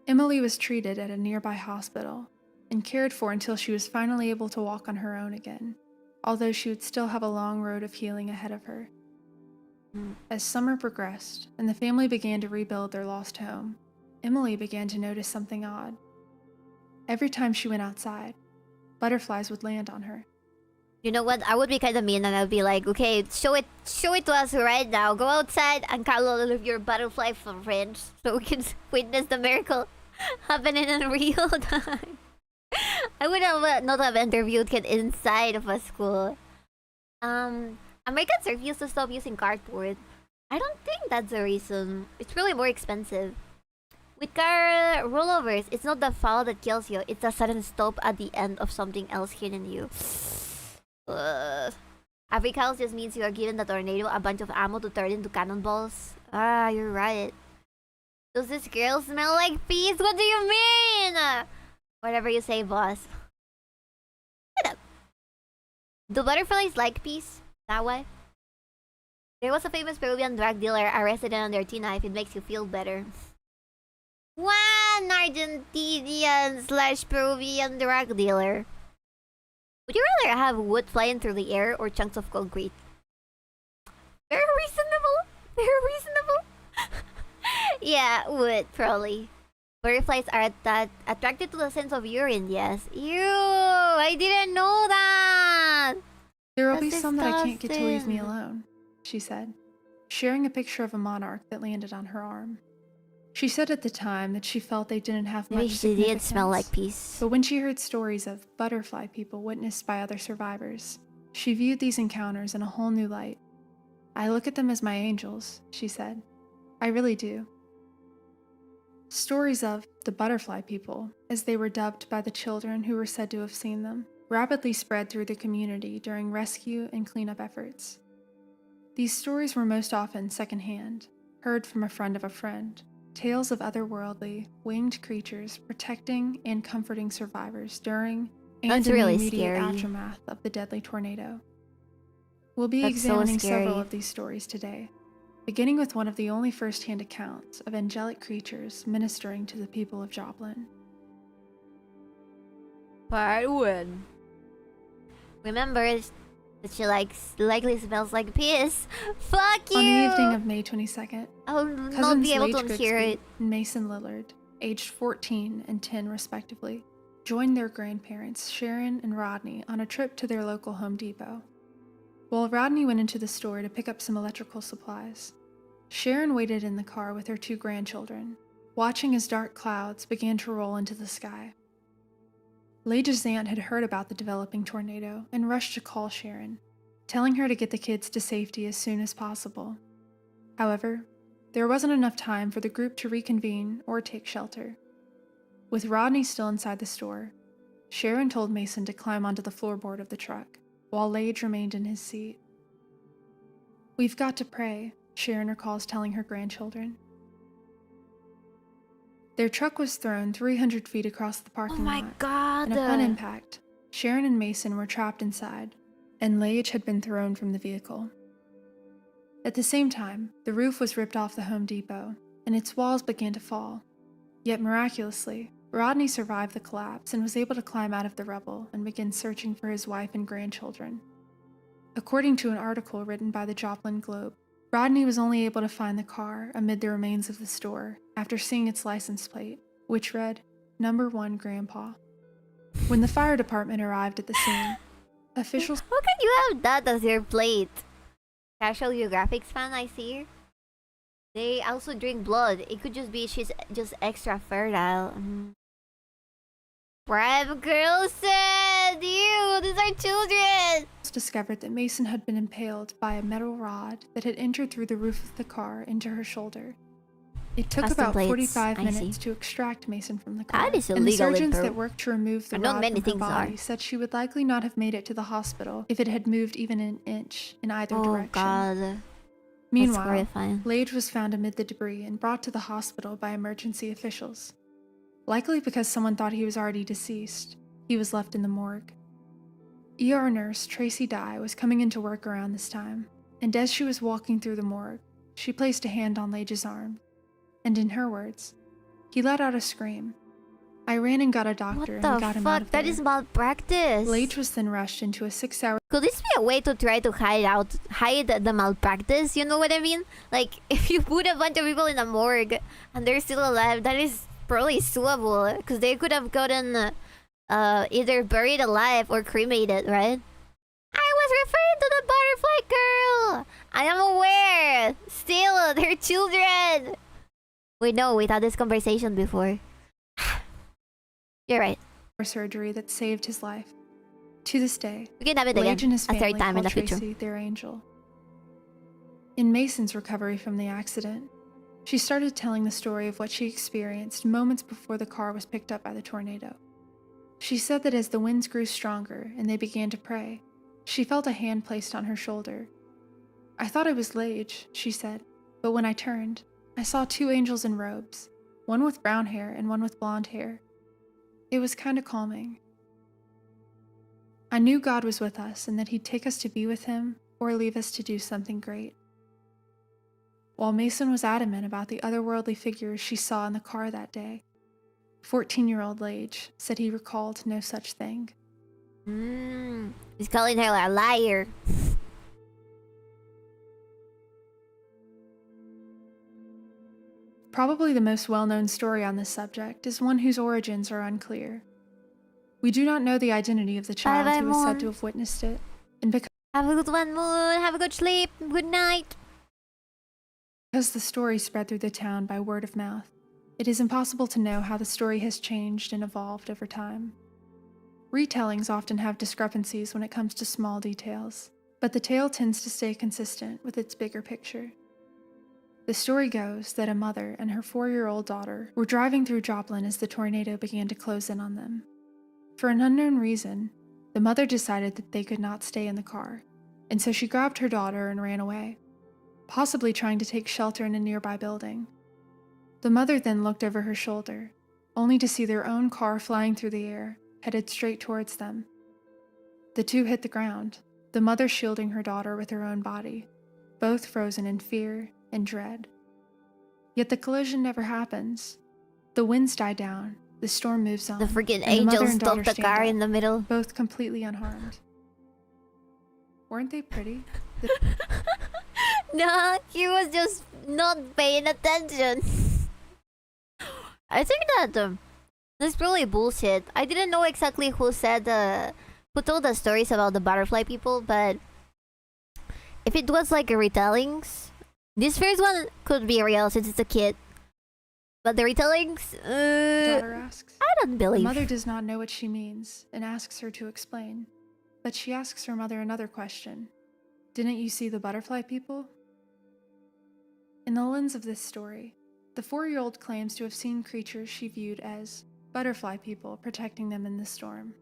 Emily was treated at a nearby hospital and cared for until she was finally able to walk on her own again, although she would still have a long road of healing ahead of her. As summer progressed and the family began to rebuild their lost home, Emily began to notice something odd. Every time she went outside, butterflies would land on her. You know what? I would be kind of mean and I would be like, okay, show it to us right now. Go outside and call all of your butterfly friends so we can witness the miracle happening in real time. I would have not have interviewed kid inside of a school. Americans refuse to stop using cardboard. I don't think that's the reason. It's really more expensive. With car rollovers, it's not the fall that kills you. It's the sudden stop at the end of something else hitting you. Every chaos just means you are giving the tornado a bunch of ammo to turn into cannonballs. Ah, you're right. Does this girl smell like peas? What do you mean? Whatever you say, boss. Shut up. Do butterflies like peas? That way? There was a famous Peruvian drug dealer arrested in Argentina if it makes you feel better. One Argentinian/Peruvian drug dealer. Would you rather have wood flying through the air or chunks of concrete? Very reasonable. Very reasonable. Yeah, wood, probably. Butterflies are attracted to the scent of urine, yes. Ew, I didn't know that. There will be That's some that I can't get to leave me disgusting. alone, she said, sharing a picture of a monarch that landed on her arm. She said at the time that she felt they didn't have Maybe much she did significance. smell like peace. But when she heard stories of butterfly people witnessed by other survivors, she viewed these encounters in a whole new light. I look at them as my angels, she said. I really do. Stories of the butterfly people, as they were dubbed by the children who were said to have seen them, rapidly spread through the community during rescue and cleanup efforts. These stories were most often secondhand, heard from a friend of a friend, tales of otherworldly, winged creatures protecting and comforting survivors during and That's in really the immediate scary. aftermath of the deadly tornado. We'll be That's so examining several scary. of these stories today, beginning with one of the only first-hand accounts of angelic creatures ministering to the people of Joplin. Part 1. Remember that she likely smells like piss. Fuck you! On the evening of May 22nd, I'll not cousins be able to Ladge hear Grigsby it. and Mason Lillard, aged 14 and 10 respectively, joined their grandparents, Sharon and Rodney, on a trip to their local Home Depot. While Rodney went into the store to pick up some electrical supplies, Sharon waited in the car with her two grandchildren, watching as dark clouds began to roll into the sky. Ladge's aunt had heard about the developing tornado and rushed to call Sharon, telling her to get the kids to safety as soon as possible. However, there wasn't enough time for the group to reconvene or take shelter. With Rodney still inside the store, Sharon told Mason to climb onto the floorboard of the truck, while Ladge remained in his seat. "We've got to pray," Sharon recalls telling her grandchildren. Their truck was thrown 300 feet across the Oh parking my lot, god. and upon impact, Sharon and Mason were trapped inside, and Ladge had been thrown from the vehicle. At the same time, the roof was ripped off the Home Depot, and its walls began to fall. Yet miraculously, Rodney survived the collapse and was able to climb out of the rubble and begin searching for his wife and grandchildren. According to an article written by the Joplin Globe, Rodney was only able to find the car amid the remains of the store after seeing its license plate, which read, "Number 1 Grandpa." When the fire department arrived at the scene, officials... How can you have that as your plate? Casual Geographics fan, I see. They also drink blood. It could just be she's just extra fertile. Brave girl said, "Ew, these are children." discovered that Mason had been impaled by a metal rod that had entered through the roof of the car into her shoulder. It took Custom about plates, 45 I minutes see. to extract Mason from the car. That is And the illegal in surgeons Peru. that worked to remove the I know rod many from her things body are. said she would likely not have made it to the hospital if it had moved even an inch in either Oh direction. god. That's Meanwhile, horrifying. Ladge was found amid the debris and brought to the hospital by emergency officials. Likely because someone thought he was already deceased, he was left in the morgue. ER nurse Tracy Dye was coming into work around this time, and as she was walking through the morgue, she placed a hand on Ladge's arm, and in her words, he let out a scream. I ran and got a doctor What and the got him out fuck? of That there. is malpractice. Ladge was then rushed into a 6-hour... Could this be a way to try to hide the malpractice? You know what I mean? Like, if you put a bunch of people in a morgue and they're still alive, that is probably suable. Because they could have gotten either buried alive or cremated, right? I was referring to the butterfly girl! I am aware! Still, they're children! Wait, no, we've had this conversation before. You're right. surgery that saved his life. To this day, We can have it Ladge again. and his A family third time in call the future. Tracy their angel. In Mason's recovery from the accident, she started telling the story of what she experienced moments before the car was picked up by the tornado. She said that as the winds grew stronger and they began to pray, she felt a hand placed on her shoulder. I thought it was Ladge, she said, but when I turned, I saw two angels in robes, one with brown hair and one with blonde hair. It was kind of calming. I knew God was with us and that he'd take us to be with him or leave us to do something great. while Mason was adamant about the otherworldly figures she saw in the car that day. 14-year-old 𝕤𝕤 said he recalled no such thing. He's calling her a liar. Probably the most well-known story on this subject is one whose origins are unclear. We do not know the identity of the child Bye-bye, who was said Moon. to have witnessed it, and Have a good one, Moon. Have a good sleep. Good night. because the story spread through the town by word of mouth, it is impossible to know how the story has changed and evolved over time. Retellings often have discrepancies when it comes to small details, but the tale tends to stay consistent with its bigger picture. The story goes that a mother and her 4-year-old daughter were driving through Joplin as the tornado began to close in on them. For an unknown reason, the mother decided that they could not stay in the car, and so she grabbed her daughter and ran away, possibly trying to take shelter in a nearby building. The mother then looked over her shoulder, only to see their own car flying through the air, headed straight towards them. The two hit the ground, the mother shielding her daughter with her own body, both frozen in fear and dread. Yet the collision never happens. The winds die down, the storm moves on. The freaking and the mother angels and daughter stopped the stand car up, in the middle. both completely unharmed. Weren't they pretty? Nah, he was just not paying attention. I think that that's really bullshit. I didn't know exactly who said who told the stories about the butterfly people, but if it was like a retellings, this first one could be real since it's a kid. But the retellings, The daughter asks. I don't The believe. mother does not know what she means and asks her to explain. But she asks her mother another question. Didn't you see the butterfly people? In the lens of this story, the 4-year-old claims to have seen creatures she viewed as butterfly people protecting them in the storm.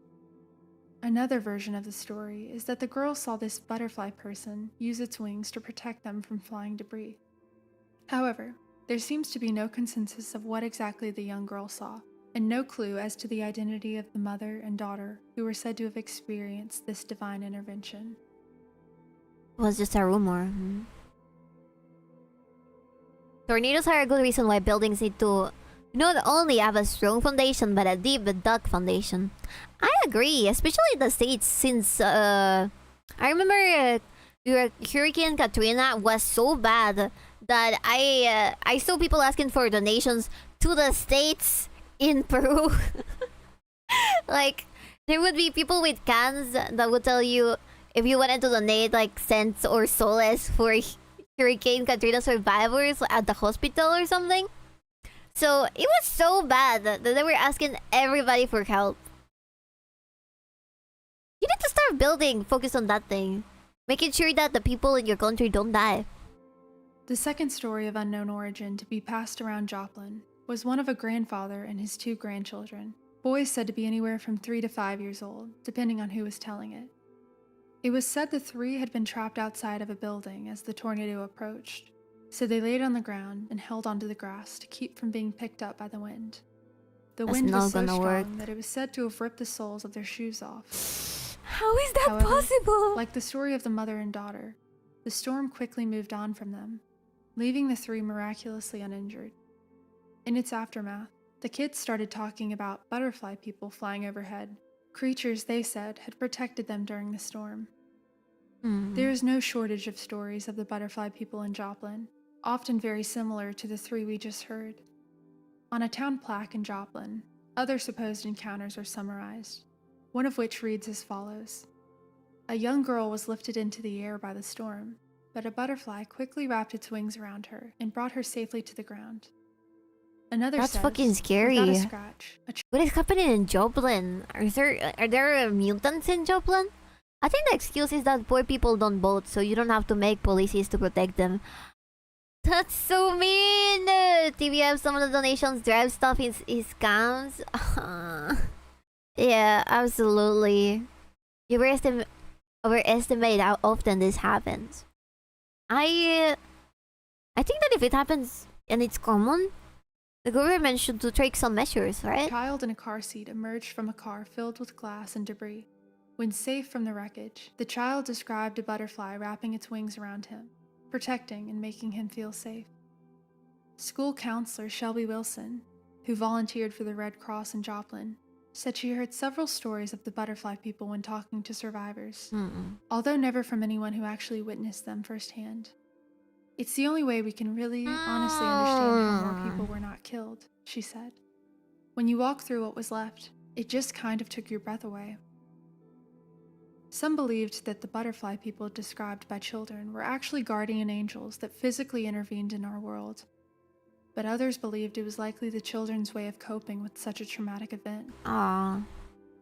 Another version of the story is that the girl saw this butterfly person use its wings to protect them from flying debris. However, there seems to be no consensus of what exactly the young girl saw, and no clue as to the identity of the mother and daughter who were said to have experienced this divine intervention. It was just a rumor. Tornadoes are a good reason why buildings need to not only have a strong foundation but a deep dark foundation. I agree, especially in the States, since I remember Hurricane Katrina was so bad that I saw people asking for donations to the States in Peru. Like, there would be people with cans that would tell you if you wanted to donate like cents or soles for Hurricane Katrina survivors at the hospital or something. So it was so bad that they were asking everybody for help. You need to start building, focus on that thing. Making sure that the people in your country don't die. The second story of unknown origin to be passed around Joplin was one of a grandfather and his 2 grandchildren, boys said to be anywhere from 3 to 5 years old, depending on who was telling it. It was said the 3 had been trapped outside of a building as the tornado approached, so they laid on the ground and held onto the grass to keep from being picked up by the wind. The That's wind not was so gonna strong work. that it was said to have ripped the soles of their shoes off. How is that However, possible? like the story of the mother and daughter, the storm quickly moved on from them, leaving the 3 miraculously uninjured. In its aftermath, the kids started talking about butterfly people flying overhead, creatures they said had protected them during the storm. There is no shortage of stories of the butterfly people in Joplin, often very similar to the 3 we just heard. On a town plaque in Joplin, other supposed encounters are summarized, one of which reads as follows. A young girl was lifted into the air by the storm, but a butterfly quickly wrapped its wings around her and brought her safely to the ground. Another That's says, fucking scary. without a scratch, What is happening in Joplin? Are there mutants in Joplin? I think the excuse is that poor people don't vote, so you don't have to make policies to protect them. That's so mean! TVF, some of the donations drive stuff is scams. Yeah, absolutely. You overestimate how often this happens. I think that if it happens and it's common, the government should take some measures, A right? child in a car seat emerged from a car filled with glass and debris. When safe from the wreckage, the child described a butterfly wrapping its wings around him. protecting and making him feel safe. School counselor Shelby Wilson, who volunteered for the Red Cross in Joplin, said she heard several stories of the butterfly people when talking to survivors, although never from anyone who actually witnessed them firsthand. It's the only way we can really, honestly understand how more people were not killed, she said. When you walk through what was left, it just kind of took your breath away. Some believed that the butterfly people described by children were actually guardian angels that physically intervened in our world. But others believed it was likely the children's way of coping with such a traumatic event. Aww.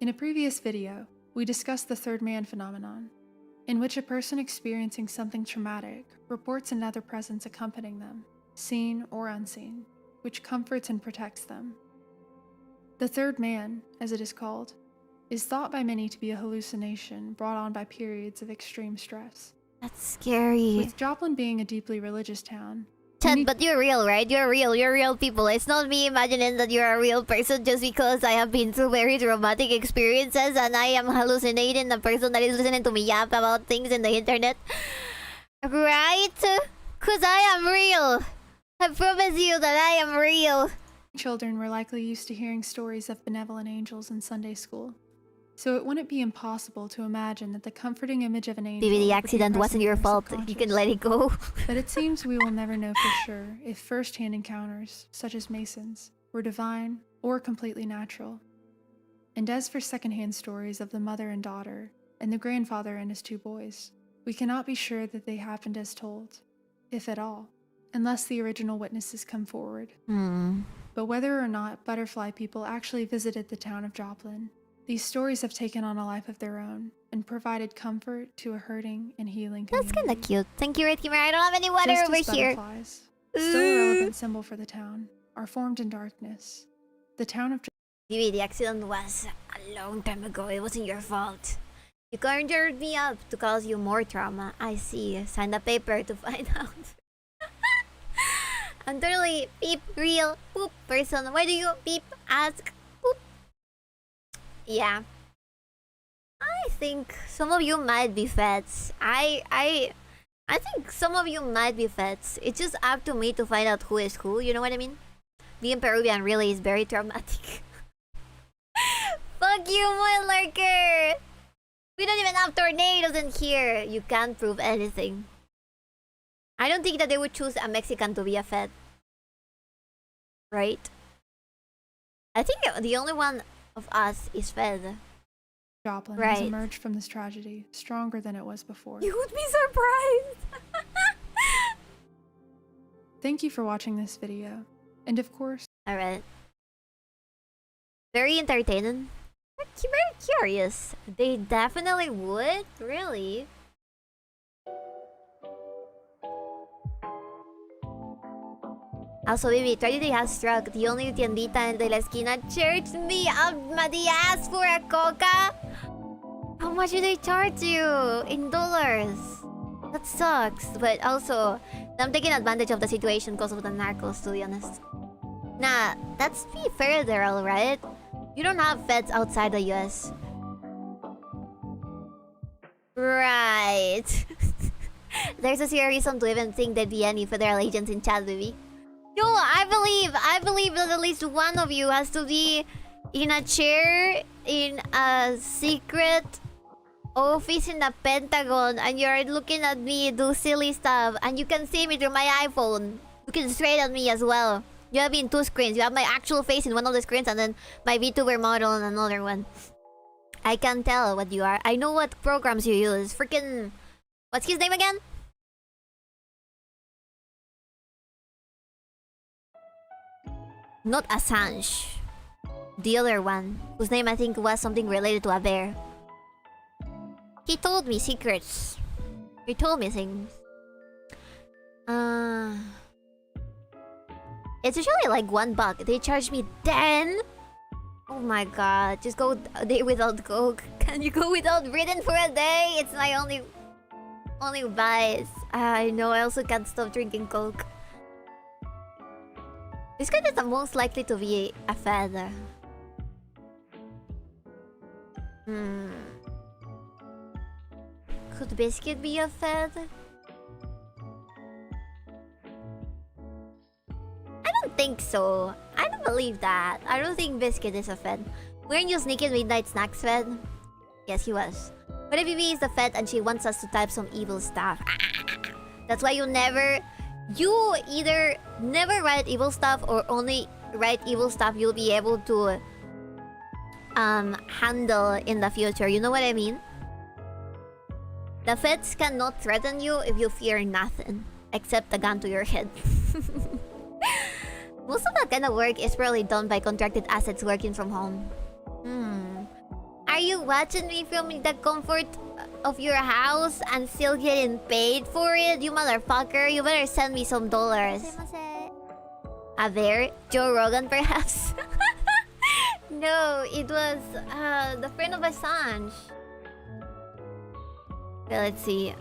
In a previous video, we discussed the third man phenomenon, in which a person experiencing something traumatic reports another presence accompanying them, seen or unseen, which comforts and protects them. The third man, as it is called, is thought by many to be a hallucination brought on by periods of extreme stress. That's scary. With Joplin being a deeply religious town, Ted, but you're real, right? You're real people. It's not me imagining that you're a real person just because I have been through very traumatic experiences and I am hallucinating a person that is listening to me yap about things in the internet. Right? Cause I am real. I promise you that I am real. children were likely used to hearing stories of benevolent angels in Sunday school. So it wouldn't be impossible to imagine that the comforting image of an angel Maybe the would be accident present wasn't in your their fault. You can let it go. But it seems we will never know for sure if first-hand encounters, such as Mason's, were divine or completely natural. And as for second-hand stories of the mother and daughter, and the grandfather and his two boys, we cannot be sure that they happened as told, if at all, unless the original witnesses come forward. But whether or not butterfly people actually visited the town of Joplin, these stories have taken on a life of their own and provided comfort to a hurting and healing community. That's kinda cute. Thank you, Red Kimmer. I don't have any water Just over as here. butterflies, still a relevant symbol for the town, are formed in darkness. The town of Maybe the accident was a long time ago. It wasn't your fault. You conjured me up to cause you more trauma. I see. Sign the paper to find out. I'm totally beep real poop person. Why do you beep ask poop? Yeah. I think some of you might be feds. I think some of you might be feds. It's just up to me to find out who is who, you know what I mean? Being Peruvian really is very traumatic. Fuck you, Moy Lurker! We don't even have tornadoes in here. You can't prove anything. I don't think that they would choose a Mexican to be a Fed. Right? I think the only one of us is Fed. Joplin has emerged from this tragedy stronger than it was before. You would be surprised! Thank you for watching this video. And of course... Alright. Very entertaining. Very curious. They definitely would? Really? Also, baby, tragedy has struck. The only tiendita de la esquina charged me up the ass for a coca. How much do they charge you? In dollars. That sucks. But also, I'm taking advantage of the situation because of the narcos, to be honest. Nah, let's be fair there, alright? You don't have feds outside the US. Right. There's a serious reason to even think there'd be any federal agents in chat, baby. Yo, I believe that at least one of you has to be in a chair in a secret office in the Pentagon and you're looking at me do silly stuff and you can see me through my iPhone. Looking straight at me as well. You have me in two screens. You have my actual face in one of the screens and then my VTuber model in another one. I can tell what you are. I know what programs you use. Freaking... What's his name again? Not Assange. The other one, whose name I think was something related to a bear. He told me secrets. He told me things. It's usually like $1. They charge me 10. Oh my god! Just go a day without Coke. Can you go without breathing for a day? It's my only vice. I know. I also can't stop drinking Coke. This guy is the most likely to be a Fed. Could Biscuit be a Fed? think so. I don't believe that. I don't think Biscuit is a Fed. Weren't you sneaking midnight snacks Fed? Yes, he was. But if Vivi is the Fed and she wants us to type some evil stuff. That's why you either never write evil stuff or only write evil stuff you'll be able to handle in the future. You know what I mean? The feds cannot threaten you if you fear nothing except a gun to your head. Most of that kind of work is probably done by contracted assets working from home. Are you watching me from the comfort of your house and still getting paid for it? You motherfucker, you better send me some dollars. A bear? Joe Rogan, perhaps? No, it was the friend of Assange. Okay, let's see.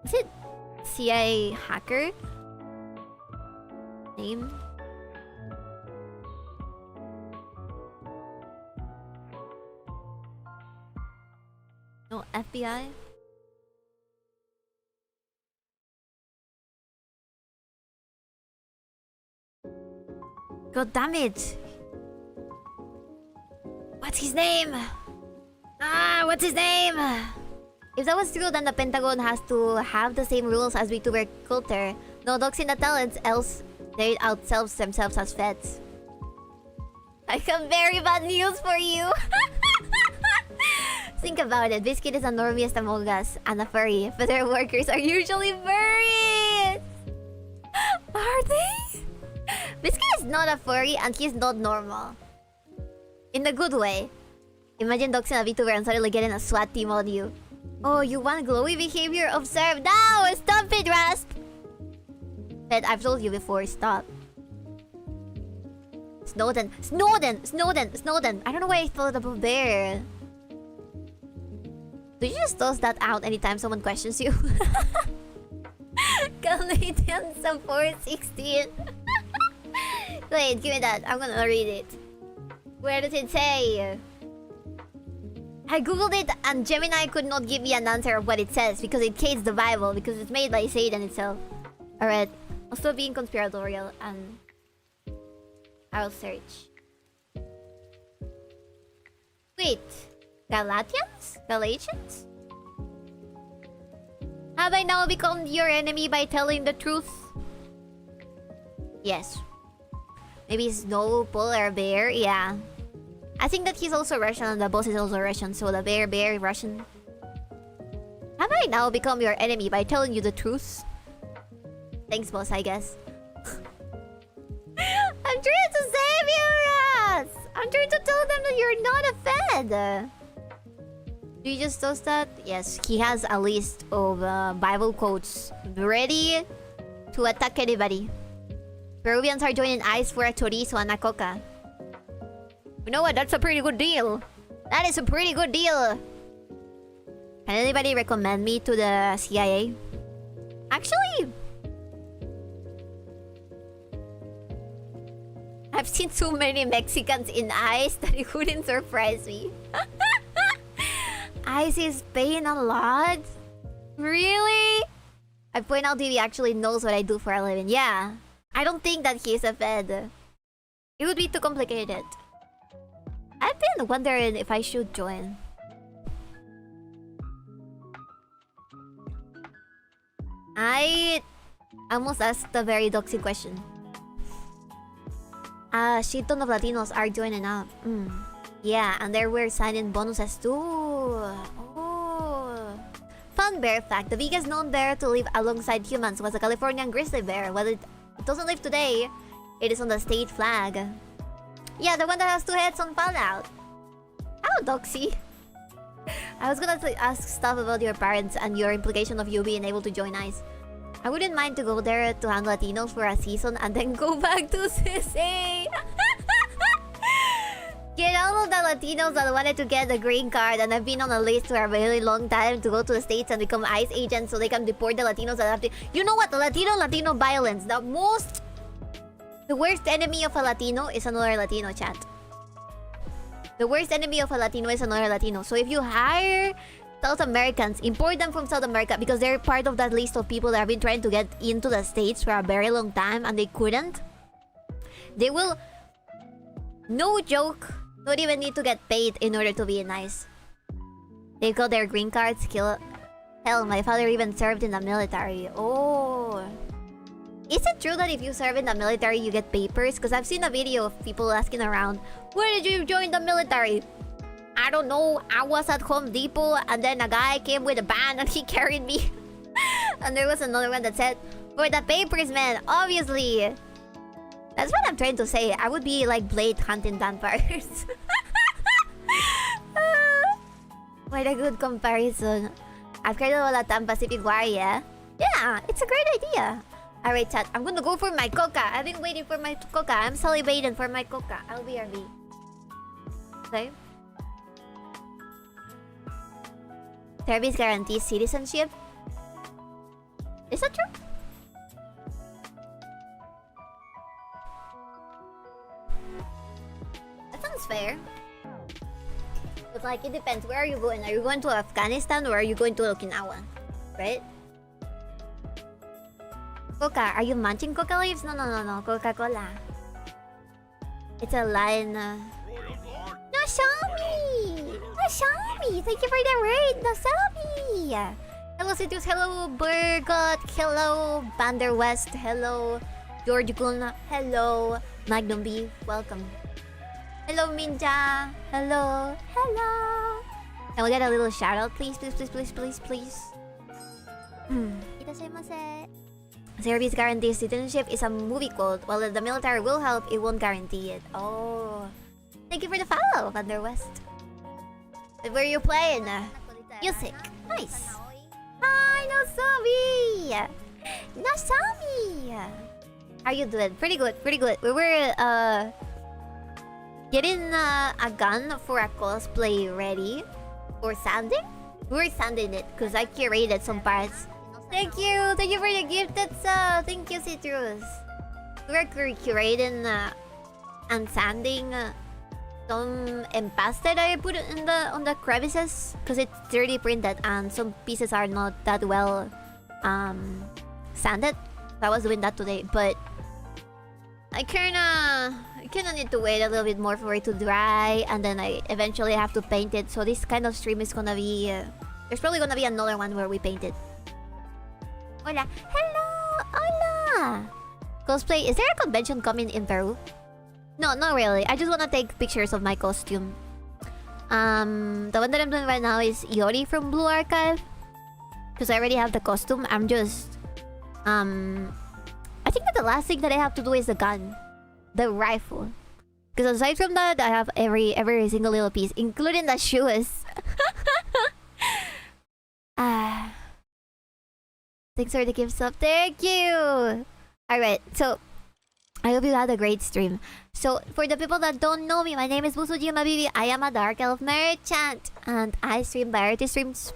Is it CIA hacker? Name? No, FBI? God damn it! What's his name? What's his name? If that was true, then the Pentagon has to have the same rules as VTuber culture. No doxing the talents, else they outselves themselves as feds. I have very bad news for you. Think about it. Biscuit is a normiest among us and a furry. Federal workers are usually furries. Are they? Biscuit is not a furry and he's not normal. In the good way. Imagine doxing a VTuber and suddenly getting a SWAT team on you. Oh, you want glowy behavior? Observe. No! Stop it, Rasp! But I've told you before, stop. Snowden. I don't know why I thought about bear. Do you just toss that out anytime someone questions you? Canadian support 16. Wait, give me that. I'm gonna read it. Where does it say? I googled it and Gemini could not give me an answer of what it says because it hates the Bible because it's made by Satan itself. Alright, I'll stop being conspiratorial and I'll search. Wait, Galatians? Have I now become your enemy by telling the truth? Yes. Maybe Snow Polar Bear, yeah. I think that he's also Russian and the boss is also Russian, so the bear Russian. Have I now become your enemy by telling you the truth? Thanks, boss, I guess. I'm trying to save you, Ras! I'm trying to tell them that you're not a Fed! Do you just toast that? Yes, he has a list of Bible quotes ready to attack anybody. Peruvians are joining ICE for a chorizo and a coca. You know what? That's a pretty good deal. That is a pretty good deal. Can anybody recommend me to the CIA? Actually, I've seen too many Mexicans in ICE that it wouldn't surprise me. ICE is paying a lot? Really? I point out if he actually knows what I do for a living. Yeah. I don't think that he's a Fed. It would be too complicated. I've been wondering if I should join. I almost asked a very doxy question. A shit ton of Latinos are joining up. Yeah, and there were signing bonuses too. Oh. Fun bear fact. The biggest known bear to live alongside humans was a Californian grizzly bear. While it doesn't live today, it is on the state flag. Yeah, the one that has two heads on Fallout. How doxy. I was gonna ask stuff about your parents and your implication of you being able to join ICE. I wouldn't mind to go there to handle Latinos for a season and then go back to CC. Get all of the Latinos that wanted to get the green card and have been on a list for a very long time to go to the States and become ICE agents so they can deport the Latinos that have to... You know what? The Latino violence. The worst enemy of a Latino is another Latino, chat. The worst enemy of a Latino is another Latino. So if you hire South Americans, import them from South America because they're part of that list of people that have been trying to get into the States for a very long time and they couldn't. They will, no joke, not even need to get paid in order to be nice. They got their green cards, kill. Hell, my father even served in the military. Oh. Is it true that if you serve in the military, you get papers? Because I've seen a video of people asking around, where did you join the military? I don't know. I was at Home Depot and then a guy came with a van and he carried me. And there was another one that said, for the papers, man, obviously. That's what I'm trying to say. I would be like Blade hunting vampires. What a good comparison. I've heard of Latam Pacific War, yeah? Yeah, it's a great idea. Alright, chat. I'm gonna go for my coca. I've been waiting for my coca. I'm salivating for my coca. I'll be RV. Okay. Service guarantees citizenship. Is that true? That sounds fair. But like, it depends. Where are you going? Are you going to Afghanistan or are you going to Okinawa? Right? Coca. Are you munching coca leaves? No. Coca-Cola. It's a line. Noshami! Noshami! Thank you for the raid, Noshami! Hello, Citrus. Hello, Burgot. Hello, Bander West. Hello, George Gun. Hello, Magnum B. Welcome. Hello, Minja. Hello. Hello. Can we get a little shout out, please? Please. Itadaimase. Service guarantees citizenship is a movie quote. While the military will help, it won't guarantee it. Oh. Thank you for the follow, Vander West. Where are you playing? Music. Nice. Hi, Nosomi! Nosomi! How you doing? Pretty good. We were, getting a gun for a cosplay ready for sanding. We were sanding it because I curated some parts. Thank you for the gift. That's thank you, Citrus. We were curating and sanding some empaste that I put in on the crevices because it's 3D printed and some pieces are not that well sanded. So I was doing that today, but I kinda need to wait a little bit more for it to dry, and then I eventually have to paint it. So this kind of stream is gonna be there's probably gonna be another one where we paint it. Hola. Hello! Hola! Cosplay. Is there a convention coming in Peru? No, not really. I just wanna take pictures of my costume. The one that I'm doing right now is Yori from Blue Archive. Because I already have the costume. I'm just... I think that the last thing that I have to do is the gun. The rifle. Because aside from that, I have every single little piece. Including the shoes. Thanks for the gift sub. Thank you! Alright, so... I hope you had a great stream. So, for the people that don't know me, my name is Busujima Bibi. I am a Dark Elf merchant. And I stream variety streams.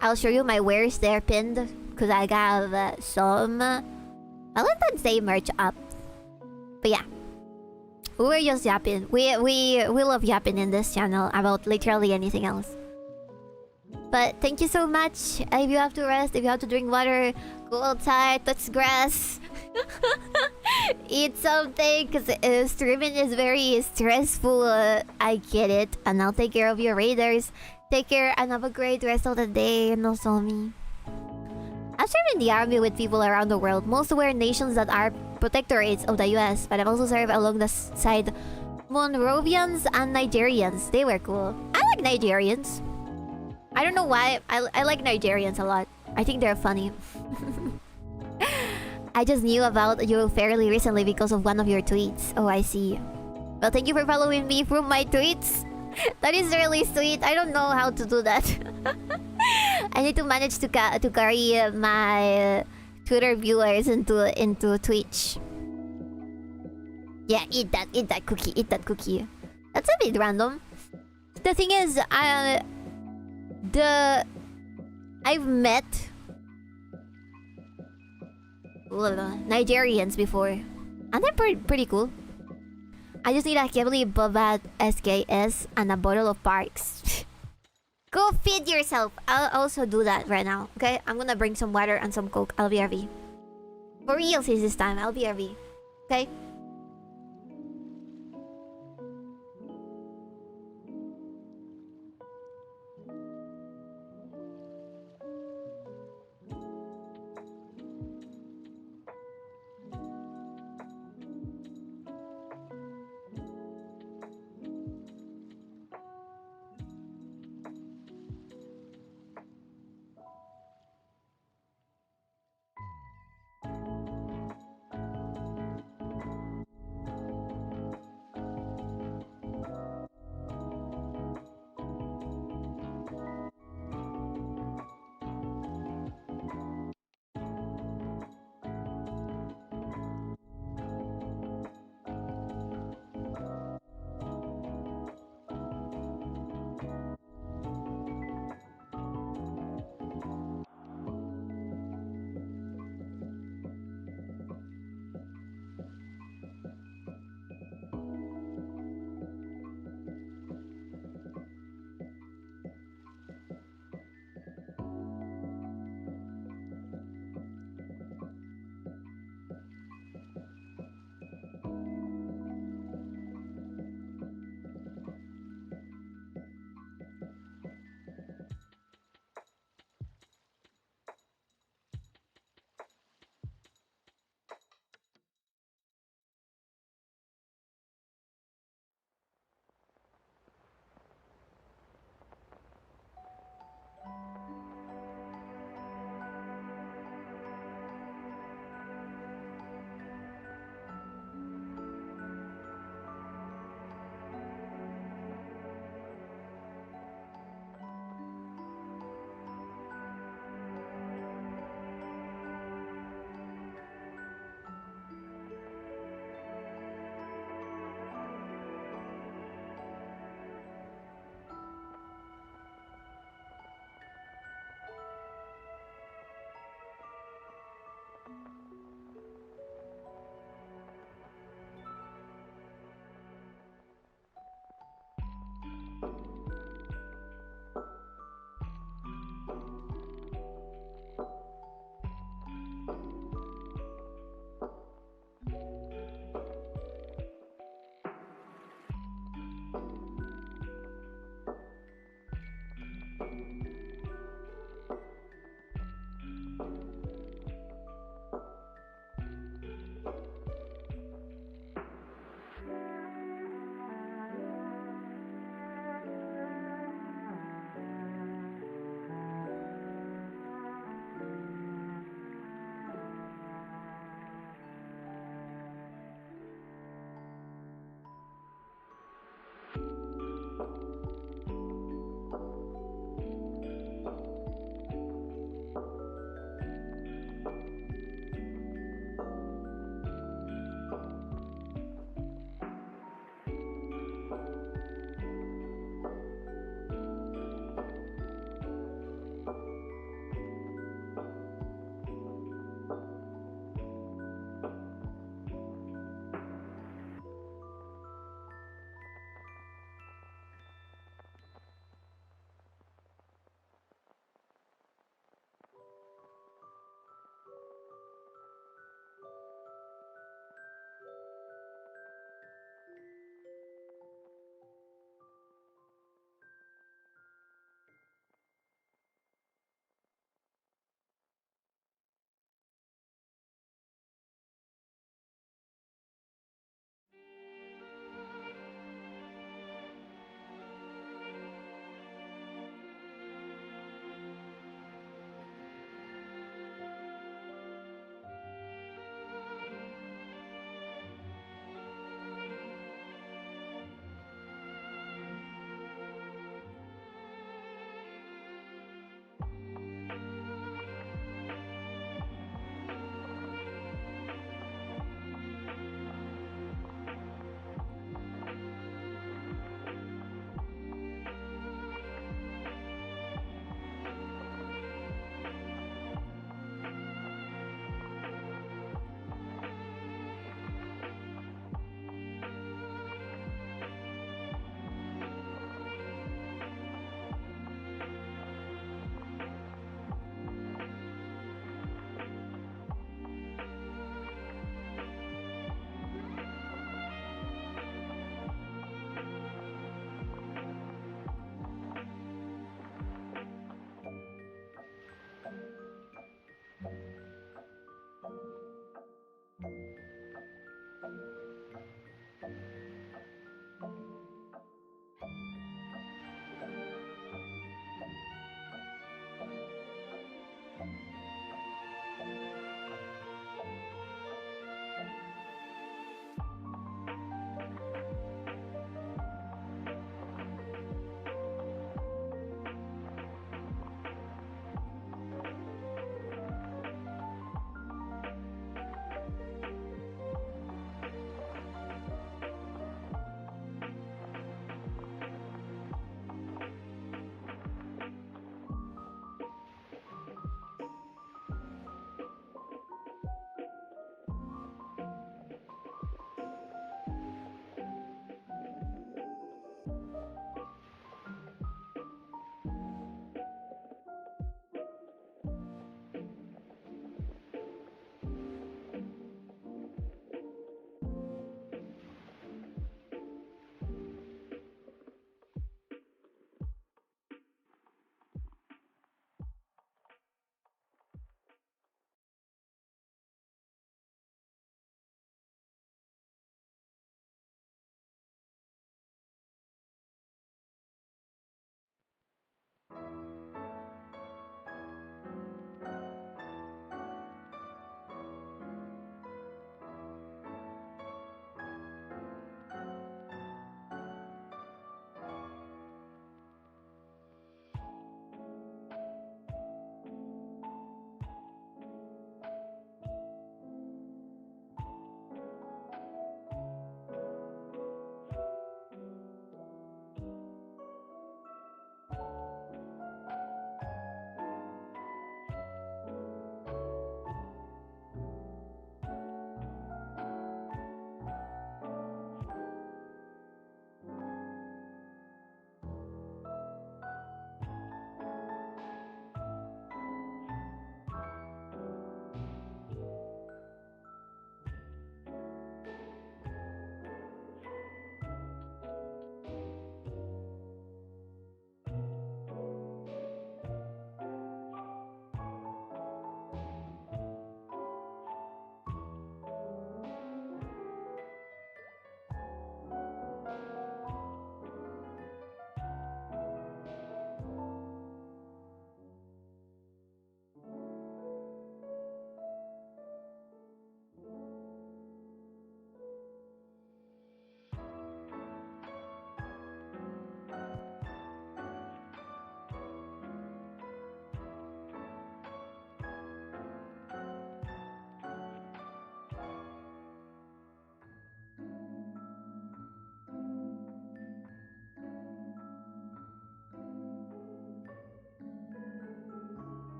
I'll show you my wares there pinned. Because I have some Valentine's Day merch up. But yeah. We were just yapping. We love yapping in this channel about literally anything else. But thank you so much. If you have to rest, if you have to drink water, go outside, touch grass. Eat something, because streaming is very stressful. I get it. And I'll take care of your raiders. Take care and have a great rest of the day, Nozomi. I've served in the army with people around the world. Most were nations that are protectorates of the US, but I've also served along the side Monrovians and Nigerians. They were cool. I like Nigerians. I don't know why. I like Nigerians a lot. I think they're funny. I just knew about you fairly recently because of one of your tweets. Oh, I see. Well, thank you for following me from my tweets. That is really sweet. I don't know how to do that. I need to manage to carry my Twitter viewers into Twitch. Yeah, eat that cookie. That's a bit random. The thing is, I've met Nigerians before, and they're pretty cool. I just need a heavily Bobat SKS and a bottle of Parks. Go feed yourself. I'll also do that right now. Okay, I'm gonna bring some water and some Coke. I'll be RV. For real, since this time, I'll be RV. Okay.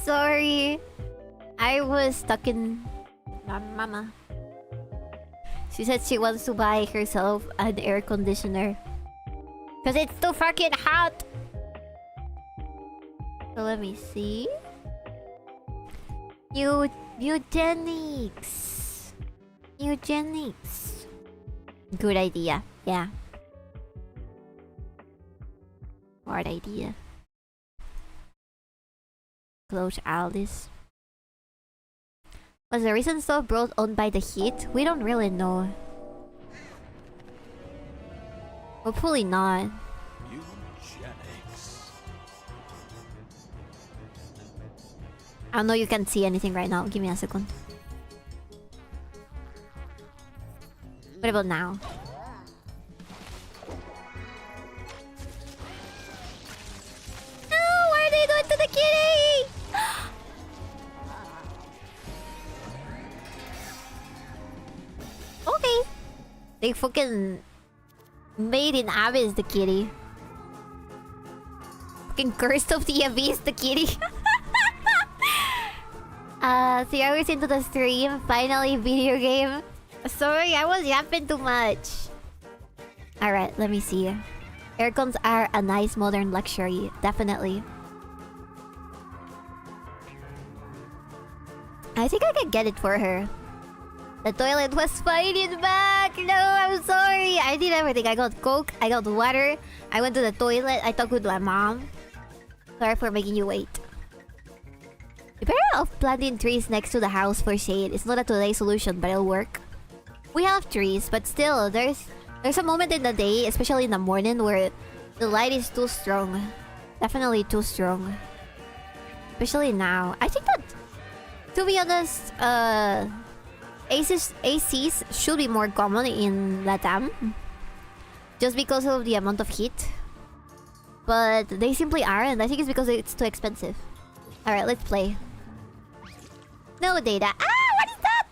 Sorry. I was stuck in... Mama. She said she wants to buy herself an air conditioner. Because it's too fucking hot. So let me see. Eugenics. Eugenics. Good idea. Yeah. Smart idea. Close Alice. Was the recent stuff brought on by the heat? We don't really know. Hopefully not. Eugenics. I know you can't see anything right now. Give me a second. What about now? No! What are they doing to the kitty? Okay. They fucking made in Abyss the kitty. Fucking cursed of the Abyss the kitty. 3 hours into the stream, finally video game. Sorry, I was yapping too much. Alright, let me see. Aircons are a nice modern luxury, definitely. I think I can get it for her. The toilet was fighting back! No, I'm sorry! I did everything. I got Coke, I got water, I went to the toilet, I talked with my mom. Sorry for making you wait. You're better off planting trees next to the house for shade. It's not a today solution, but it'll work. We have trees, but still, there's a moment in the day, especially in the morning, where the light is too strong. Definitely too strong. Especially now. I think that, to be honest, ACs should be more common in Latam. Just because of the amount of heat. But they simply aren't. I think it's because it's too expensive. Alright, let's play. No data. Ah! What is that?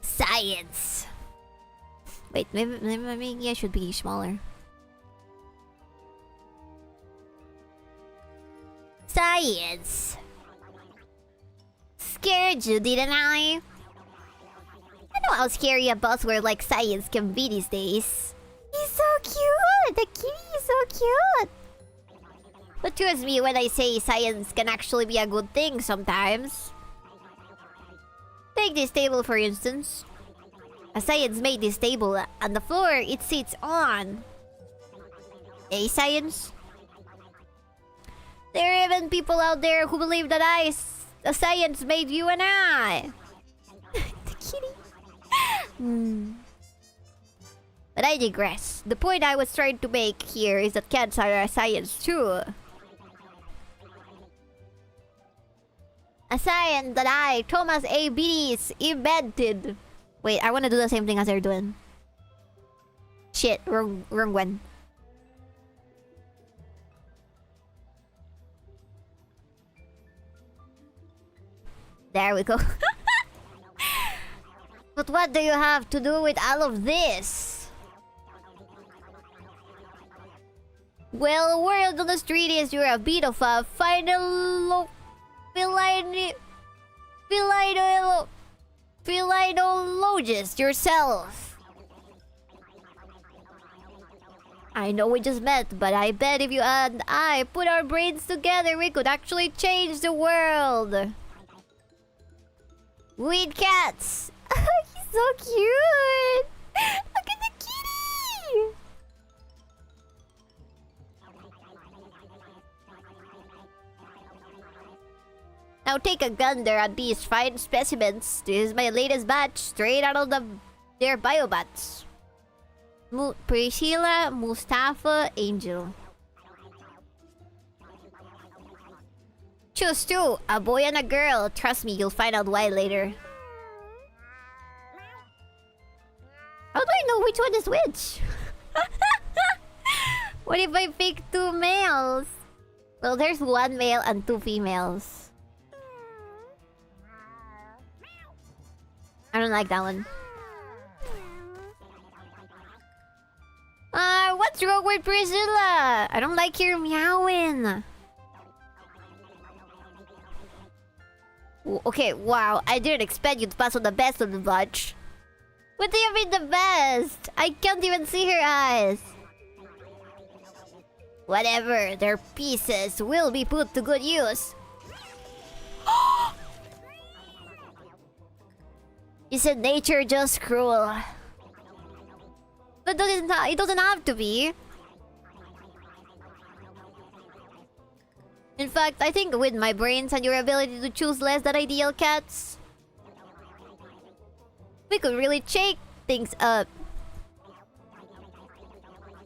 Science. Wait, maybe I should be smaller. Science. Scared you, didn't I? I know how scary a buzzword like science can be these days. He's so cute! The kitty is so cute! But trust me when I say science can actually be a good thing sometimes. Take this table for instance. A science made this table on the floor it sits on. A science? There are even people out there who believe that a science made you and I. The kitty. But I digress. The point I was trying to make here is that cats are a science too. A science that I, Thomas A. Beatties, invented. Wait, I want to do the same thing as they're doing. Shit, wrong one. There we go. But what do you have to do with all of this? Well, word on the street is you're a bit of a philologist yourself. I know we just met, but I bet if you and I put our brains together, we could actually change the world. Weed cats. He's so cute. Look at the kitty. Now take a gander at these fine specimens. This is my latest batch, straight out of their biobats. Priscilla, Mustafa, Angel. Choose two, a boy and a girl. Trust me, you'll find out why later. How do I know which one is which? What if I pick 2 males? Well, there's 1 male and 2 females. I don't like that one. What's wrong with Priscilla? I don't like your meowing. Okay, wow. I didn't expect you to pass on the best of the bunch. What do you mean the best? I can't even see her eyes. Whatever, their pieces will be put to good use. You said nature just cruel. But it doesn't have to be. In fact, I think with my brains and your ability to choose less than ideal cats, we could really shake things up.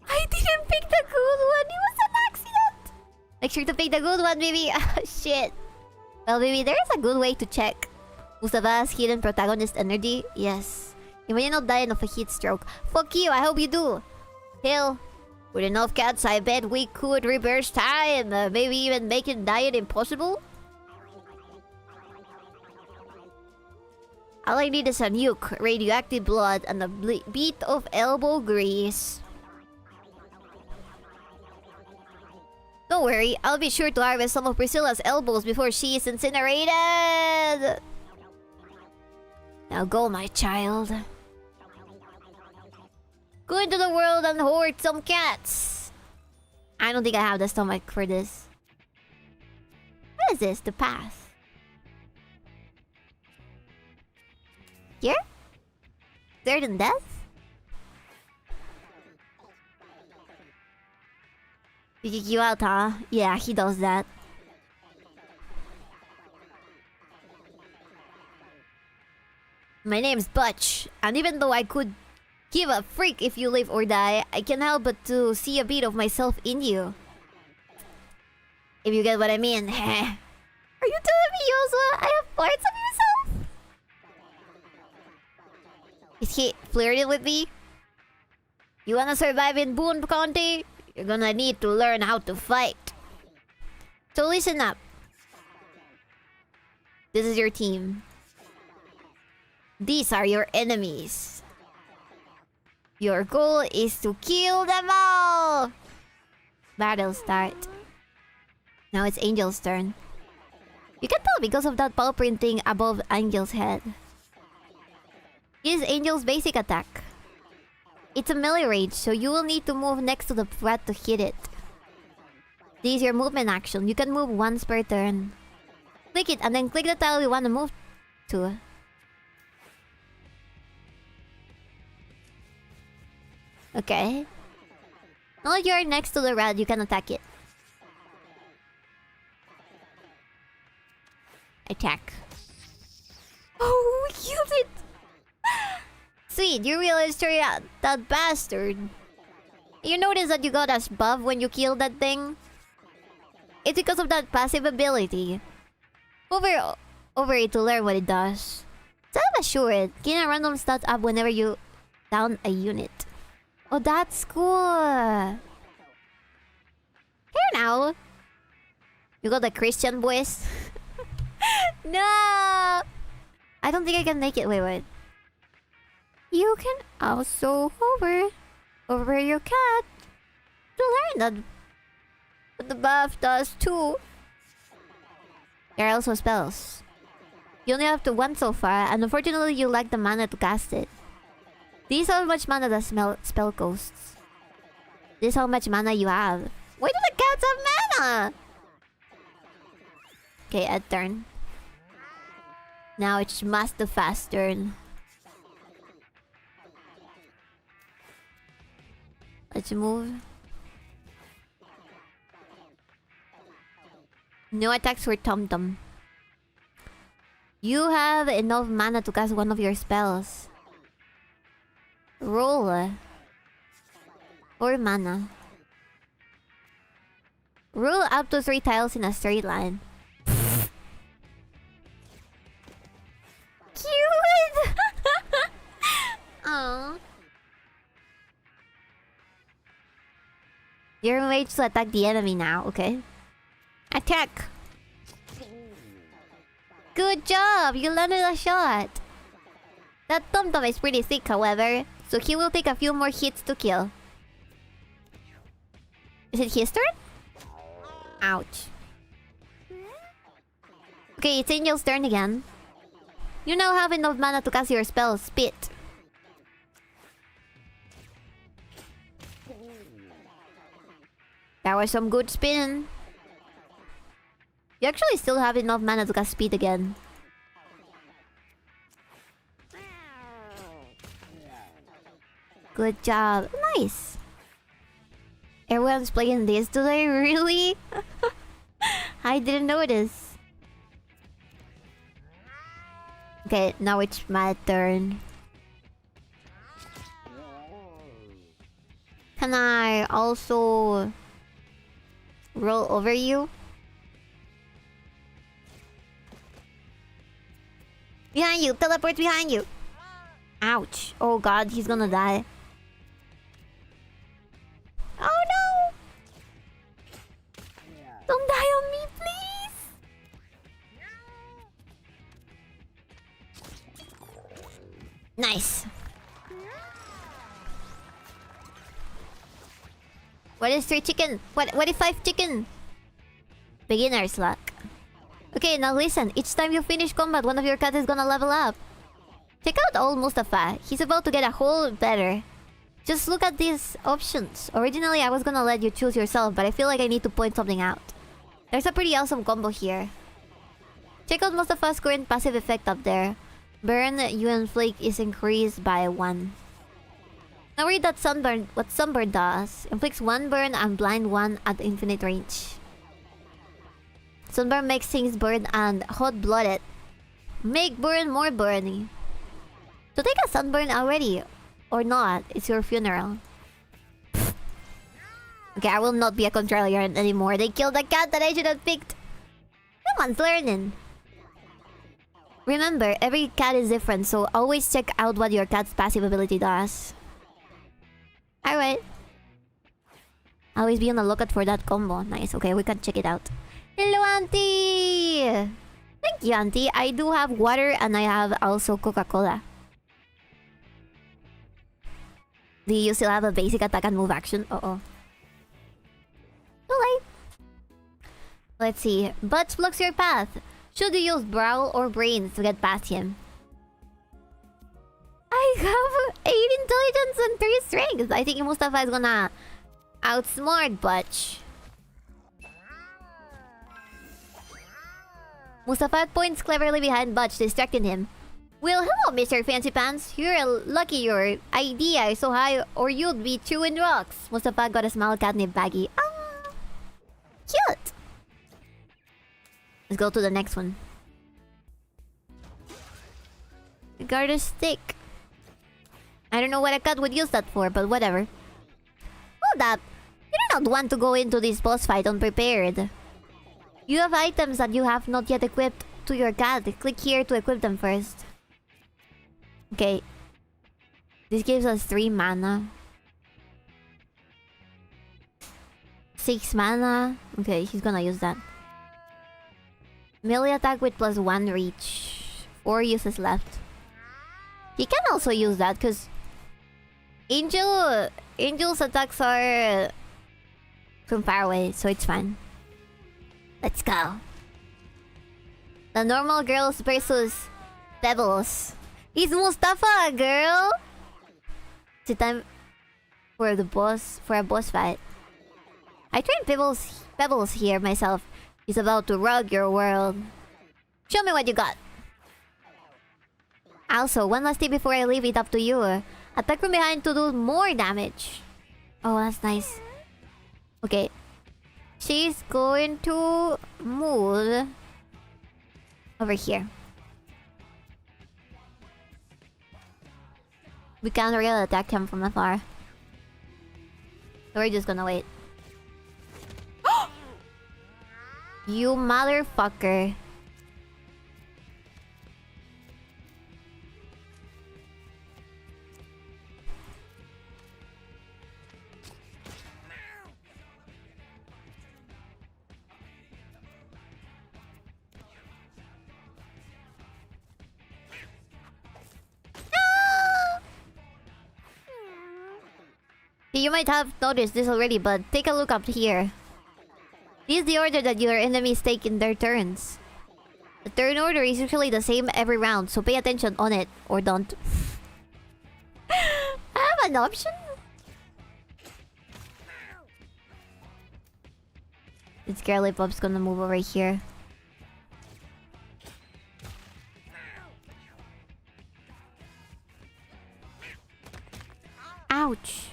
I didn't pick the good one. It was an accident. Make sure to pick the good one, baby. Shit. Well, baby, there is a good way to check Mustafa's hidden protagonist energy. Yes. Imagine not dying of a heat stroke. Fuck you, I hope you do. Hell, with enough cats, I bet we could reverse time. Maybe even make it dying impossible. All I need is a nuke, radioactive blood, and a beat of elbow grease. Don't worry, I'll be sure to harvest some of Priscilla's elbows before she is incinerated. Now go, my child. Go into the world and hoard some cats. I don't think I have the stomach for this. What is this? The path. Here? Certain death? You kick you out, huh? Yeah, he does that. My name's Butch, and even though I could give a freak if you live or die, I can't help but to see a bit of myself in you. If you get what I mean. Are you telling me, Yozua, I have parts of yourself? Is he flirting with me? You wanna survive in Boone County? You're gonna need to learn how to fight. So listen up. This is your team. These are your enemies. Your goal is to kill them all. Battle start. Now it's Angel's turn. You can tell because of that paw printing above Angel's head. Use Angel's basic attack. It's a melee range, so you will need to move next to the threat to hit it. This is your movement action. You can move once per turn. Click it and then click the tile you want to move to. Okay. Now that you're next to the rat, you can attack it. Attack. Oh, we killed it! Sweet, you realized you're that bastard. You notice that you got a buff when you killed that thing? It's because of that passive ability. Over it to learn what it does. Self-assured, gain a random stat up whenever you down a unit. Oh, that's cool. Here now. You got the Christian voice? No! I don't think I can make it. Wait. You can also hover over your cat to learn that what the buff does too. There are also spells. You only have to one so far, and unfortunately you lack the mana to cast it. This is how much mana the spell costs. This is how much mana you have. Why do the cats have mana? Okay, end turn. Now it's Mustapha's turn. Let's move. No attacks for Tum Tum. You have enough mana to cast one of your spells. Roll. Or mana. Roll up to 3 tiles in a straight line. Cute! Aww. You're enraged to attack the enemy now, okay? Attack! Good job! You landed a shot! That Tum Tum is pretty thick, however, so he will take a few more hits to kill. Is it his turn? Ouch. Okay, it's Angel's turn again. You now have enough mana to cast your spell, Spit. That was some good spin. You actually still have enough mana to cast Speed again. Good job. Nice. Everyone's playing this today? Really? I didn't notice. Okay, now it's my turn. Can I also roll over you? Behind you! Teleport behind you! Ouch. Oh god, he's gonna die. Oh no! Don't die on me, please! Nice. What is 3 chicken? What if 5 chicken? Beginner's luck. Okay, now listen. Each time you finish combat, one of your cats is gonna level up. Check out old Mustafa. He's about to get a whole better. Just look at these options. Originally, I was gonna let you choose yourself, but I feel like I need to point something out. There's a pretty awesome combo here. Check out Mustafa's current passive effect up there. Burn you and Flake is increased by 1. Now read that Sunburn. What Sunburn does. Inflicts 1 burn and blind 1 at infinite range. Sunburn makes things burn and hot-blooded. Make burn more burny. So take a sunburn already. Or not. It's your funeral. Okay, I will not be a contrarian anymore. They killed a cat that I should have picked. Someone's learning. Remember, every cat is different, so always check out what your cat's passive ability does. Alright. Always be on the lookout for that combo. Nice. Okay, we can check it out. Hello, Auntie! Thank you, Auntie. I do have water and I have also Coca-Cola. Do you still have a basic attack and move action? Uh-oh. Alright. Let's see. Butch blocks your path. Should you use Brow or Brains to get past him? I have 8 intelligence and 3 strength. I think Mustafa is gonna outsmart Butch. Mustafa points cleverly behind Butch, distracting him. Well, hello, Mr. Fancy Pants. You're lucky your idea is so high or you'd be chewing rocks. Mustafa got a small catnip baggie. Ah, cute. Let's go to the next one. Got a stick. I don't know what a cat would use that for, but whatever. Hold up. You do not want to go into this boss fight unprepared. You have items that you have not yet equipped to your cat. Click here to equip them first. Okay. This gives us 3 mana. 6 mana. Okay, he's gonna use that. Melee attack with +1 reach. 4 uses left. He can also use that because Angel's attacks are from far away, so it's fine. Let's go. The normal girls versus Pebbles. It's Mustafa, girl! It's time for a boss fight. I trained Pebbles here myself. He's about to rock your world. Show me what you got. Also, one last tip before I leave it up to you. Attack from behind to do more damage. Oh, that's nice. Okay. She's going to move over here. We can't really attack him from afar. So we're just gonna wait. You motherfucker. You might have noticed this already, but take a look up here. This is the order that your enemies take in their turns. The turn order is usually the same every round, so pay attention on it, or don't. I have an option? This girly pop's gonna move over here. Ouch.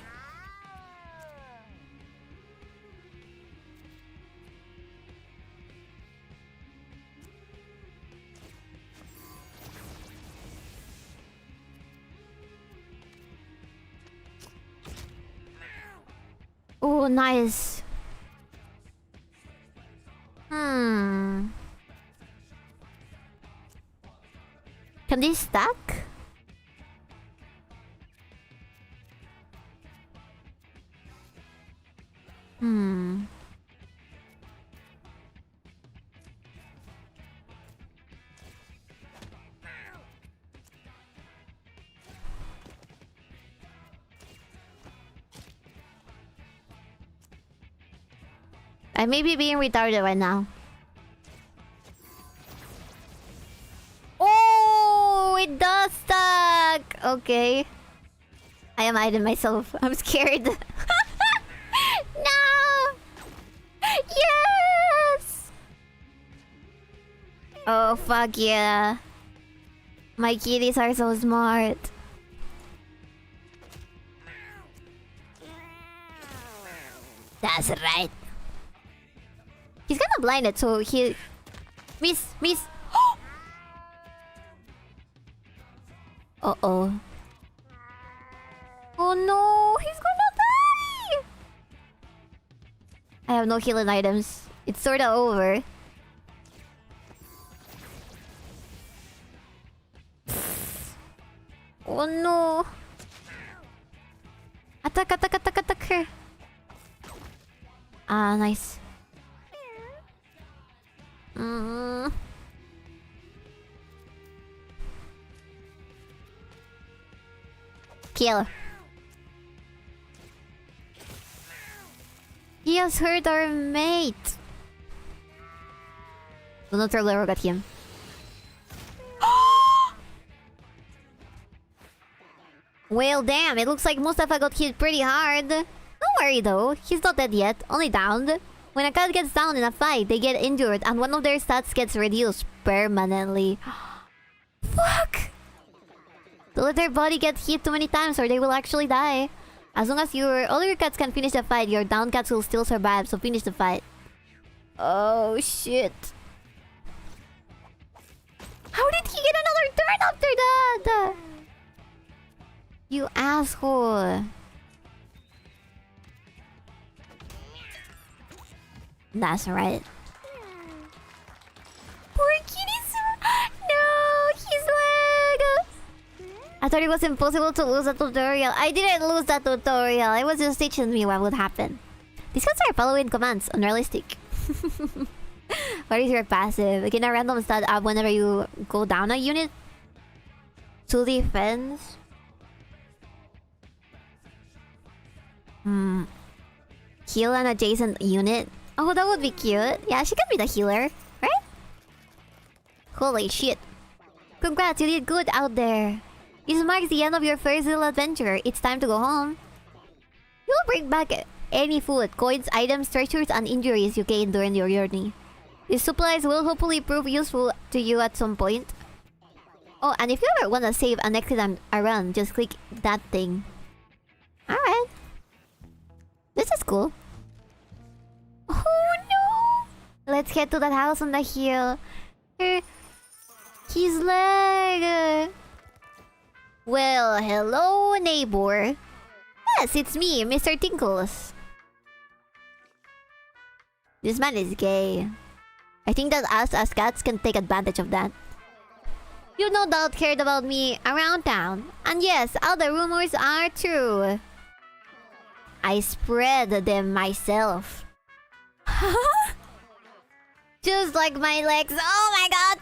Oh, nice. Can these stack? I may be being retarded right now. Oh, it does stack! Okay. I am hiding myself. I'm scared. No! Yes! Oh, fuck yeah. My kitties are so smart. That's right. He's kinda blinded, so he... Miss! Uh-oh. Oh no! He's gonna die! I have no healing items. It's sorta over. Oh no! Attack her! Ah, nice. Kill. He has hurt our mate. Do not throw arrow at him. Well, damn, it looks like Mustafa got hit pretty hard. Don't worry though, he's not dead yet, only downed. When a cat gets down in a fight, they get injured and one of their stats gets reduced permanently. Fuck! Don't let their body get hit too many times or they will actually die. As long as all your cats can finish the fight, your down cats will still survive, so finish the fight. Oh shit. How did he get another turn after that? You asshole. That's right. Poor kitty. No, his leg. I thought it was impossible to lose a tutorial. I didn't lose that tutorial. It was just teaching me what would happen. These cats are following commands. Unrealistic. What is your passive? Gain a random stat up whenever you go down a unit. 2 defense. Heal an adjacent unit. Oh, that would be cute. Yeah, she can be the healer, right? Holy shit. Congrats, you did good out there. This marks the end of your first little adventure. It's time to go home. You'll bring back any food, coins, items, treasures, and injuries you gained during your journey. These supplies will hopefully prove useful to you at some point. Oh, and if you ever want to save and exit a run, just click that thing. Alright. This is cool. Oh no! Let's head to that house on the hill. His leg! Well, hello, neighbor. Yes, it's me, Mr. Tinkles. This man is gay. I think that us as cats can take advantage of that. You no doubt heard about me around town. And yes, all the rumors are true. I spread them myself. Just like my legs. Oh my god!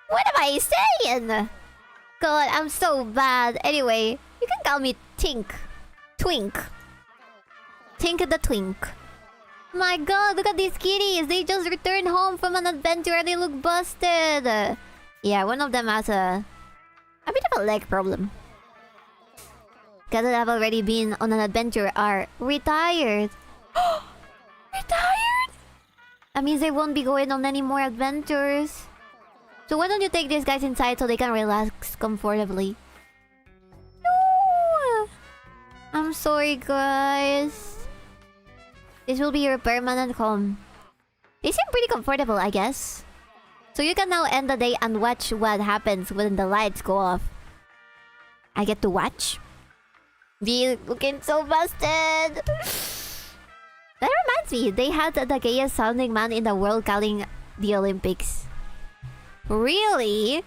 What am I saying? God, I'm so bad. Anyway, you can call me Tink. Twink. Tink the Twink. My god, look at these kitties! They just returned home from an adventure and they look busted! Yeah, one of them has a bit of a leg problem. Cats that have already been on an adventure are retired. Retired? That means they won't be going on any more adventures. So why don't you take these guys inside so they can relax comfortably? No! I'm sorry, guys. This will be your permanent home. They seem pretty comfortable, I guess. So you can now end the day and watch what happens when the lights go off. I get to watch? They're looking so busted! That reminds me, they had the gayest sounding man in the world calling the Olympics. Really?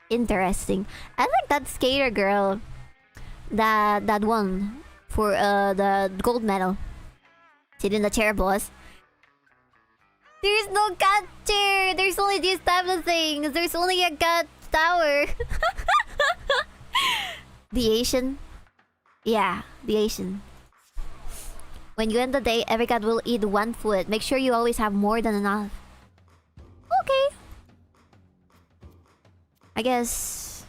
Interesting. I like that skater girl that won for the gold medal. Sit in the chair, boss. There's no cat chair! There's only these type of things! There's only a cat tower! The Asian? Yeah, the Asian. When you end the day, every cat will eat 1 foot. Make sure you always have more than enough. Okay. I guess...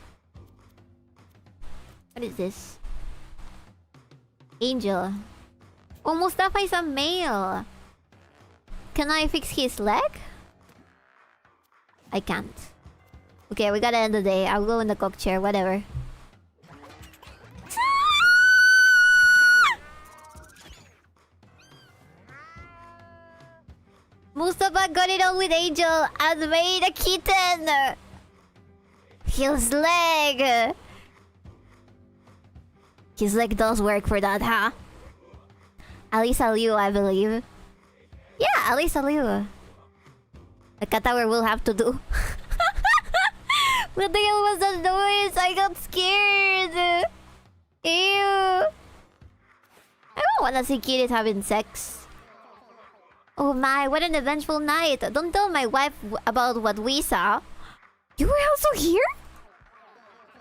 What is this? Angel. Oh, Mustafa is a male. Can I fix his leg? I can't. Okay, we gotta end the day. I'll go in the cock chair, whatever. Mustafa got it on with Angel and made a kitten! His leg! His leg does work for that, huh? Alisa Liu, I believe. Yeah, Alisa Liu. The cat tower will have to do. What the hell was that noise? I got scared! Ew! I don't wanna see kitties having sex. Oh my, what an eventful night. Don't tell my wife about what we saw. You were also here?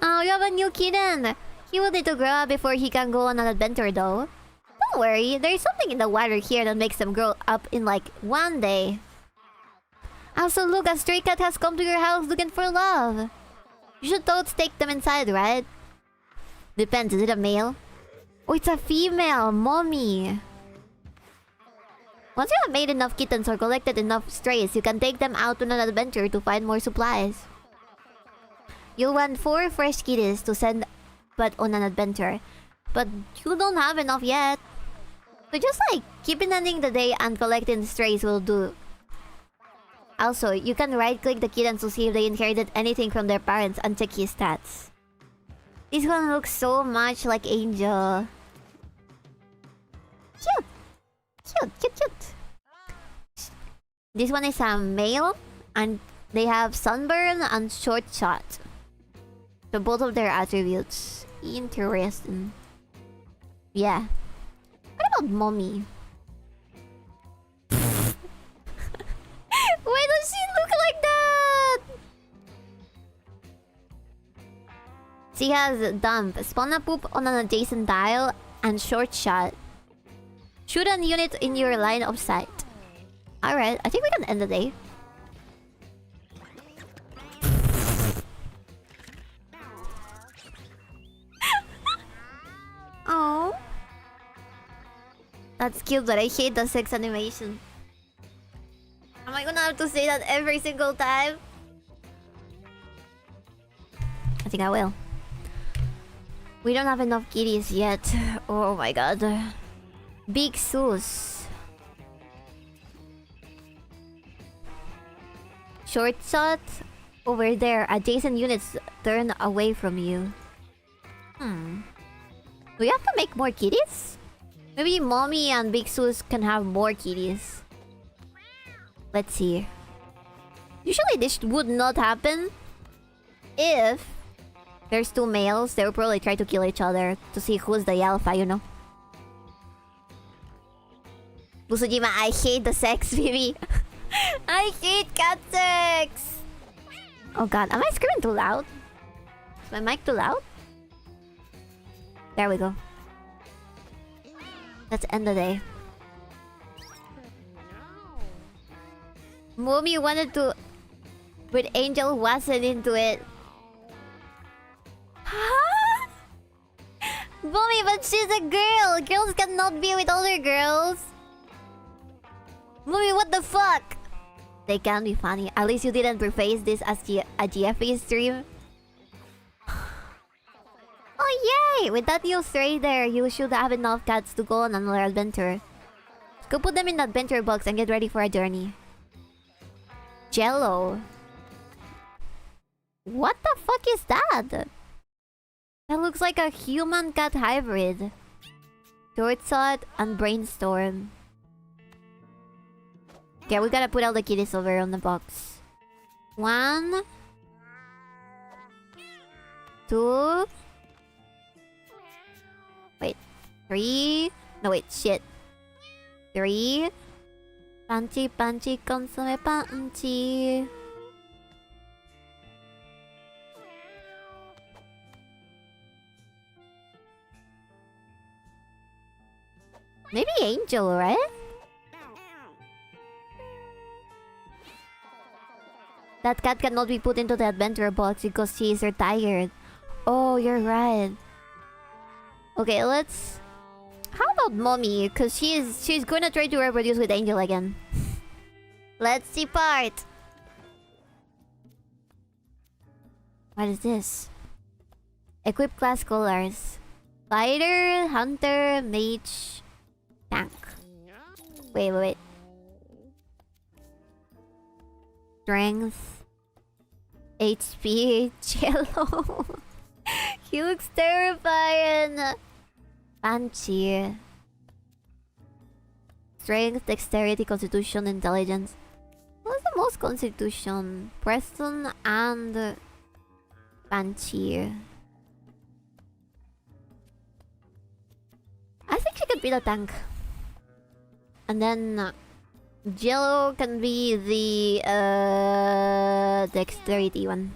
Oh, you have a new kitten. He will need to grow up before he can go on an adventure though. Don't worry, there's something in the water here that makes them grow up in like 1 day. Also, look, a stray cat has come to your house looking for love. You should totes take them inside, right? Depends, is it a male? Oh, it's a female, mommy. Once you have made enough kittens or collected enough strays, you can take them out on an adventure to find more supplies. You'll want 4 fresh kitties to send but on an adventure. But you don't have enough yet. So just like, keeping ending the day and collecting strays will do. Also, you can right-click the kittens to see if they inherited anything from their parents and check his stats. This one looks so much like Angel. Cute! Cute, cute, cute. This one is a male, and they have sunburn and short shot. So both of their attributes. Interesting. Yeah. What about mommy? Why does she look like that? She has dump, spawn a poop on an adjacent tile, and short shot. Shoot a unit in your line of sight. Alright, I think we can end the day. Oh, that's cute, but I hate the sex animation. Am I gonna have to say that every single time? I think I will. We don't have enough kitties yet. Oh my god. Big Sus. Short shot. Over there. Adjacent units turn away from you. Do we have to make more kitties? Maybe mommy and Big Sus can have more kitties. Let's see. Usually this would not happen if there's 2 males. They would probably try to kill each other to see who's the alpha, you know? Busujima, I hate the sex, baby. I hate cat sex. Oh god, am I screaming too loud? Is my mic too loud? There we go. Let's end the day. Mommy wanted to, but Angel wasn't into it. Huh? Mommy, but she's a girl. Girls cannot be with other girls. Mommy, what the fuck? They can be funny. At least you didn't preface this as a GFA stream. Oh yay! With that news right there, you should have enough cats to go on another adventure. Go put them in the adventure box and get ready for a journey. Jello. What the fuck is that? That looks like a human-cat hybrid. Shortsot and Brainstorm. Okay, we gotta put all the kitties over on the box. 1, 2. Wait, 3. No, wait, shit. 3. Panchi, panchi, consomme, panchi. Maybe Angel, right? That cat cannot be put into the adventure box because she is retired. Oh, you're right. Okay, let's... How about Mommy? Because she's gonna try to reproduce with Angel again. Let's depart. What is this? Equip class colors. Fighter, Hunter, Mage, Tank. Wait. Strength. HP. Jello. He looks terrifying. Panchi. Strength, Dexterity, Constitution, Intelligence. What's the most Constitution? Preston and Panchi. I think she could be the tank. And then Jello can be the dexterity one.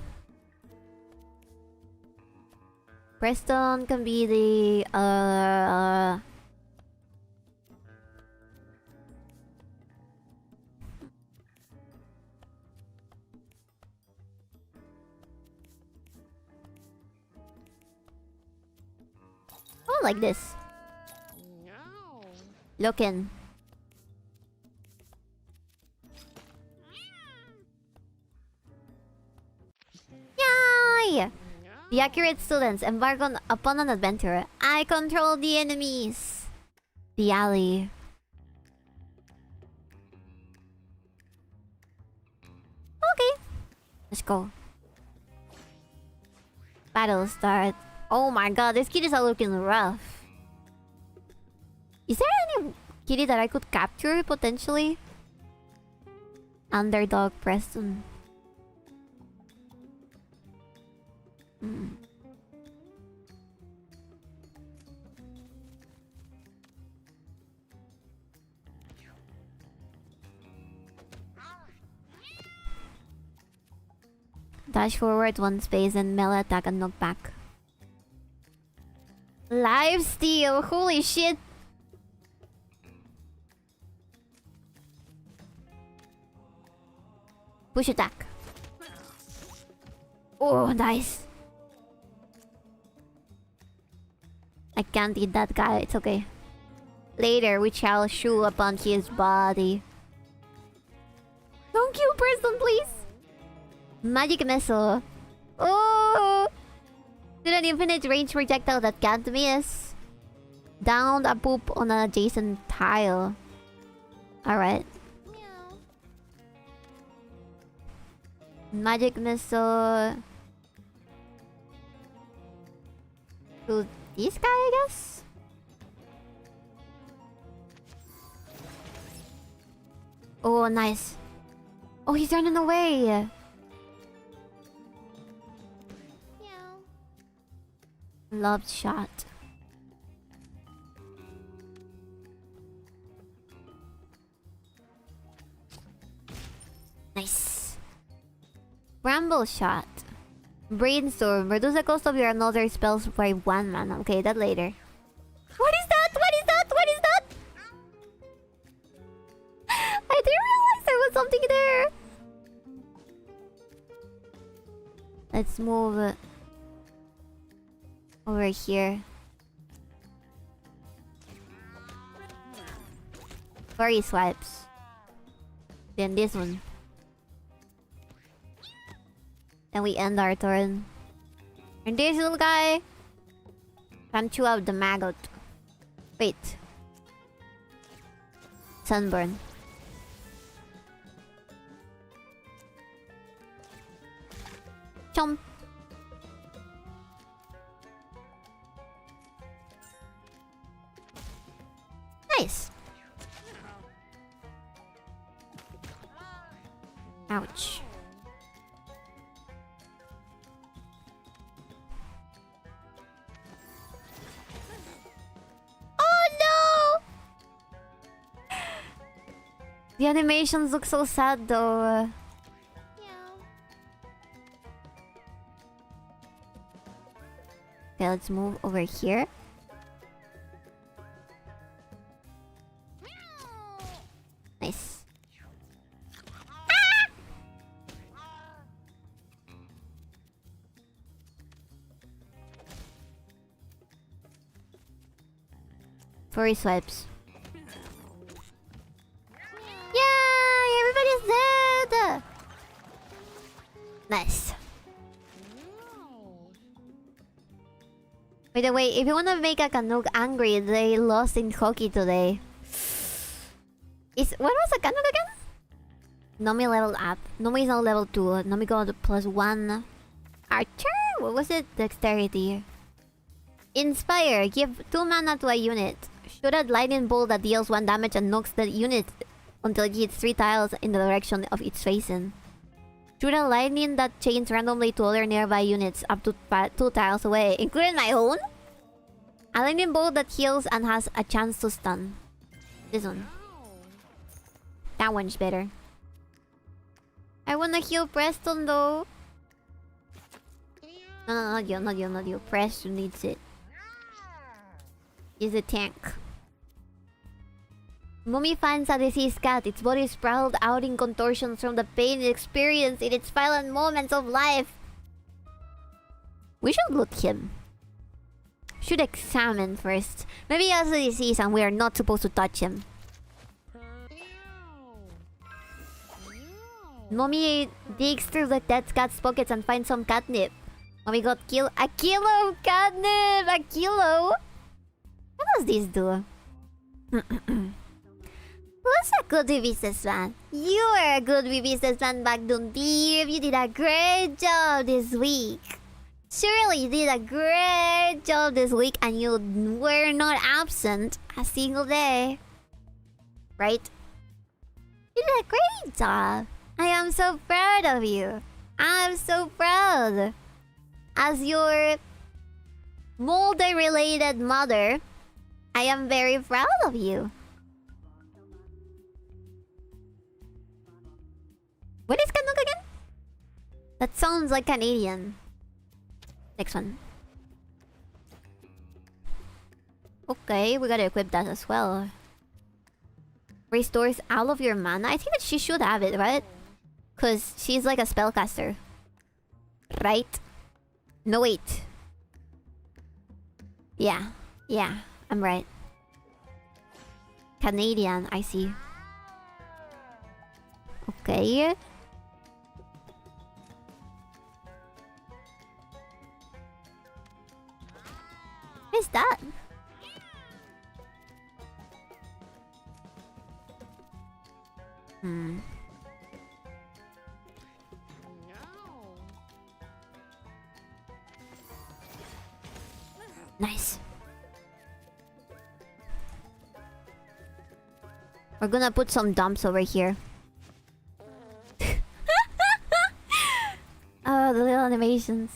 Preston can be the oh, like this. Looking. Yay! The accurate students embark upon an adventure. I control the enemies. The alley. Okay. Let's go. Battle start. Oh my god, these kitties are looking rough. Is there any kitty that I could capture, potentially? Underdog Preston. Dash forward 1 space and melee attack and knockback. Lifesteal! Holy shit! Push attack. Oh, nice. I can't eat that guy, it's okay. Later, we shall chew upon his body. Don't kill Preston, please! Magic missile. Oh! Shoot an infinite range projectile that can't miss. Down a poop on an adjacent tile. Alright. Magic missile. To this guy, I guess? Oh, nice. Oh, he's running away. Loved shot. Nice. Bramble shot. Brainstorm. Reduce the cost of your another spells by 1 mana. Okay, that later. What is that? What is that? What is that? Let's move over here. Furry swipes. Then this one. Then we end our turn. And this little guy can chew out the maggot. Wait. Sunburn. Chomp. Nice. Ouch. Oh no! The animations look so sad though. Okay, let's move over here. Nice. Furry swipes. Yay! Everybody's dead! Nice. By the way, if you wanna make a Canuck angry, they lost in hockey today. What was the Canuck again? Nomi leveled up. Nomi is now level 2. Nomi got +1. Archer? What was it? Dexterity. Inspire. Give 2 mana to a unit. Shoot a lightning bolt that deals 1 damage and knocks the unit until it hits 3 tiles in the direction of its facing. Shoot a lightning that chains randomly to other nearby units up to 2 tiles away, including my own? A lightning bolt that heals and has a chance to stun. This one. That one's better. I wanna heal Preston though. No, not you. Preston needs it. He's a tank. Mummy finds a deceased cat. Its body sprawled out in contortions from the pain it experienced in its final moments of life. We should loot him. Should examine first. Maybe he has a disease and we are not supposed to touch him. Mommy digs through the dead cat's pockets and finds some catnip. Mommy got a kilo of catnip! A kilo? What does this do? Who's a good businessman? You were a good businessman back then, Beef. You did a great job this week. Surely you did a great job this week and you were not absent a single day. Right? You did a great job. I am so proud of you. I'm so proud. As your Mulder-related mother, I am very proud of you. What is Canuck again? That sounds like Canadian. Next one. Okay, we gotta equip that as well. Restores all of your mana. I think that she should have it, right? Cause she's like a spellcaster. Right? No, wait. Yeah, I'm right. Canadian, I see. Okay. What is that? Nice. We're gonna put some dumps over here. Oh, the little animations.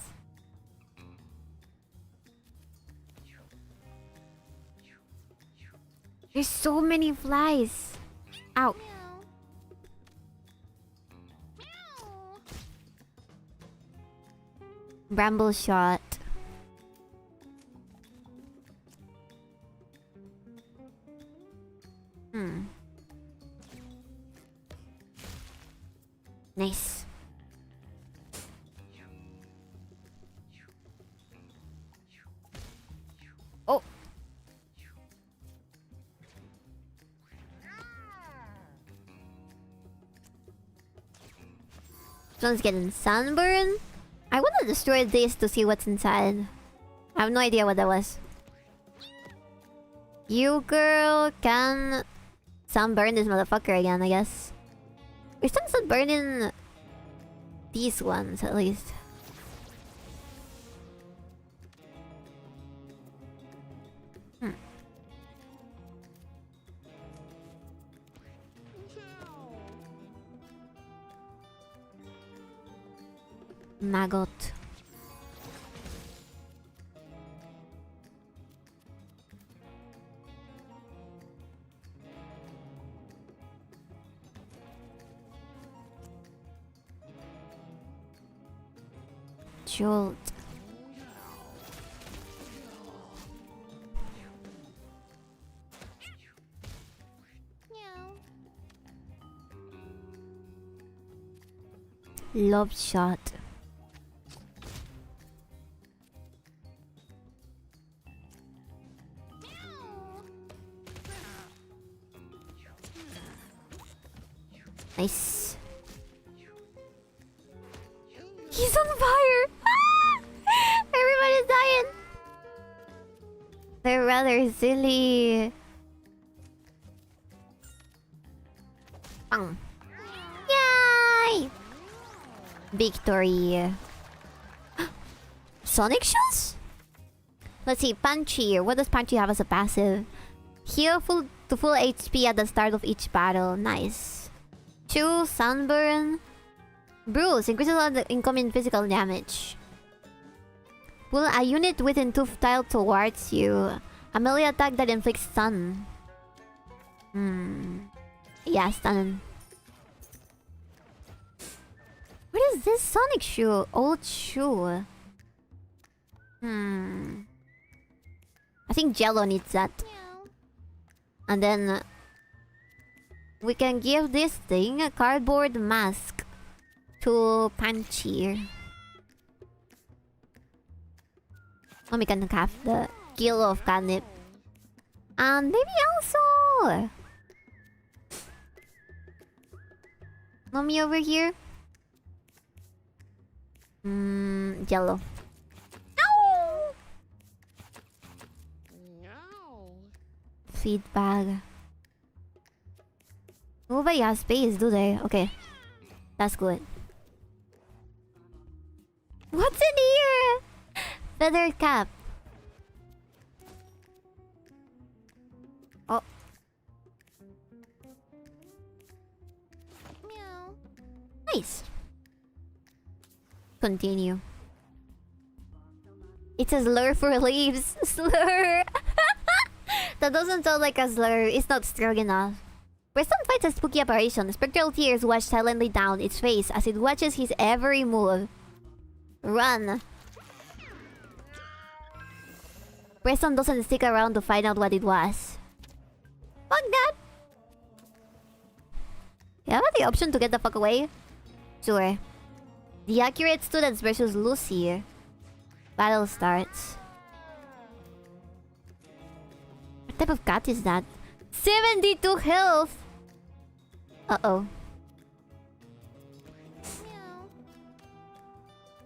There's so many flies. Ow. Bramble shot. Nice. This one's getting sunburn. I want to destroy this to see what's inside. I have no idea what that was. You girl can sunburn this motherfucker again, I guess. We're still sunburning these ones at least. Maggot. Jolt. Lob shot. Nice. He's on fire! Ah! Everybody's dying! They're rather silly. Bang. Yay! Victory. Sonic shoes? Let's see, Punchy. What does Punchy have as a passive? Heal to full HP at the start of each battle. Nice. 2 Sunburn. Bruise. Increases all the incoming physical damage. Pull a unit within 2 tiles towards you. A melee attack that inflicts stun. Yeah, stun. What is this Sonic shoe? Old shoe. I think Jello needs that. And then we can give this thing a cardboard mask to Punchy. And we can have the kill of catnip. And maybe also Mommy over here. Jello. Ow! Feed bag. Nobody has space, do they? Okay. That's good. What's in here? Feather cap. Oh. Meow. Nice. Continue. It says slur for leaves. Slur. That doesn't sound like a slur. It's not strong enough. Preston fights a spooky apparition. Spectral tears wash silently down its face as it watches his every move. Run. Preston doesn't stick around to find out what it was. Fuck that. You have the option to get the fuck away? Sure. The accurate students versus Lucy. Battle starts. What type of cat is that? 72 health! Uh-oh.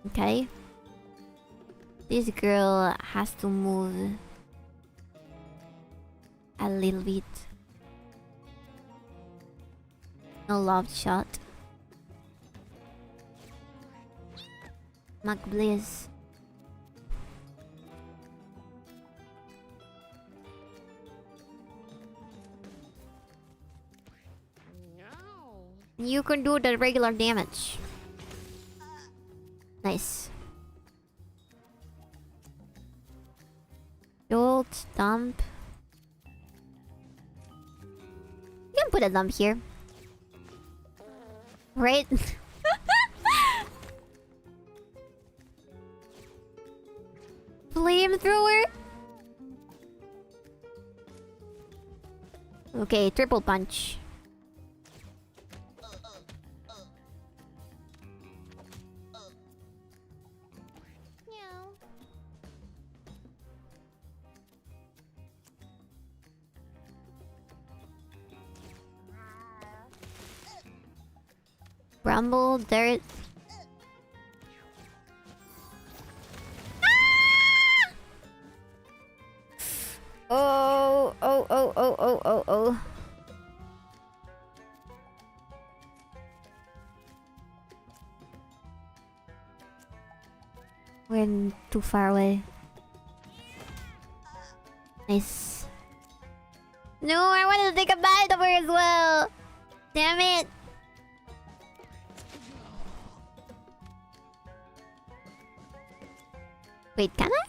Okay. This girl has to move a little bit. No love shot. McBliss. You can do the regular damage. Nice. Jolt, dump. You can put a dump here. Right? Flamethrower? Okay, triple punch. Rumble, dirt. oh. We're too far away. Nice. No, I wanted to take a bite of her as well. Damn it. Wait, can I?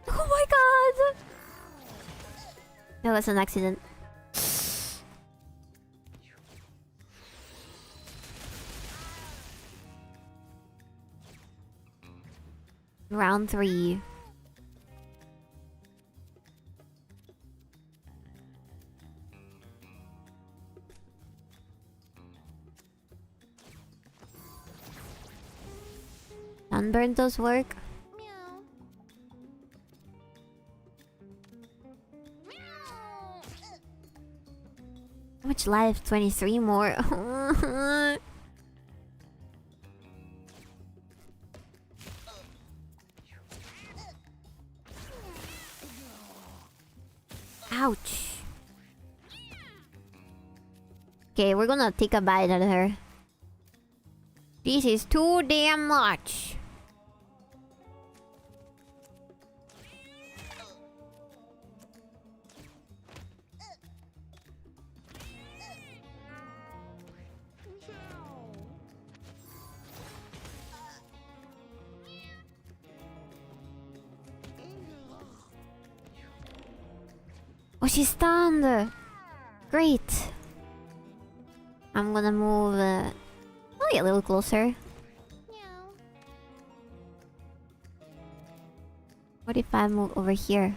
Oh my god! That was an accident. Round 3. Sunburn does work. How much life? 23 more. Ouch. Okay, we're gonna take a bite out of her. This is too damn much. Oh, she's stunned. Great. I'm gonna move. I'll get a little closer. What if I move over here?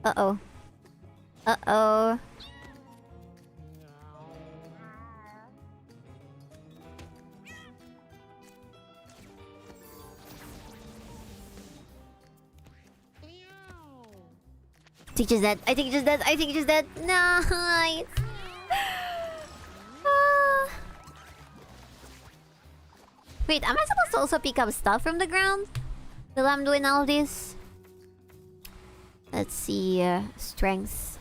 Uh-oh. Uh-oh. I think she's dead. I think she's dead. I think she's dead. Nice. Wait, am I supposed to also pick up stuff from the ground while I'm doing all this? Let's see. Strength.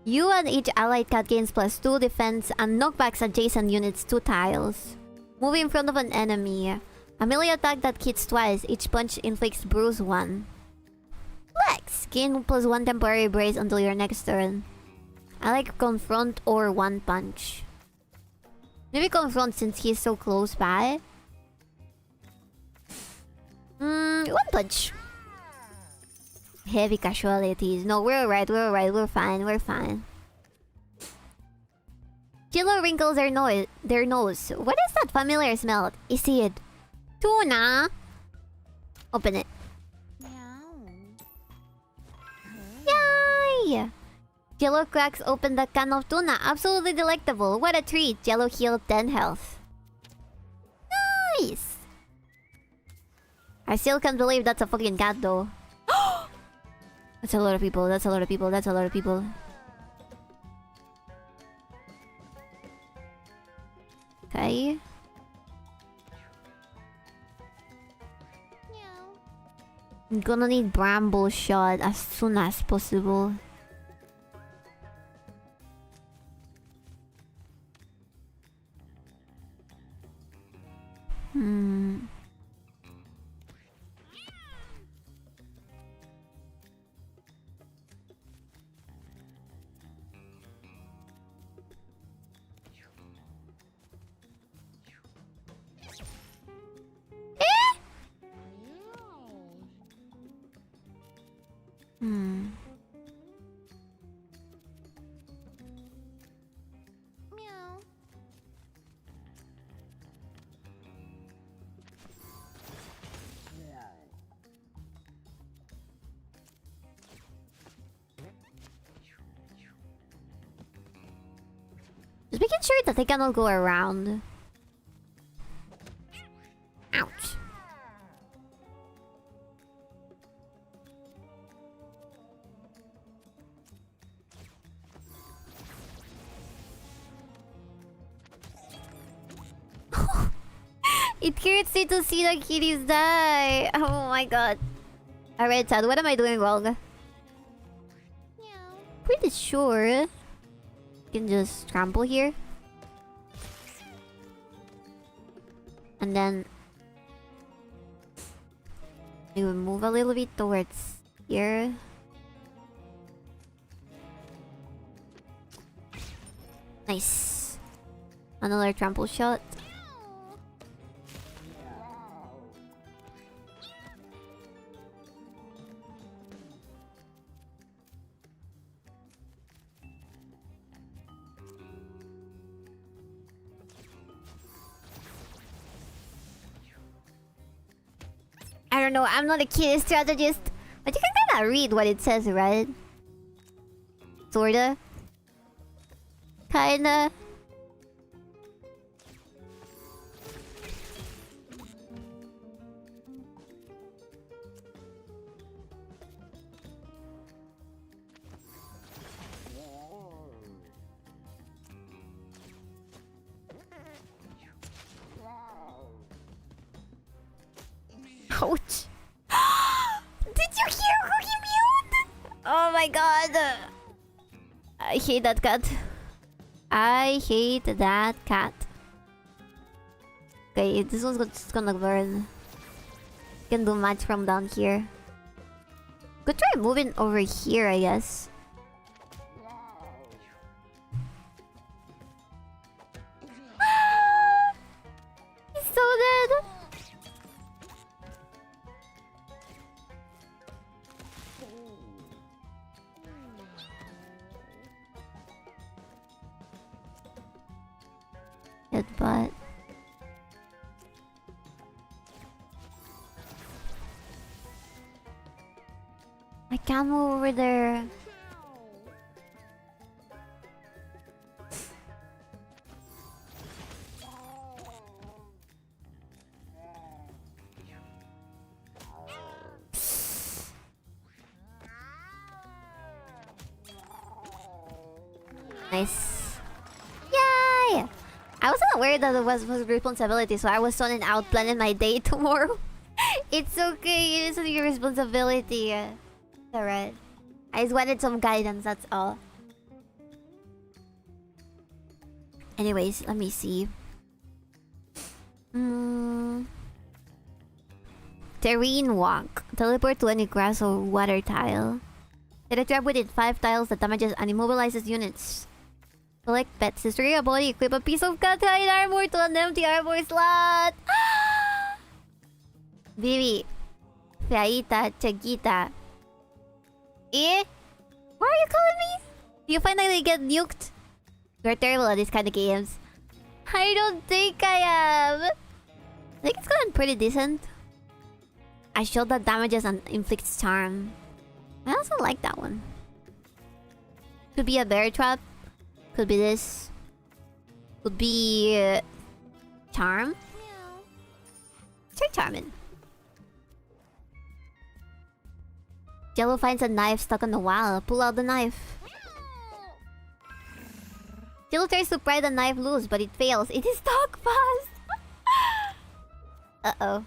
You and each allied cat gains +2 defense and knockbacks adjacent units 2 tiles. Move in front of an enemy. A melee attack that hits twice. Each punch inflicts bruise 1. Flex! Gain +1 temporary brace until your next turn. I like confront or one punch. Maybe confront since he's so close by. One punch. Heavy casualties. No, we're alright, we're fine, we're fine. Jello wrinkles their nose. What is that familiar smell? Is it tuna? Open it. Yay! Jello cracks open the can of tuna. Absolutely delectable. What a treat. Jello healed 10 health. Nice! I still can't believe that's a fucking cat though. That's a lot of people. That's a lot of people. That's a lot of people. Okay. I'm gonna need bramble shot as soon as possible. Just making sure that they cannot go around. Ouch. It hurts me to see the kitties die. Oh my god. Alright, Tad, what am I doing wrong? Pretty sure you can just trample here. And then we will move a little bit towards here. Nice. Another trample shot. I don't know, I'm not a kid strategist. But you can kinda read what it says, right? Sorta. Kinda. Ouch. Did you hear who he mewed? Oh my god. I hate that cat. I hate that cat. Okay, this one's just gonna burn. Can do much from down here. Could try moving over here, I guess. He's so dead. Headbutt. I can't move over there. Nice. Yay! I wasn't aware that it was responsibility, so I was zoning out planning my day tomorrow. It's okay, it isn't your responsibility. It's alright. I just wanted some guidance, that's all. Anyways, let me see. Terrain walk. Teleport to any grass or water tile. Get a trap within 5 tiles that damages and immobilizes units. Select pets. Destroy a body. Equip a piece of cat hide armor to an empty armor slot. Bibi. Feaita. Chagita. Eh? Why are you calling me? Do you finally get nuked? You're terrible at these kind of games. I don't think I am. I think it's gotten pretty decent. I showed that damages and inflicts charm. I also like that one. Could be a bear trap. Could be this. Could be charm. Try charming. Jello finds a knife stuck on the wall. Pull out the knife. Jello tries to pry the knife loose, but it fails. It is stuck fast. Uh-oh.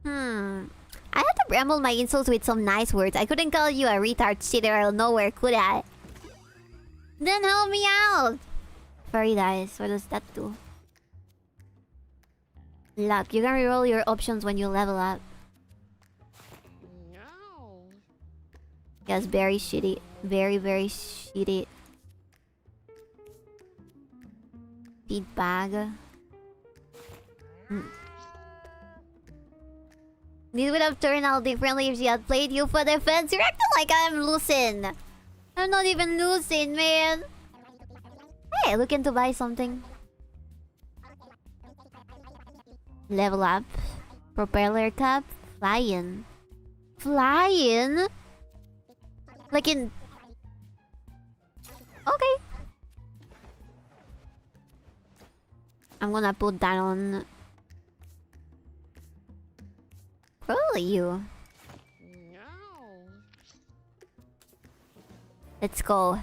I had to bramble my insults with some nice words. I couldn't call you a retard shitter out of nowhere, could I? Then help me out! Fairy dice. What does that do? Luck. You can reroll your options when you level up. No. Yes, very shitty. Very, very shitty. Feed bag. This would have turned out differently if she had played you for defense. You're acting like I'm losing. I'm not even losing, man. Hey, looking to buy something. Level up. Propeller cap. Flying. Flying? Like in... Okay. I'm gonna put that on... Probably you. No. Let's go.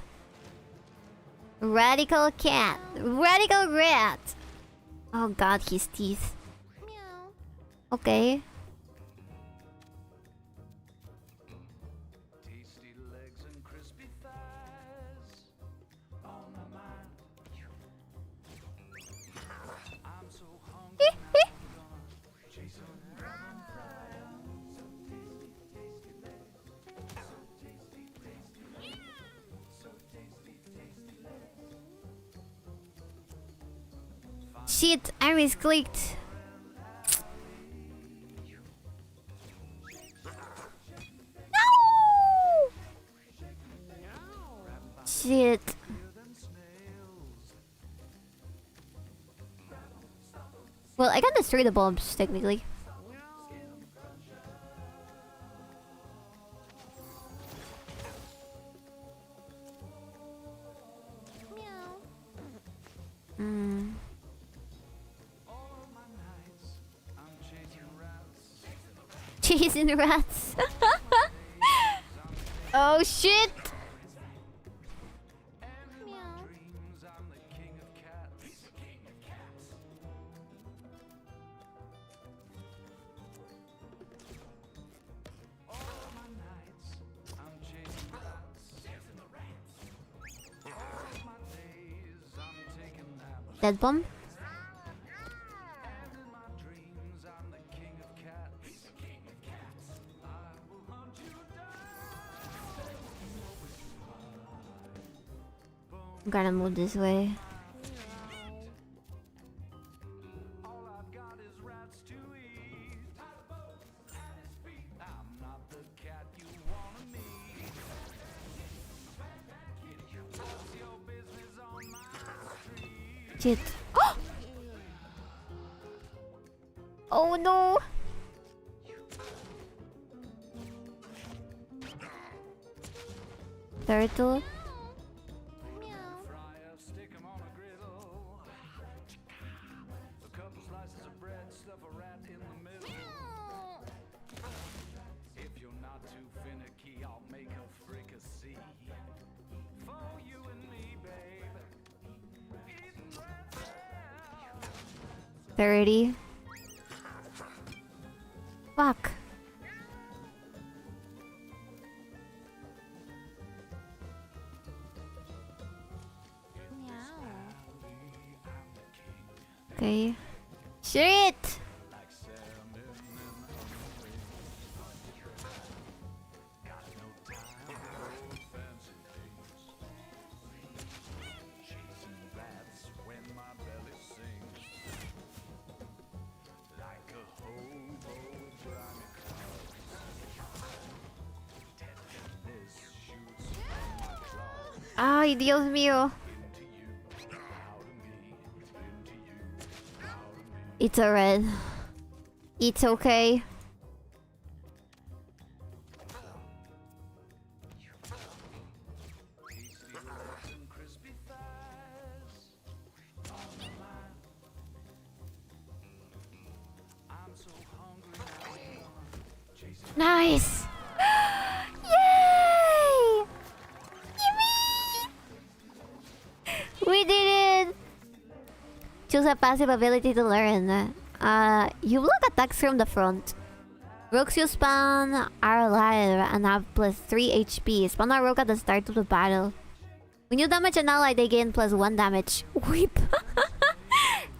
Radical cat. Radical rat. Oh god, his teeth. Okay. Shit, I misclicked. No! Shit. Well, I can destroy the bombs, technically. Hmm. Chasing rats. Oh shit! Dead bomb? I'm gonna move this way. Shit. Oh no! Turtle? $30. Fuck. Okay. Shit! Ay, Dios mío. It's a red. It's okay. Nice! Yay! Yippee! We did it! Choose a passive ability to learn. You block attacks from the front. Rogues you spawn are alive and have plus 3 HP. Spawn a rogue at the start of the battle. When you damage an ally, they gain plus 1 damage. Whip!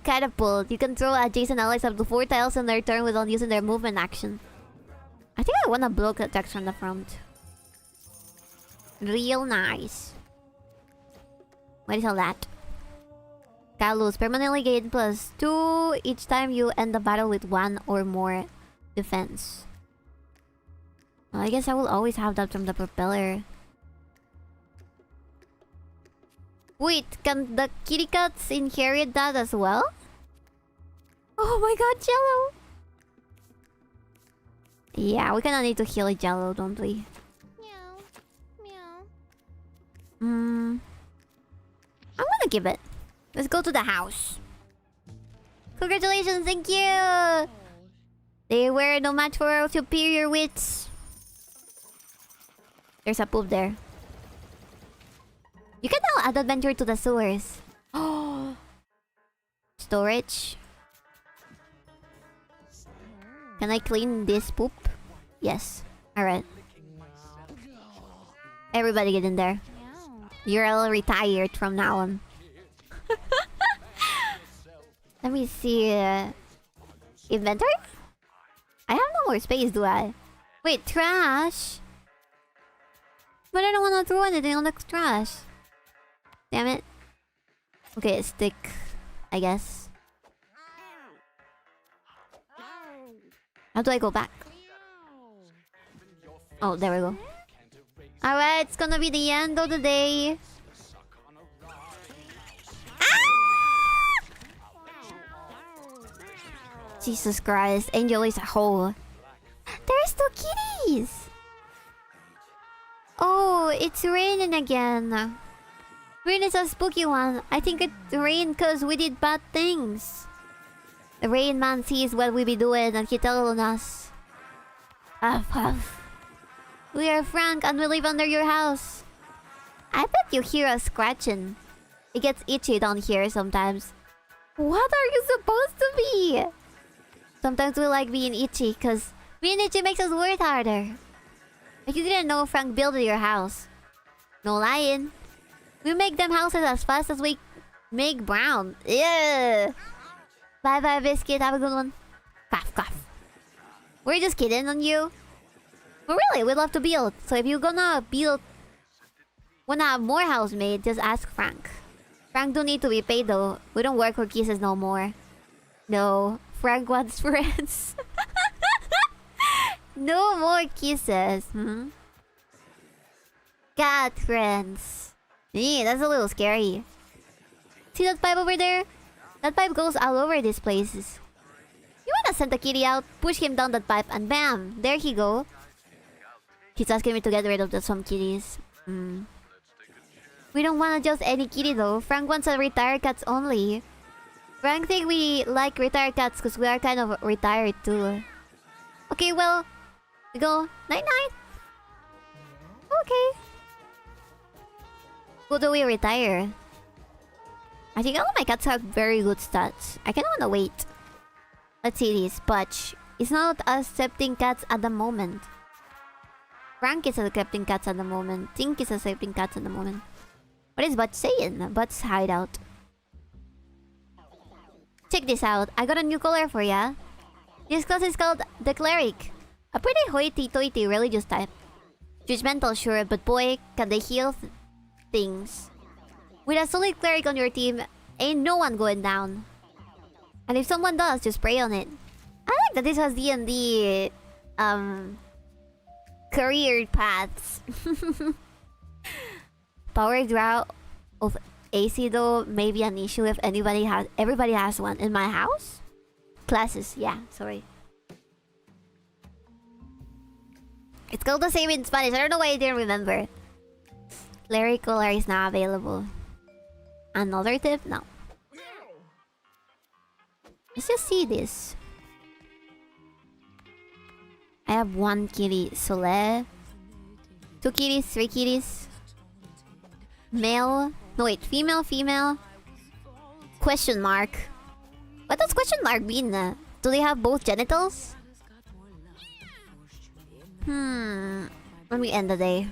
Catapult. You can throw adjacent allies up to 4 tiles on their turn without using their movement action. I think I wanna block attacks from the front. Real nice. What is all that? Gallows. Permanently gain plus 2 each time you end the battle with 1 or more defense. Well, I guess I will always have that from the propeller. Wait, can the kitty cats inherit that as well? Oh my god, Jello! Yeah, we kinda need to heal Jello, don't we? Meow. Meow. I'm gonna give it. Let's go to the house. Congratulations, thank you! They were no match for our superior wits. There's a poop there. You can now add adventure to the sewers. Oh. Storage. Can I clean this poop? Yes. Alright. Everybody get in there. You're all retired from now on. Let me see. Inventory? I have no more space, do I? Wait, trash? But I don't want to throw anything on the trash. Damn it. Okay, stick. I guess. How do I go back? Oh, there we go. Alright, it's gonna be the end of the day. Ah! Jesus Christ, Angel is a hole. There's two kitties! Oh, it's raining again. Rain is a spooky one. I think it rained because we did bad things. The Rain Man sees what we be doing and he telling us. Huff, huff. We are Frank and we live under your house. I bet you hear us scratching. It gets itchy down here sometimes. What are you supposed to be? Sometimes we like being itchy because being itchy makes us work harder. Like you didn't know Frank built your house. No lying. We make them houses as fast as we make brown. Yeah. Bye bye, Biscuit. Have a good one. Cough, cough. We're just kidding on you. But really, we love to build. So if you're gonna build, wanna have more house made, just ask Frank. Frank don't need to be paid though. We don't work for kisses no more. No, Frank wants friends. No more kisses. Cat friends. Yeah, that's a little scary. See that pipe over there? That pipe goes all over these places. You wanna send the kitty out, push him down that pipe, and bam! There he go. He's asking me to get rid of some kitties. We don't want just any kitty though. Frank wants a retired cats only. Frank think we like retired cats because we are kind of retired too. Okay, well, we go night-night. Okay. Who do we retire? I think all of my cats have very good stats. I kinda wanna wait. Let's see this. Butch is not accepting cats at the moment. Frank is accepting cats at the moment. Tink is accepting cats at the moment. What is Butch saying? Butch's hideout. Check this out. I got a new color for ya. This class is called the Cleric. A pretty hoity-toity religious type. Judgmental, sure, but boy, can they heal things. With a solid cleric on your team, ain't no one going down. And if someone does, just pray on it. I like that this has D&D career paths. Power draw of AC though may be an issue if everybody has one. In my house? Classes, yeah, sorry. It's called the same in Spanish. I don't know why I didn't remember. Cleric color is now available. Another tip? No. Let's just see this. I have one kitty. Soleil. 2 kitties, 3 kitties. Male. No wait, female, female. Question mark. What does question mark mean? Do they have both genitals? Let me end the day.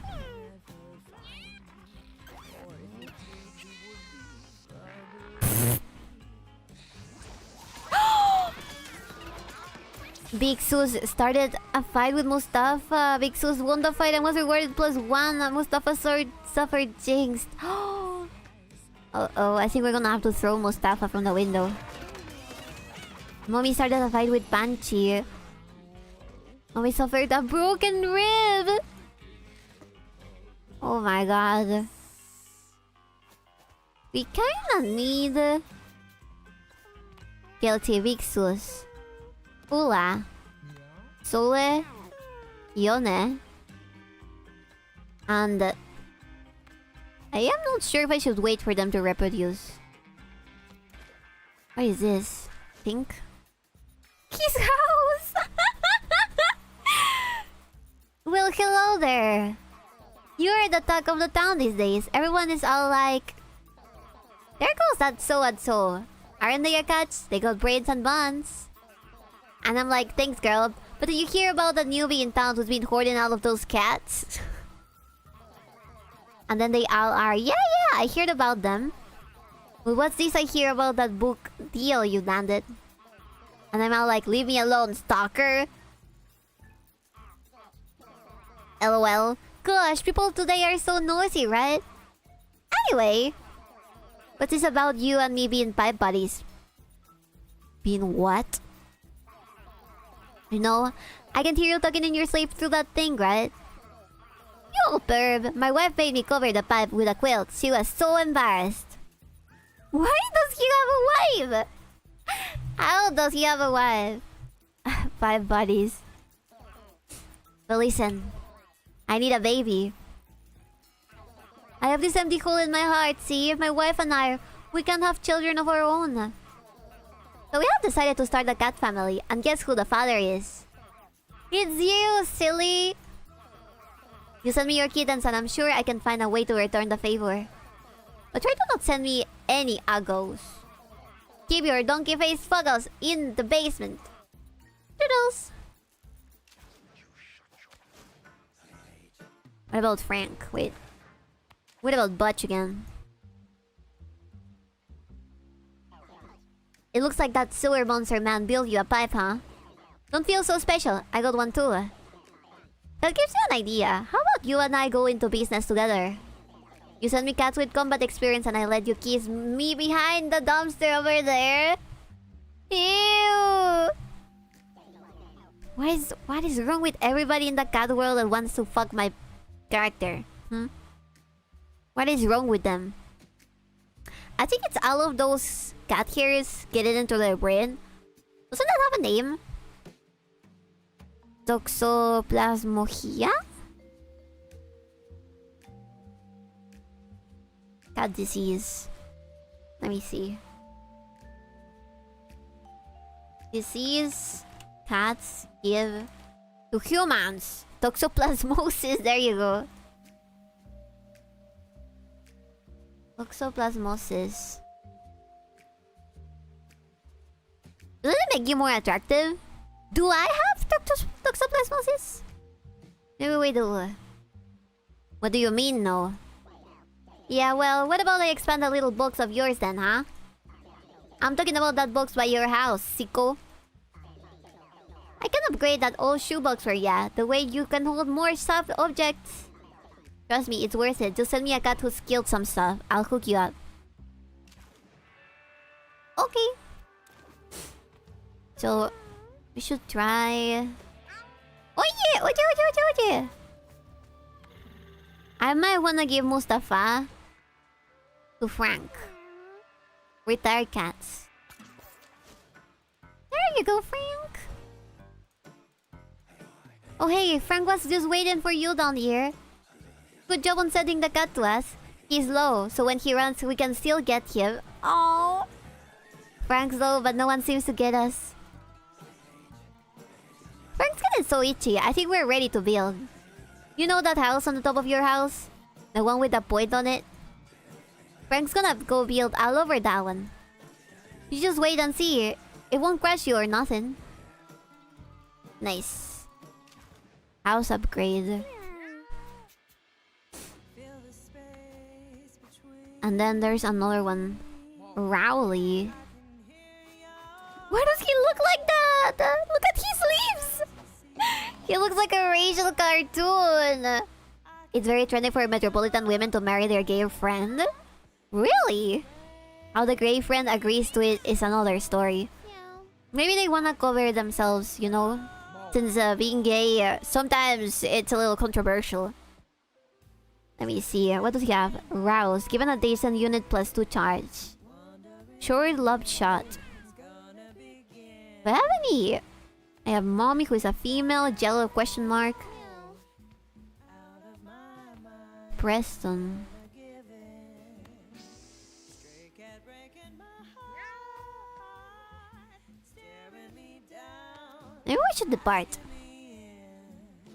Big Sus started a fight with Mustafa. Big Sus won the fight and was rewarded +1. Mustafa suffered jinxed. Oh, I think we're gonna have to throw Mustafa from the window. Mommy started a fight with Panchi. Mommy suffered a broken rib. Oh my god. We kinda need... Guilty Big Sus. Ula, Sole, Yone, and I am not sure if I should wait for them to reproduce. What is this? Pink? His house! Well, hello there! You're the talk of the town these days. Everyone is all like, there goes that so and so. Aren't they a cats? They got braids and buns. And I'm like, thanks, girl. But did you hear about the newbie in town who's been hoarding all of those cats? And then they all are, yeah, I heard about them. Well, what's this I hear about that book deal you landed? And I'm all like, leave me alone, stalker. LOL. Gosh, people today are so noisy, right? Anyway, what's this about you and me being pipe buddies? Being what? You know, I can hear you talking in your sleep through that thing, right? You old perv. My wife made me cover the pipe with a quilt. She was so embarrassed. Why does he have a wife? How does he have a wife? Pipe buddies. But listen, I need a baby. I have this empty hole in my heart, see? If my wife and I, we can't have children of our own. So we have decided to start a cat family, and guess who the father is? It's you, silly! You send me your kittens and I'm sure I can find a way to return the favor. But try to not send me any uggos. Keep your donkey-faced fuggles in the basement. Toodles! What about Frank? Wait. What about Butch again? It looks like that sewer monster man built you a pipe, huh? Don't feel so special. I got one too. That gives you an idea. How about you and I go into business together? You send me cats with combat experience and I let you kiss me behind the dumpster over there? Ew! What is wrong with everybody in the cat world that wants to fuck my character? What is wrong with them? I think it's all of those cat hairs getting into their brain. Doesn't that have a name? 𝕊𝕦𝕤𝕚𝕟𝕖𝕤? Cat disease. Let me see. Disease cats give to humans. Toxoplasmosis. There you go. Toxoplasmosis. Doesn't it make you more attractive? Do I have toxoplasmosis? Maybe we do. What do you mean, no? Yeah, well, what about I expand a little box of yours then, huh? I'm talking about that box by your house, sicko. I can upgrade that old shoebox for ya. The way you can hold more soft objects. Trust me, it's worth it. Just send me a cat who's killed some stuff. I'll hook you up. Okay. So, we should try... Oh yeah! Oye! I might wanna give Mustafa to Frank. Retired cats. There you go, Frank. Oh hey, Frank was just waiting for you down here. Good job on sending the cat to us. He's low, so when he runs, we can still get him. Oh, Frank's low, but no one seems to get us. Frank's getting so itchy. I think we're ready to build. You know that house on the top of your house? The one with the point on it? Frank's gonna go build all over that one. You just wait and see. It won't crash you or nothing. Nice. House upgrade. And then there's another one. Rowley. Why does he look like that? Look at his sleeves! He looks like a racial cartoon. It's very trendy for metropolitan women to marry their gay friend. Really? How the gay friend agrees to it is another story. Maybe they wanna cover themselves, you know? Since being gay, sometimes it's a little controversial. Let me see. What does he have? Rouse. Given a decent unit plus 2 charge. Short love shot. Do I have any? I have Mommy, who is a female. Jello question mark. Preston. Maybe we should depart.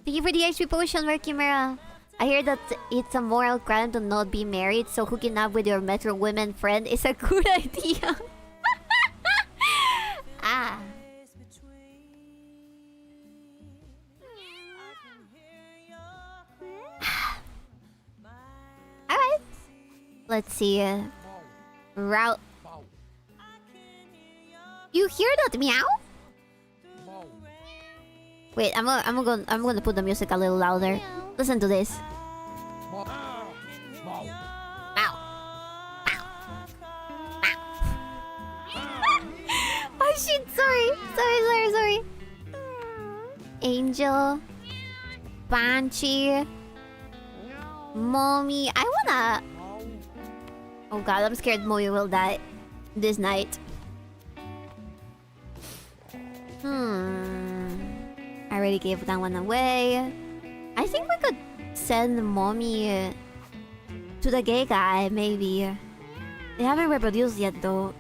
Thank you for the HP potion, Work Chimera. I hear that it's a moral crime to not be married, so hooking up with your Metro women friend is a good idea. Ah. Alright. Let's see. Route. You hear that meow? Wait, I'm gonna put the music a little louder. Listen to this. Meow. Meow. Oh shit, sorry. Angel. Banshee. Mommy. I wanna... Oh god, I'm scared Mommy will die this night. I already gave that one away. I think we could send Mommy to the gay guy, maybe. They haven't reproduced yet, though.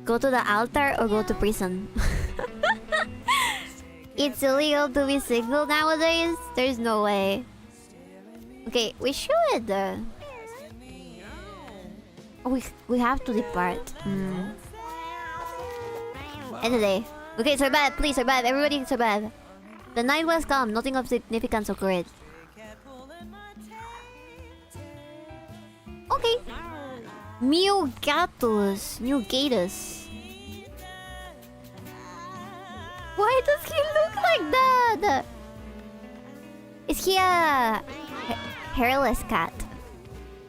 Go to the altar or go to prison? It's illegal to be single nowadays? There's no way. Okay, we should. We have to depart. End of the day. Okay, survive, please survive. Everybody survive. The night was calm. Nothing of significance occurred. Okay. Gators. Why does he look like that? Is he a hairless cat?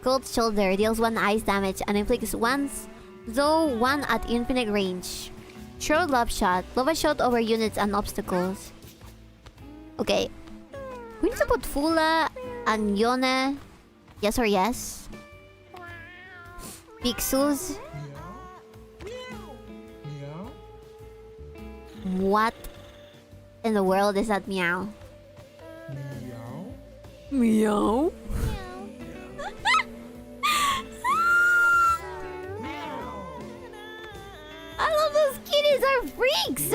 Cold shoulder deals 1 ice damage and inflicts once, though 1 at infinite range. Short love shot. Love a shot over units and obstacles. Okay. We need to put Fula and Yone. Yes or yes? Pixus. What in the world is that meow? Meow? I love those kitties are freaks!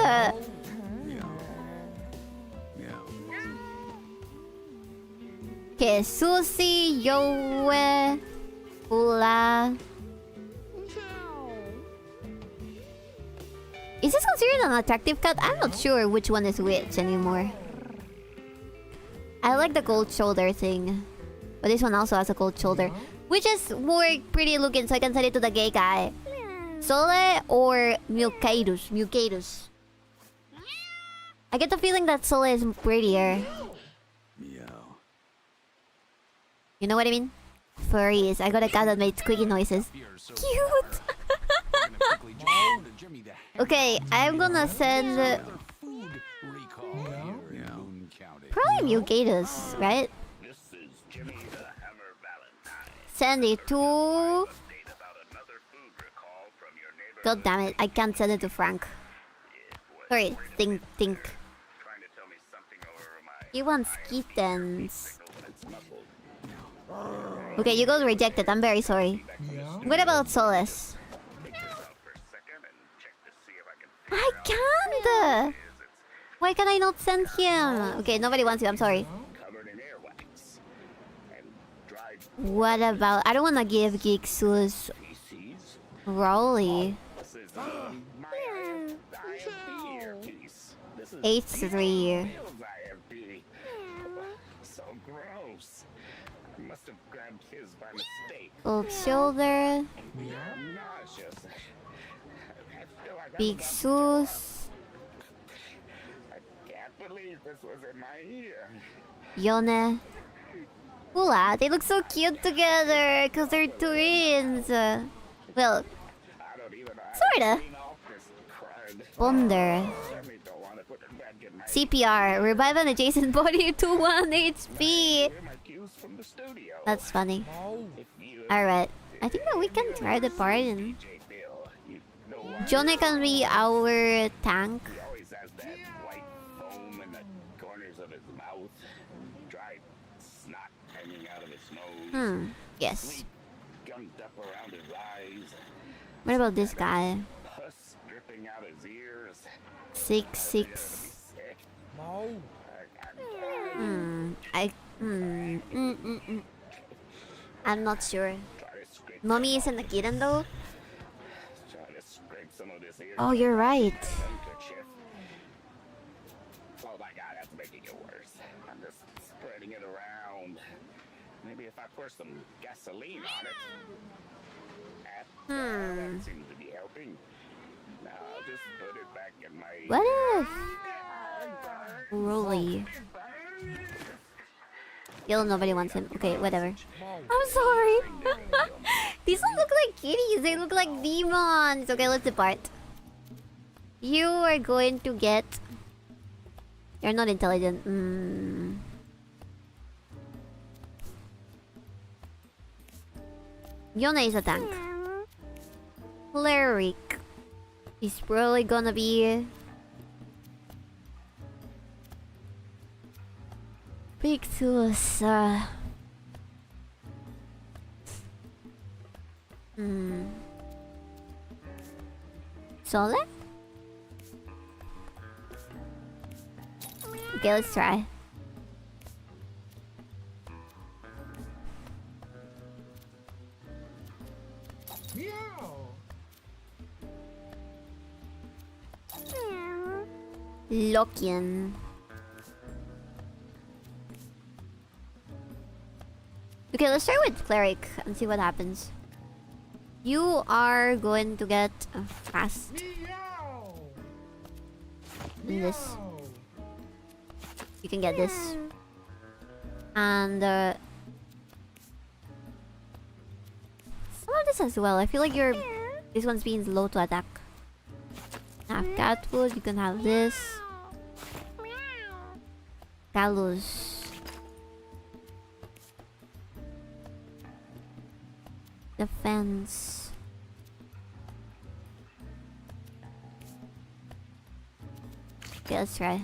Okay, Susie, Yoe, Ula. Is this considered an attractive cat? I'm not sure which one is which anymore. I like the cold shoulder thing. But this one also has a cold shoulder. Which is more pretty looking, so I can send it to the gay guy. Sole or Mucatus? I get the feeling that Sole is prettier. You know what I mean? Furries. I got a cat that made squeaky noises. Cute! Okay, I'm gonna send... probably Mucatus, right? Send it to... God damn it, I can't send it to Frank. Sorry, think. He wants kittens. Okay, you got rejected, I'm very sorry. What about Solace? I can't! Why can I not send him? Okay, nobody wants you, I'm sorry. What about... I don't wanna give Gixus Rowley. H3. Cold shoulder. Big Sus. Yone. Hula, they look so cute together because they're twins. Well, sorta. Bonder. CPR. Revive an adjacent body to 1 HP. That's funny. Alright. I think that we can try the pardon. Johnny can be our tank. Yes. What about this guy? 6'6". I'm not sure. Mommy isn't a kitten though. Oh, you're right. Oh my god, that's making it worse. I'm just spreading it around. Maybe if I pour some gasoline on it. That seems to be helping. Now I'll just put it back in my... What if... Rolly. Yo, nobody wants him. Okay, whatever. I'm sorry. These don't look like kitties. They look like demons. Okay, let's depart. You are going to get... You're not intelligent. Yona is a tank. Cleric is probably gonna be... Pictus. Sole? Okay, let's try. Lokian. Okay, let's start with Cleric and see what happens. You are going to get fast. And this. You can get this. And some of this as well. I feel like this one's being low to attack. Have cat food, you can have this. Gallows. Defense. Okay, let's try.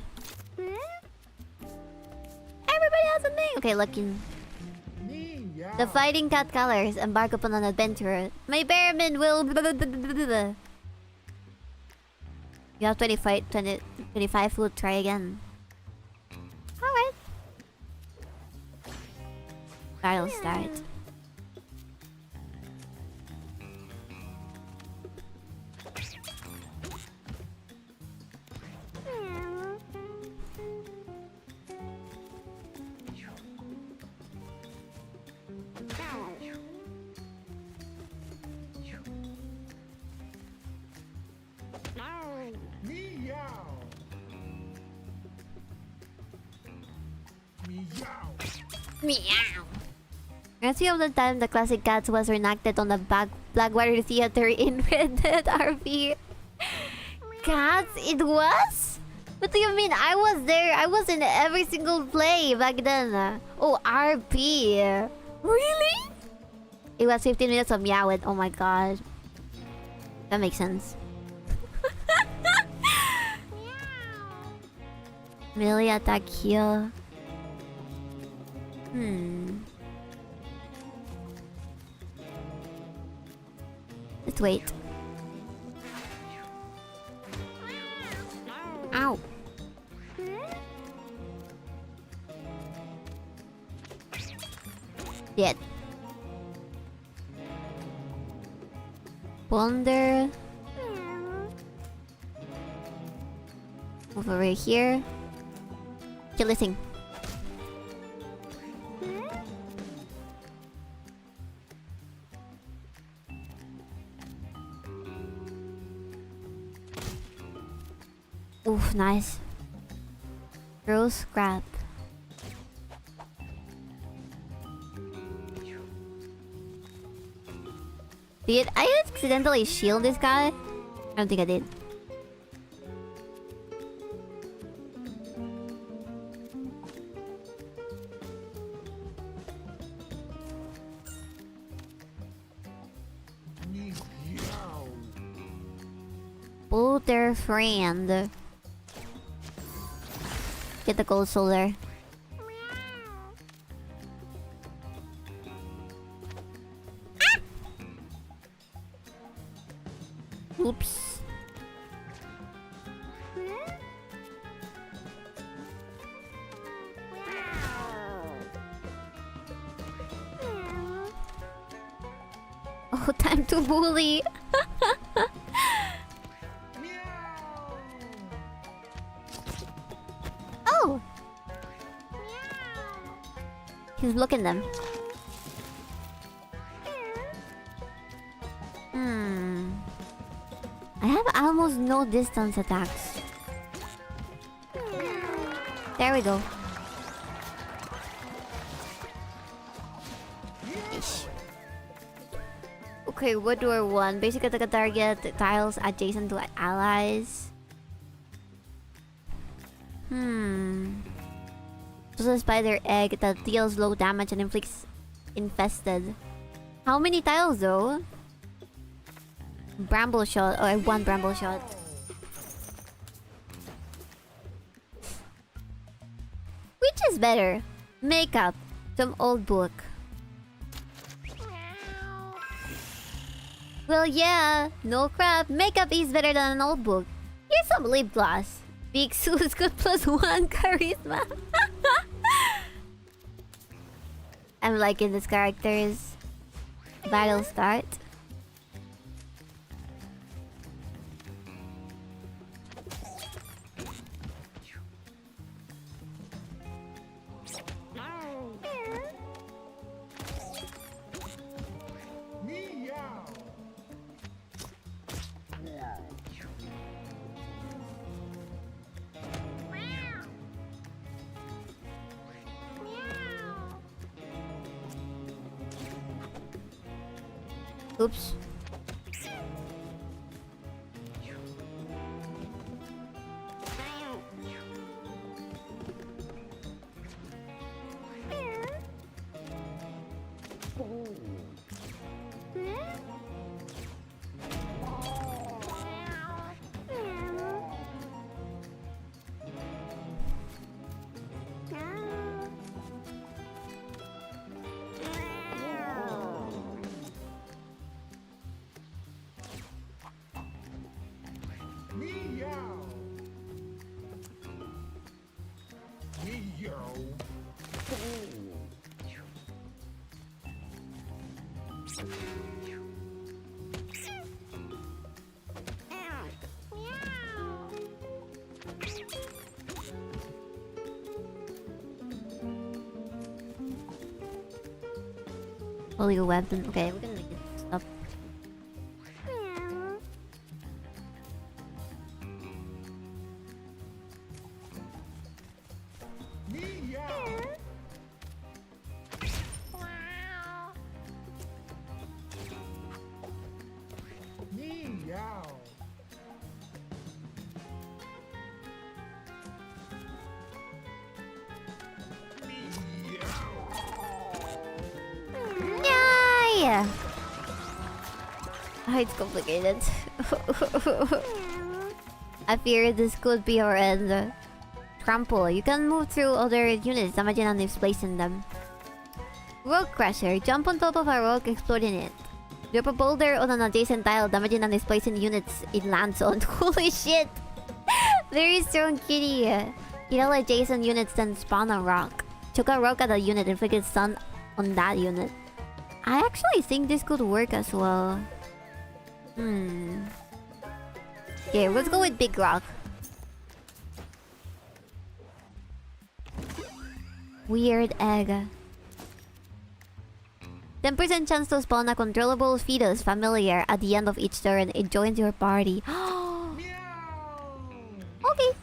Everybody has a name! Okay, looking. The fighting cat colors embark upon an adventure. My bearman will... You have 25, we'll try again. Alright. Battle start. Meow. Remind of the time the classic Cats was reenacted on the Blackwater Theater in Red Dead RP. Cats? It was? What do you mean? I was there. I was in every single play back then. Oh, RP. Really? It was 15 minutes of Meowed. Oh my god. That makes sense. Melee attack here. Let's wait. Ow. Dead. Wonder. Move over here. Kill this thing. Oof, nice. Throw scrap. Did I accidentally shield this guy? I don't think I did. Pull their friend. Get the gold solar. Ah! Oops. No time to bully. Oh! He's looking them. I have almost no distance attacks. There we go. Ish. Okay, wood door 1. Basic attack a target tiles adjacent to allies. Just a spider egg that deals low damage and inflicts infested. How many tiles though? Bramble shot. Oh, I have 1 bramble shot. Which is better? Makeup. Some old book. Well, yeah. No crap. Makeup is better than an old book. Here's some lip gloss. Big Sue's good +1 charisma. I'm liking this character's battle start. Oops. Holy weapon. Okay, we're gonna make it stop. Yeah. Oh, it's complicated. I fear this could be our end. Trample. You can move through other units, damaging and displacing them. Rock Crusher. Jump on top of a rock, exploding it. Drop a boulder on an adjacent tile, damaging and displacing units it lands on. Holy shit! Very strong kitty. Hit all adjacent units, then spawn a rock. Chuck a rock at a unit, inflict a stun on that unit. I actually think this could work as well. Okay, let's go with Big Rock. Weird egg. 10% chance to spawn a controllable fetus familiar at the end of each turn. It joins your party. Okay.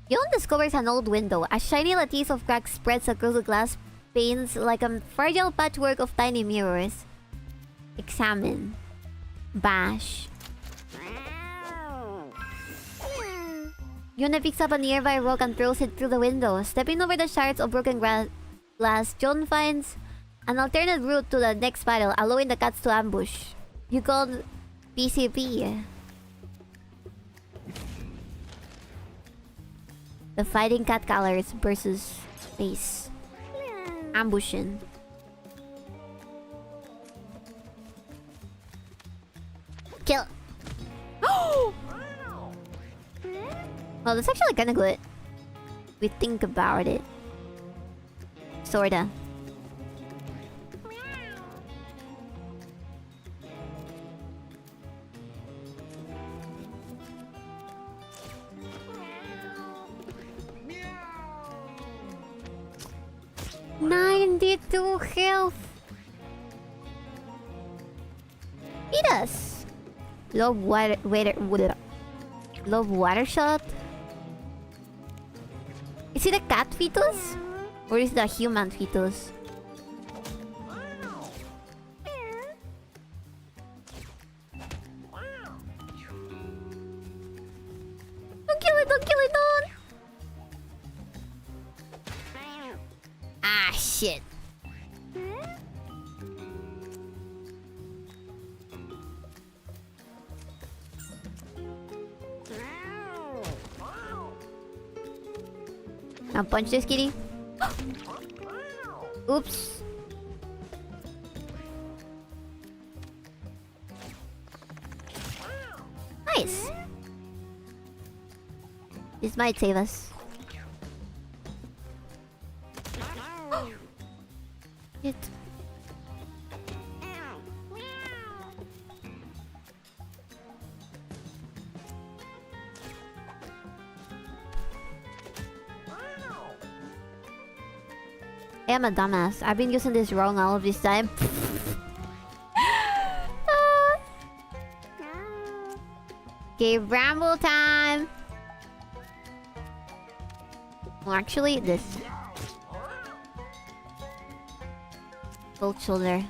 Yon discovers an old window. A shiny lattice of cracks spreads across the glass panes like a fragile patchwork of tiny mirrors. Examine. Bash. Yuna picks up a nearby rock and throws it through the window. Stepping over the shards of broken glass, John finds an alternate route to the next battle, allowing the cats to ambush. You called PCP. The fighting cat colors versus space. Ambushing. Kill. Well, that's actually kind of good. We think about it. Sorta. 92 health. Eat us. Love water shot. Is it a cat fetus? Or is it a human fetus? Don't kill it, don't kill it, don't! Ah, shit. Now punch this kitty. Oops. Nice. This might save us. Shit. I am a dumbass. I've been using this wrong all of this time. Okay, ramble time. Well, actually, this. Both shoulder.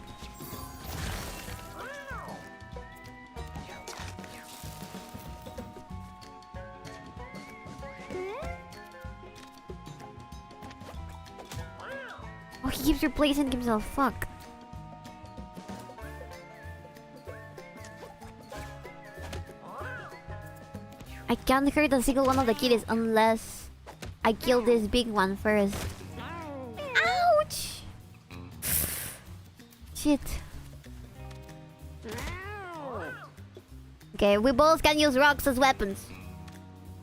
Oh, he keeps replacing himself. Fuck. I can't hurt a single one of the kitties unless I kill this big one first. Ouch! Shit. Okay, we both can use rocks as weapons.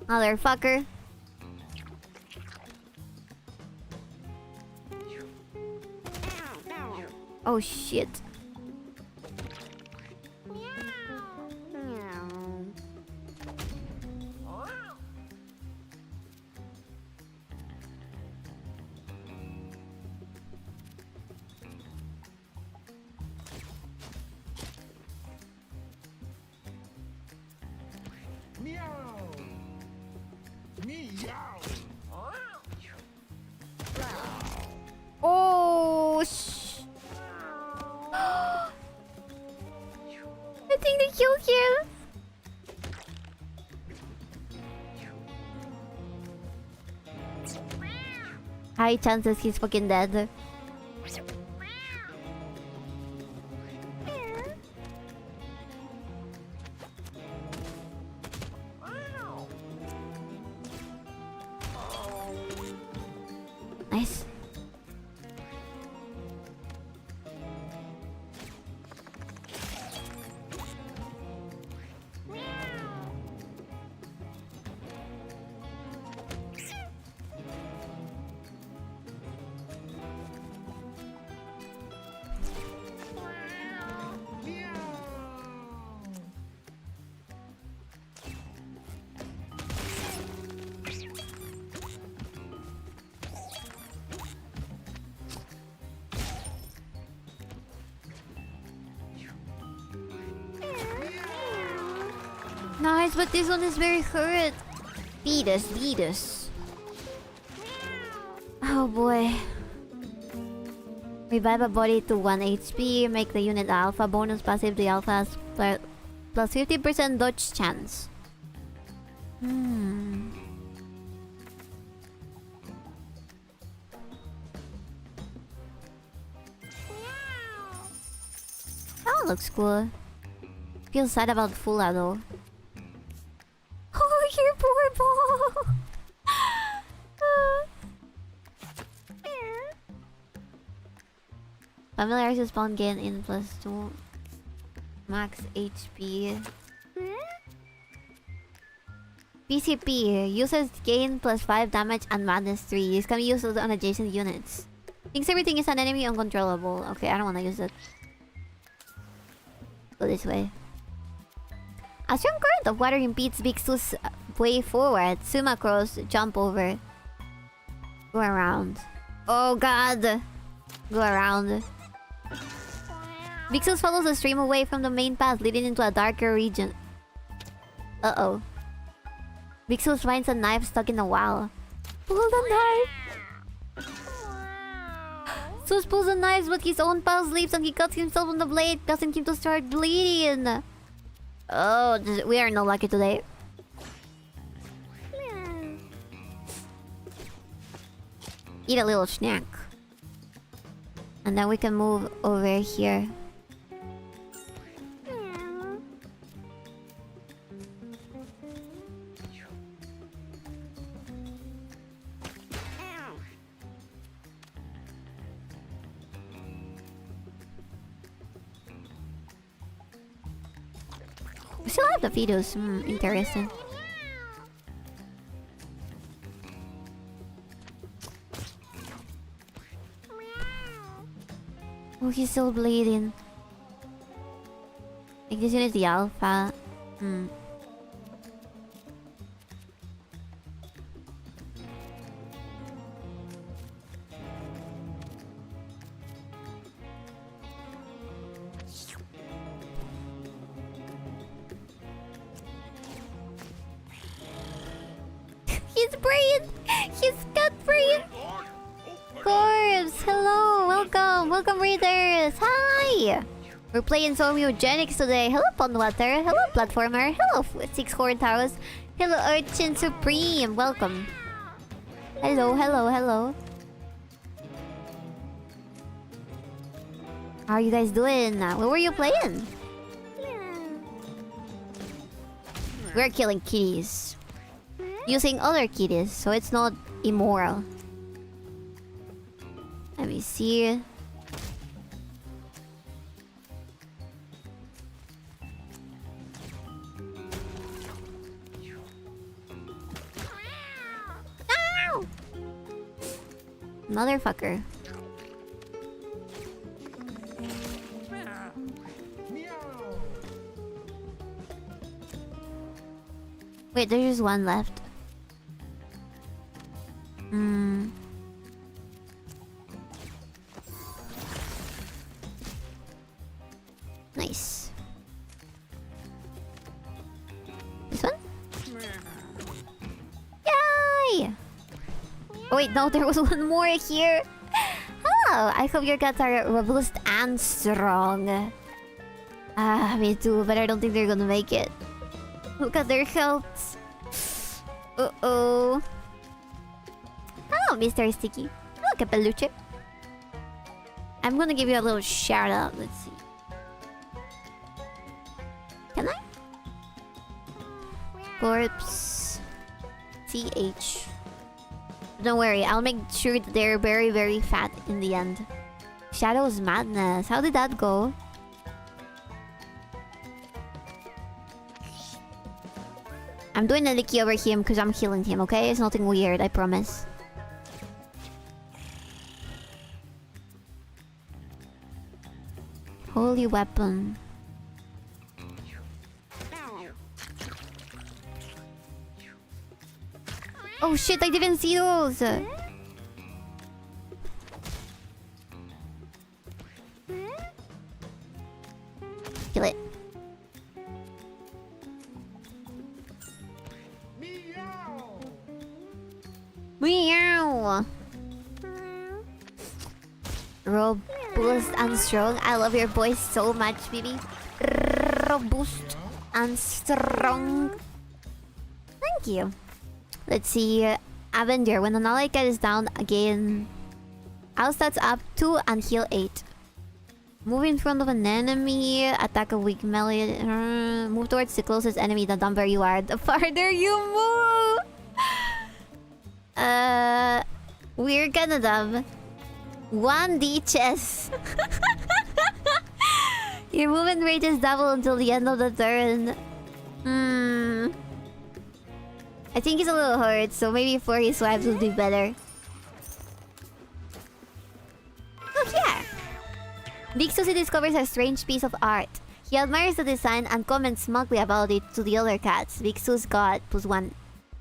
Motherfucker. Oh shit. Oh sh! I think they killed him. High chances he's fucking dead. Nice. Nice, but this one is very hurt. Beat us, beat us. Oh boy. Revive a body to 1 HP, make the unit alpha, bonus passive the alpha has plus 50% dodge chance. That one looks cool. Feel sad about Fula though. Oh, your poor ball! Familiarize your spawn gain in +2 max HP. PCP uses gain +5 damage and madness 3. This can be used on adjacent units. Thinks everything is an enemy uncontrollable. Okay, I don't want to use it. Go this way. A strong current of water impedes Bixu's way forward. Suma cross, jump over. Go around. Oh god! go around. Vixus follows the stream away from the main path, leading into a darker region. Uh-oh. Vixus finds a knife stuck in a wall. Pull the knife! Sus pulls the knife, but his own pal sleeps and he cuts himself on the blade, causing him to start bleeding. Oh, we are not lucky today. Eat a little snack. And then we can move over here. We still have the videos. Interesting. Oh, he's still bleeding. Like this unit is the alpha. He's brain! He's got brain! Corpse! Hello! Welcome! Welcome, readers! Hi! We're playing some eugenics today. Hello, Pondwater. Hello, Platformer. Hello, Six Horn Taros. Hello, Urchin Supreme. Welcome. Hello, hello, hello. How are you guys doing? What were you playing? We're killing kitties. Using other kitties, so it's not immoral. Let me see. Ow! Motherfucker. Wait, there's just one left. Nice. This one? Yay! Oh wait, no, there was one more here. Hello, I hope your cats are robust and strong. Me too, but I don't think they're gonna make it. Look at their health. Uh-oh. Hello, Mr. Sticky. Hello, Capeluche. I'm gonna give you a little shout out. Let's see. Can I? Corpse. TH. Don't worry, I'll make sure that they're very, very fat in the end. Shadow's Madness. How did that go? I'm doing a licky over him because I'm healing him, okay? It's nothing weird, I promise. Holy weapon. Oh shit, I didn't see those! Kill it. Meow! Robust and strong. I love your voice so much, baby. Robust and strong. Thank you. Let's see. Avenger. When an ally cat is down again, I'll stats up 2 and heal 8. Move in front of an enemy. Attack a weak melee. Move towards the closest enemy. The dumber you are, the farther you move. We're gonna dumb. 1D chess. Your movement rate is double until the end of the turn. I think he's a little hurt, so maybe 4 his wives will do better. Oh yeah! Vixus discovers a strange piece of art. He admires the design and comments smugly about it to the other cats. Vixus got +1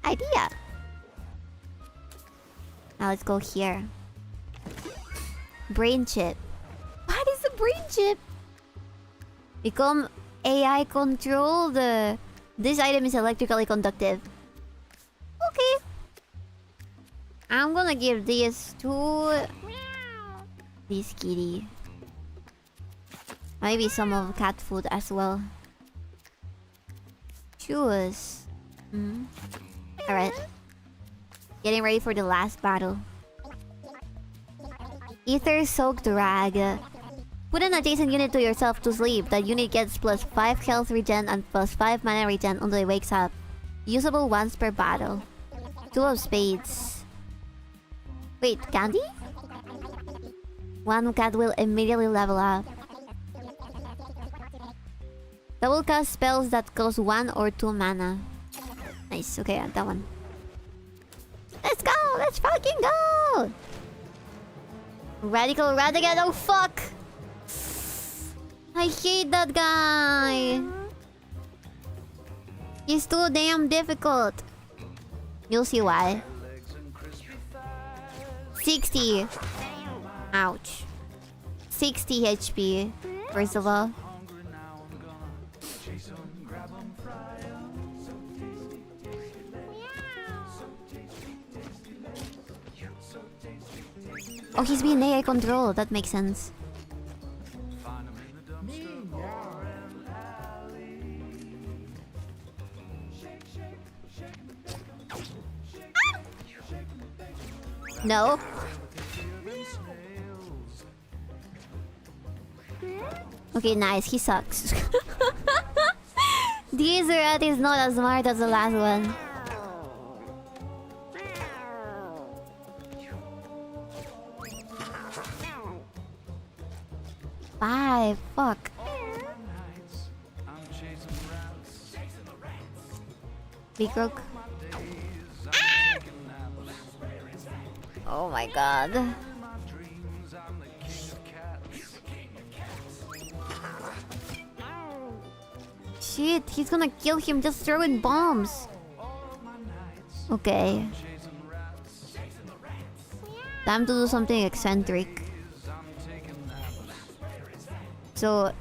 idea. Now let's go here. Brain chip. What is a brain chip? Become AI controlled. This item is electrically conductive. Okay. I'm gonna give this to this kitty. Maybe some of cat food as well. Shoes. Alright. Getting ready for the last battle. Ether soaked rag. Put an adjacent unit to yourself to sleep. That unit gets plus 5 health regen and plus 5 mana regen until it wakes up. Usable once per battle. Two of spades. Wait, candy? One cat will immediately level up. That will cast spells that cost 1 or 2 mana. Nice, okay, that one. Let's go! Let's fucking go! Radical Radigan, oh fuck! I hate that guy! He's too damn difficult. You'll see why. 60. Ouch. 60 HP, first of all. Oh, he's being AI controlled. That makes sense. No. Okay, nice. He sucks. This rat is not as smart as the last one. Five. Fuck. Big rook. Ah! Oh my god. Shit, he's gonna kill him just throwing bombs. Okay. Time to do something eccentric. So...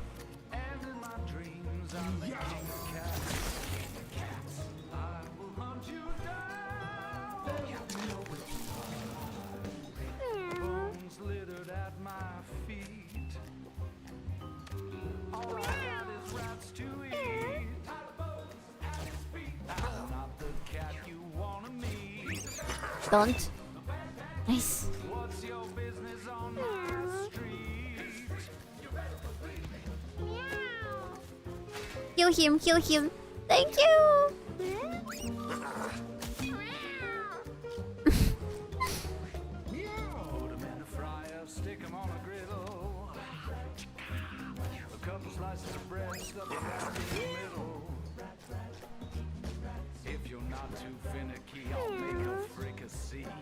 Don't. Nice. Kill him, kill him. Thank you.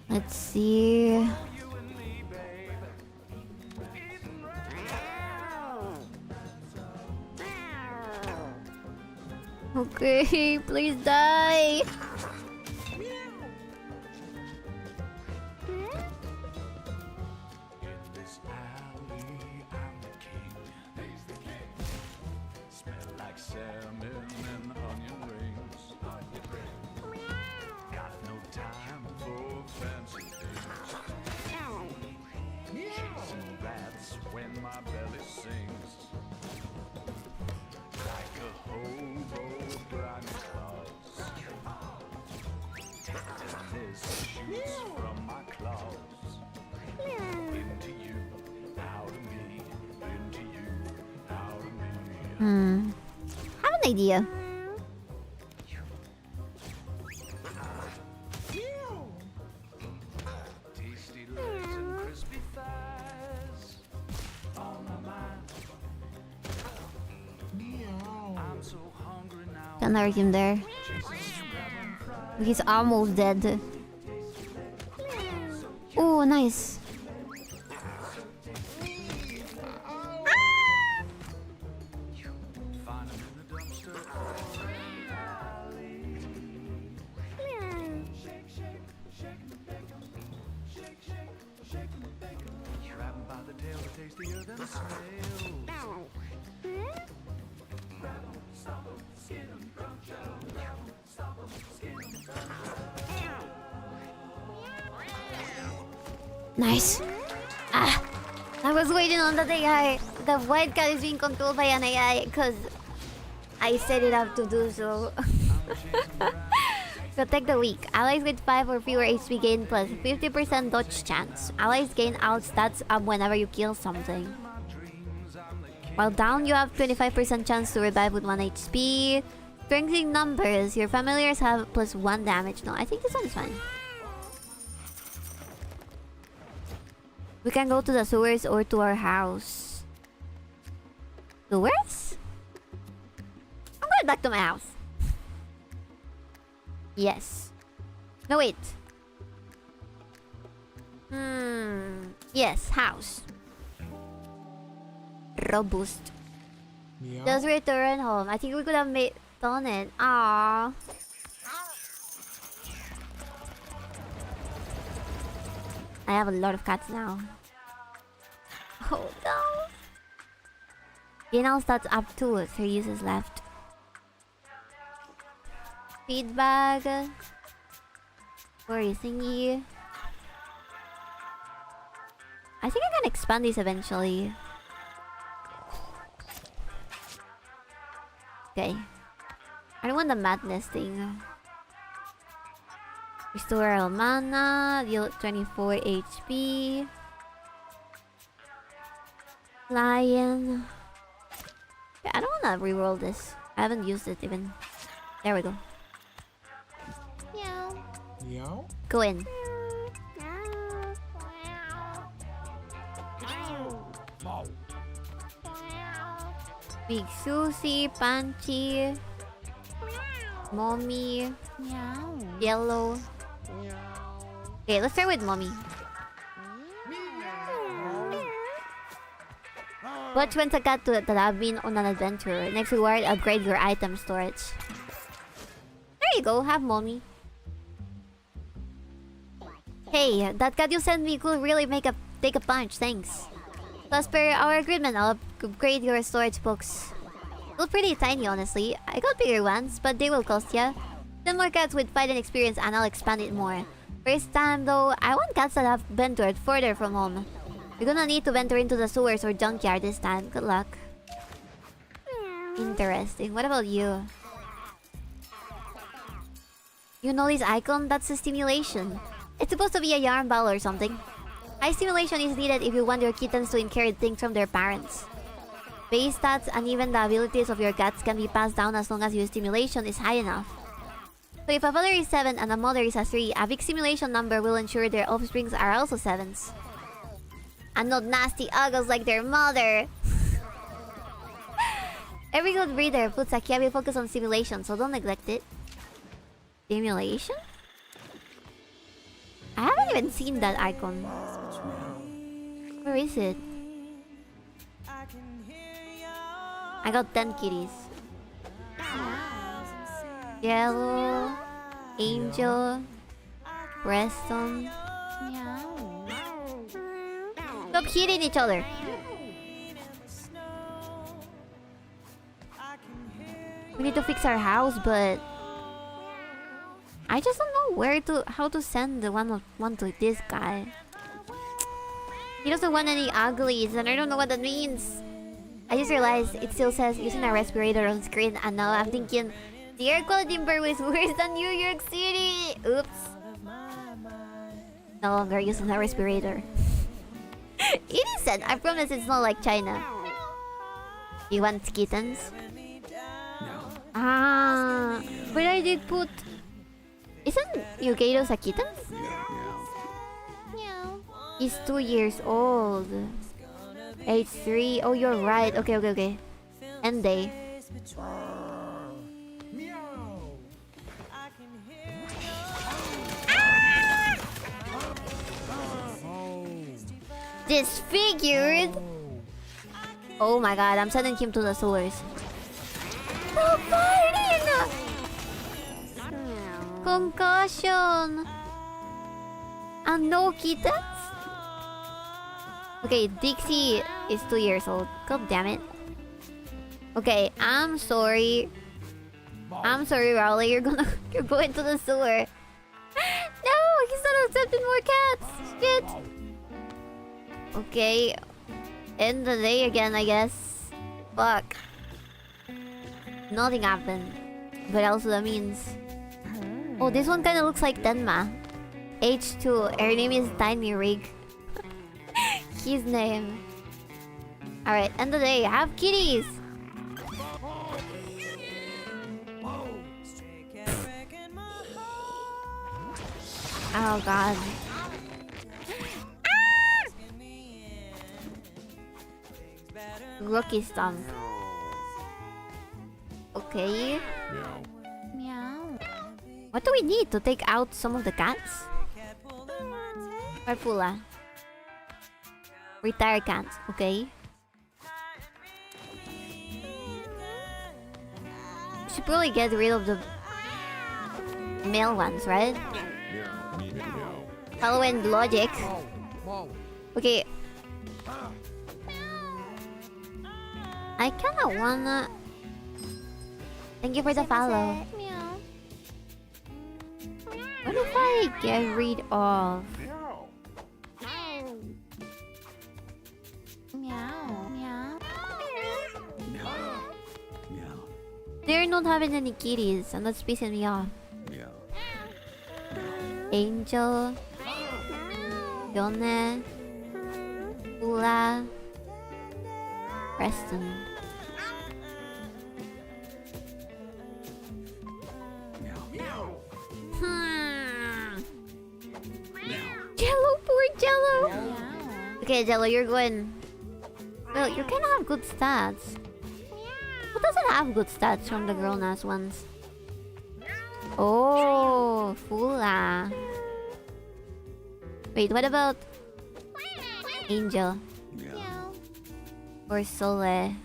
Let's see. Okay, please die. I have an idea. Can hurt him there. He's almost dead. Oh, nice. Nice. Ah, I was waiting on that AI. The white cat is being controlled by an AI because I set it up to do so. Protect the weak. Allies with 5 or fewer HP gain plus 50% dodge chance. Allies gain out stats up whenever you kill something. While down, you have 25% chance to revive with 1 HP. Strengthening numbers. Your familiars have plus 1 damage. No, I think this one is fine. We can go to the sewers or to our house. Sewers? I'm going back to my house. Yes. No, wait. Yes, house. Robust. Just return home. I think we could have done it. Aww. I have a lot of cats now. Oh no. Gain all stats up to 3 uses left. Feedback. Where is thingy? I think I can expand this eventually. Okay. I don't want the madness thing. Restore all mana, deal 24 HP. Lion. Yeah, I don't wanna reroll this. I haven't used it even. There we go. Meow. Go in. Big Susie, Punchy, Mommy, Yellow. Okay, let's start with Mommy. Watch when to cut to the admin on an adventure. Next reward, upgrade your item storage. There you go, have Mommy. Hey, that cat you sent me could really take a punch, thanks. As per our agreement, I'll upgrade your storage books. Still pretty tiny, honestly. I got bigger ones, but they will cost ya. 10 more cats with fighting experience and I'll expand it more. First time though, I want cats that have ventured further from home. You're gonna need to venture into the sewers or junkyard this time. Good luck. Interesting. What about you? You know this icon? That's a stimulation. It's supposed to be a yarn ball or something. High stimulation is needed if you want your kittens to inherit things from their parents. Base stats and even the abilities of your cats can be passed down as long as your stimulation is high enough. So if a father is 7 and a mother is a 3, a big stimulation number will ensure their offsprings are also 7s. And not nasty uggles like their mother. Every good breeder puts a heavy focus on stimulation, so don't neglect it. Stimulation? I haven't even seen that icon. Where is it? I got 10 kitties. Yellow, Angel, Preston. Stop hitting each other. We need to fix our house, but I just don't know how to send the one to this guy. He doesn't want any uglies, and I don't know what that means. I just realized it still says using a respirator on screen, and now I'm thinking the air quality in Peru is worse than New York City. Oops. No longer using a respirator. It isn't. I promise it's not like China. You want kittens? No. Ah, but I did put. Isn't Yugatos a kitten? He's 2 years old. Age 3. Oh, you're right. Okay. End day. Disfigured? Oh my god, I'm sending him to the sewers. No fighting! Concussion! And no kittens? Okay, Dixie is 2 years old. God damn it. Okay, I'm sorry. I'm sorry, Rowley. You're going to the sewer. No, he's not accepting more cats. Shit. Okay, end the day again, I guess. Fuck. Nothing happened. But also that means... Oh, this one kind of looks like Tenma. H2. Her name is Tiny Rig. His name. Alright, end the day. Have kitties! Oh god. Rookie stomp. Okay. Meow. What do we need to take out some of the cats? Farfula. Retire cats, okay. Should probably get rid of the male ones, right? Following logic. Okay. I kinda wanna... Thank you for the follow. What if I get rid of... Meow. Meow. They're not having any kitties, and that's pissing me off. Angel... Yone... Ula... Preston. Jello, poor Jello! Okay, Jello, you're going... Well, you kind of have good stats. Who doesn't have good stats from the grown-ass ones? Oh, Fula. Wait, what about... Angel? Or Sole?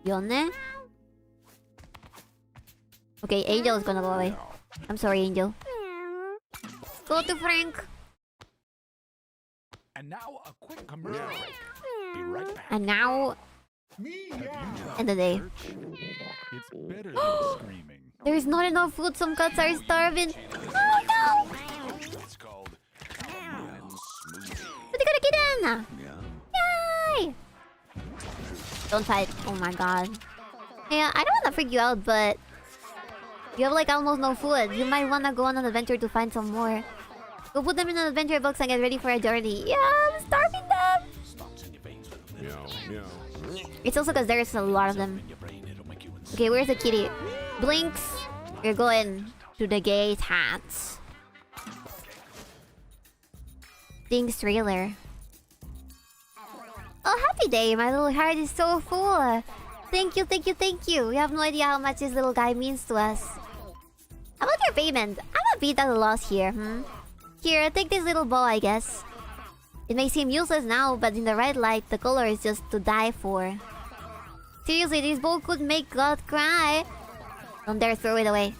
Yone? Okay, Angel is gonna go away. I'm sorry, Angel. Go to Frank! And now a quick commercial break. Be right back. And now... End the day. It's better than screaming. There is not enough food, some cats are starving. Oh no! It's called But they got a kitten! Yay! Don't fight. Oh my god. Yeah, I don't wanna freak you out, but... You have like almost no food. You might wanna go on an adventure to find some more. Go put them in an adventure box and get ready for a journey. Yeah, I'm starving them! It's also because there's a lot of them. Okay, where's the kitty? Blinks! You're going to the gate hats. Things trailer. Oh, happy day! My little heart is so full! Thank you, thank you, thank you! You have no idea how much this little guy means to us. How about your payment? I'm a bit at a loss here, Here, take this little bow, I guess. It may seem useless now, but in the right light, the color is just to die for. Seriously, this bow could make God cry. Don't dare throw it away.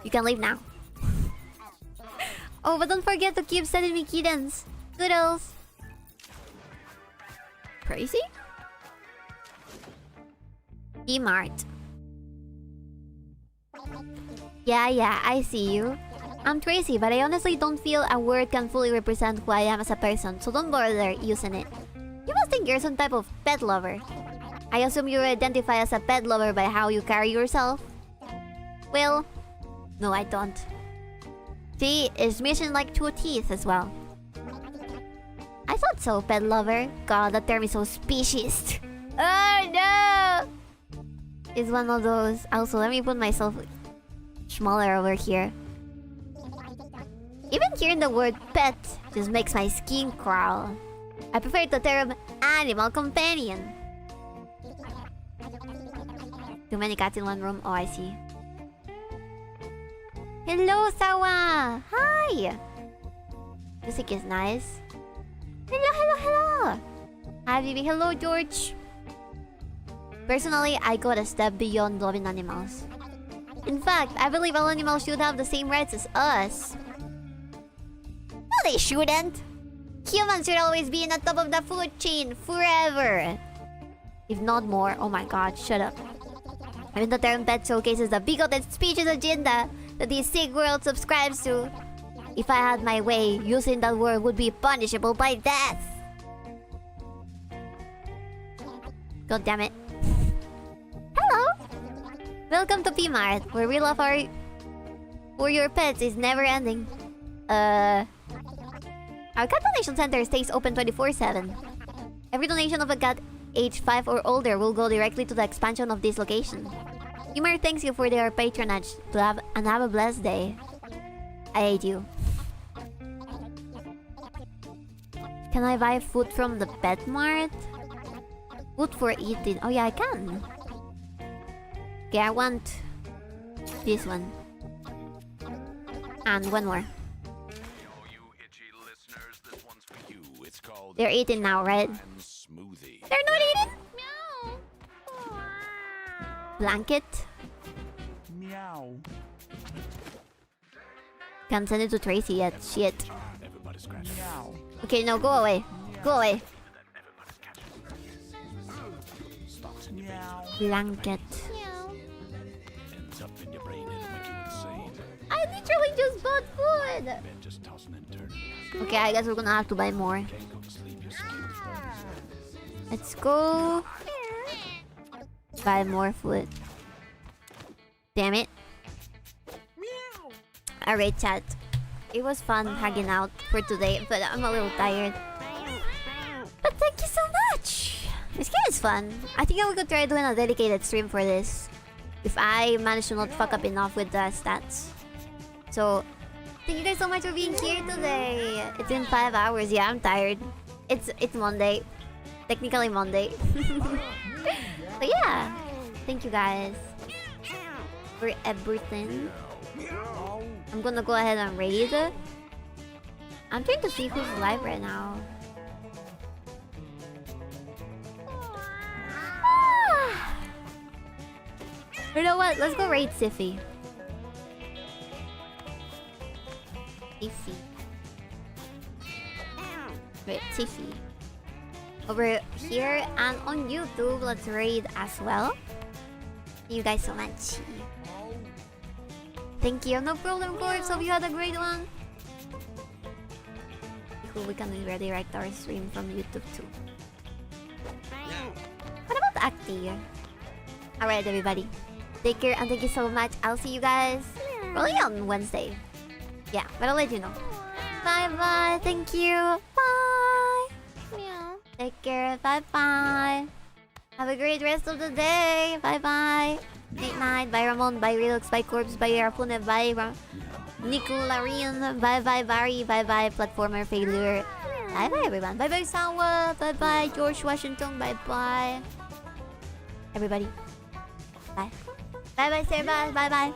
You can leave now. Oh, but don't forget to keep sending me kittens. Doodles. Crazy? E-Mart. Yeah, I see you. I'm Tracy, but I honestly don't feel a word can fully represent who I am as a person, so don't bother using it. You must think you're some type of pet lover. I assume you identify as a pet lover by how you carry yourself. Well, no, I don't. See, it's missing like 2 teeth as well. I thought so, pet lover. God, that term is so speciesist. Oh no! It's one of those. Also, let me put myself smaller over here. Even hearing the word pet just makes my skin crawl. I prefer the term animal companion. Too many cats in one room? Oh, I see. Hello, Sawa! Hi! Music is nice. Hello! Hi, Vivi. Hello, George. Personally, I go a step beyond loving animals. In fact, I believe all animals should have the same rights as us. No, they shouldn't. Humans should always be in the top of the food chain forever. If not more. Oh my god, shut up. I mean, the term pet showcases the bigoted species agenda that the sick world subscribes to. If I had my way, using that word would be punishable by death. God damn it. Hello! Welcome to P-Mart, where we love for your pets is never ending. Our cat donation center stays open 24/7. Every donation of a cat aged 5 or older will go directly to the expansion of this location. Humor thanks you for their patronage and have a blessed day. I hate you. Can I buy food from the Pet Mart? Food for eating. Oh yeah, I can. Okay, I want this one. And one more. They're eating now, right? They're not eating? Meow. Blanket. Meow. Can't send it to Tracy yet. Shit. Meow. Okay, no, go away. Go away. Blanket. I literally just bought food. Okay, I guess we're gonna have to buy more. Let's go. Buy more food. Damn it. Alright, chat. It was fun hanging out for today, but I'm a little tired. But thank you so much! This game is fun. I think I will try doing a dedicated stream for this. If I manage to not fuck up enough with the stats. So, thank you guys so much for being here today. It's been 5 hours. Yeah, I'm tired. It's Monday. Technically Monday. But yeah, thank you guys for everything. I'm gonna go ahead and raid. I'm trying to see who's live right now. You know what? Let's go raid Siffy. Siffy. Wait, Siffy. Over here and on YouTube, let's raid as well. Thank you guys so much. Thank you. No problem, Corpse. Hope you had a great one. Cool, we can redirect our stream from YouTube too. What about Acti? Alright, everybody. Take care and thank you so much. I'll see you guys probably on Wednesday. Yeah, but I'll let you know. Bye-bye. Thank you. Bye. Take care. Bye-bye. Have a great rest of the day. Bye-bye. Night-night. Bye, Ramon. Bye, Relux. Bye, Corpse. Bye, Arapune. Bye, Nicolarian. Bye-bye, Barry. Bye-bye, Platformer Failure. Bye-bye, everyone. Bye-bye, Sawa. Bye-bye, George Washington. Bye-bye. Everybody. Bye. Bye-bye, Sarah. Bye-bye.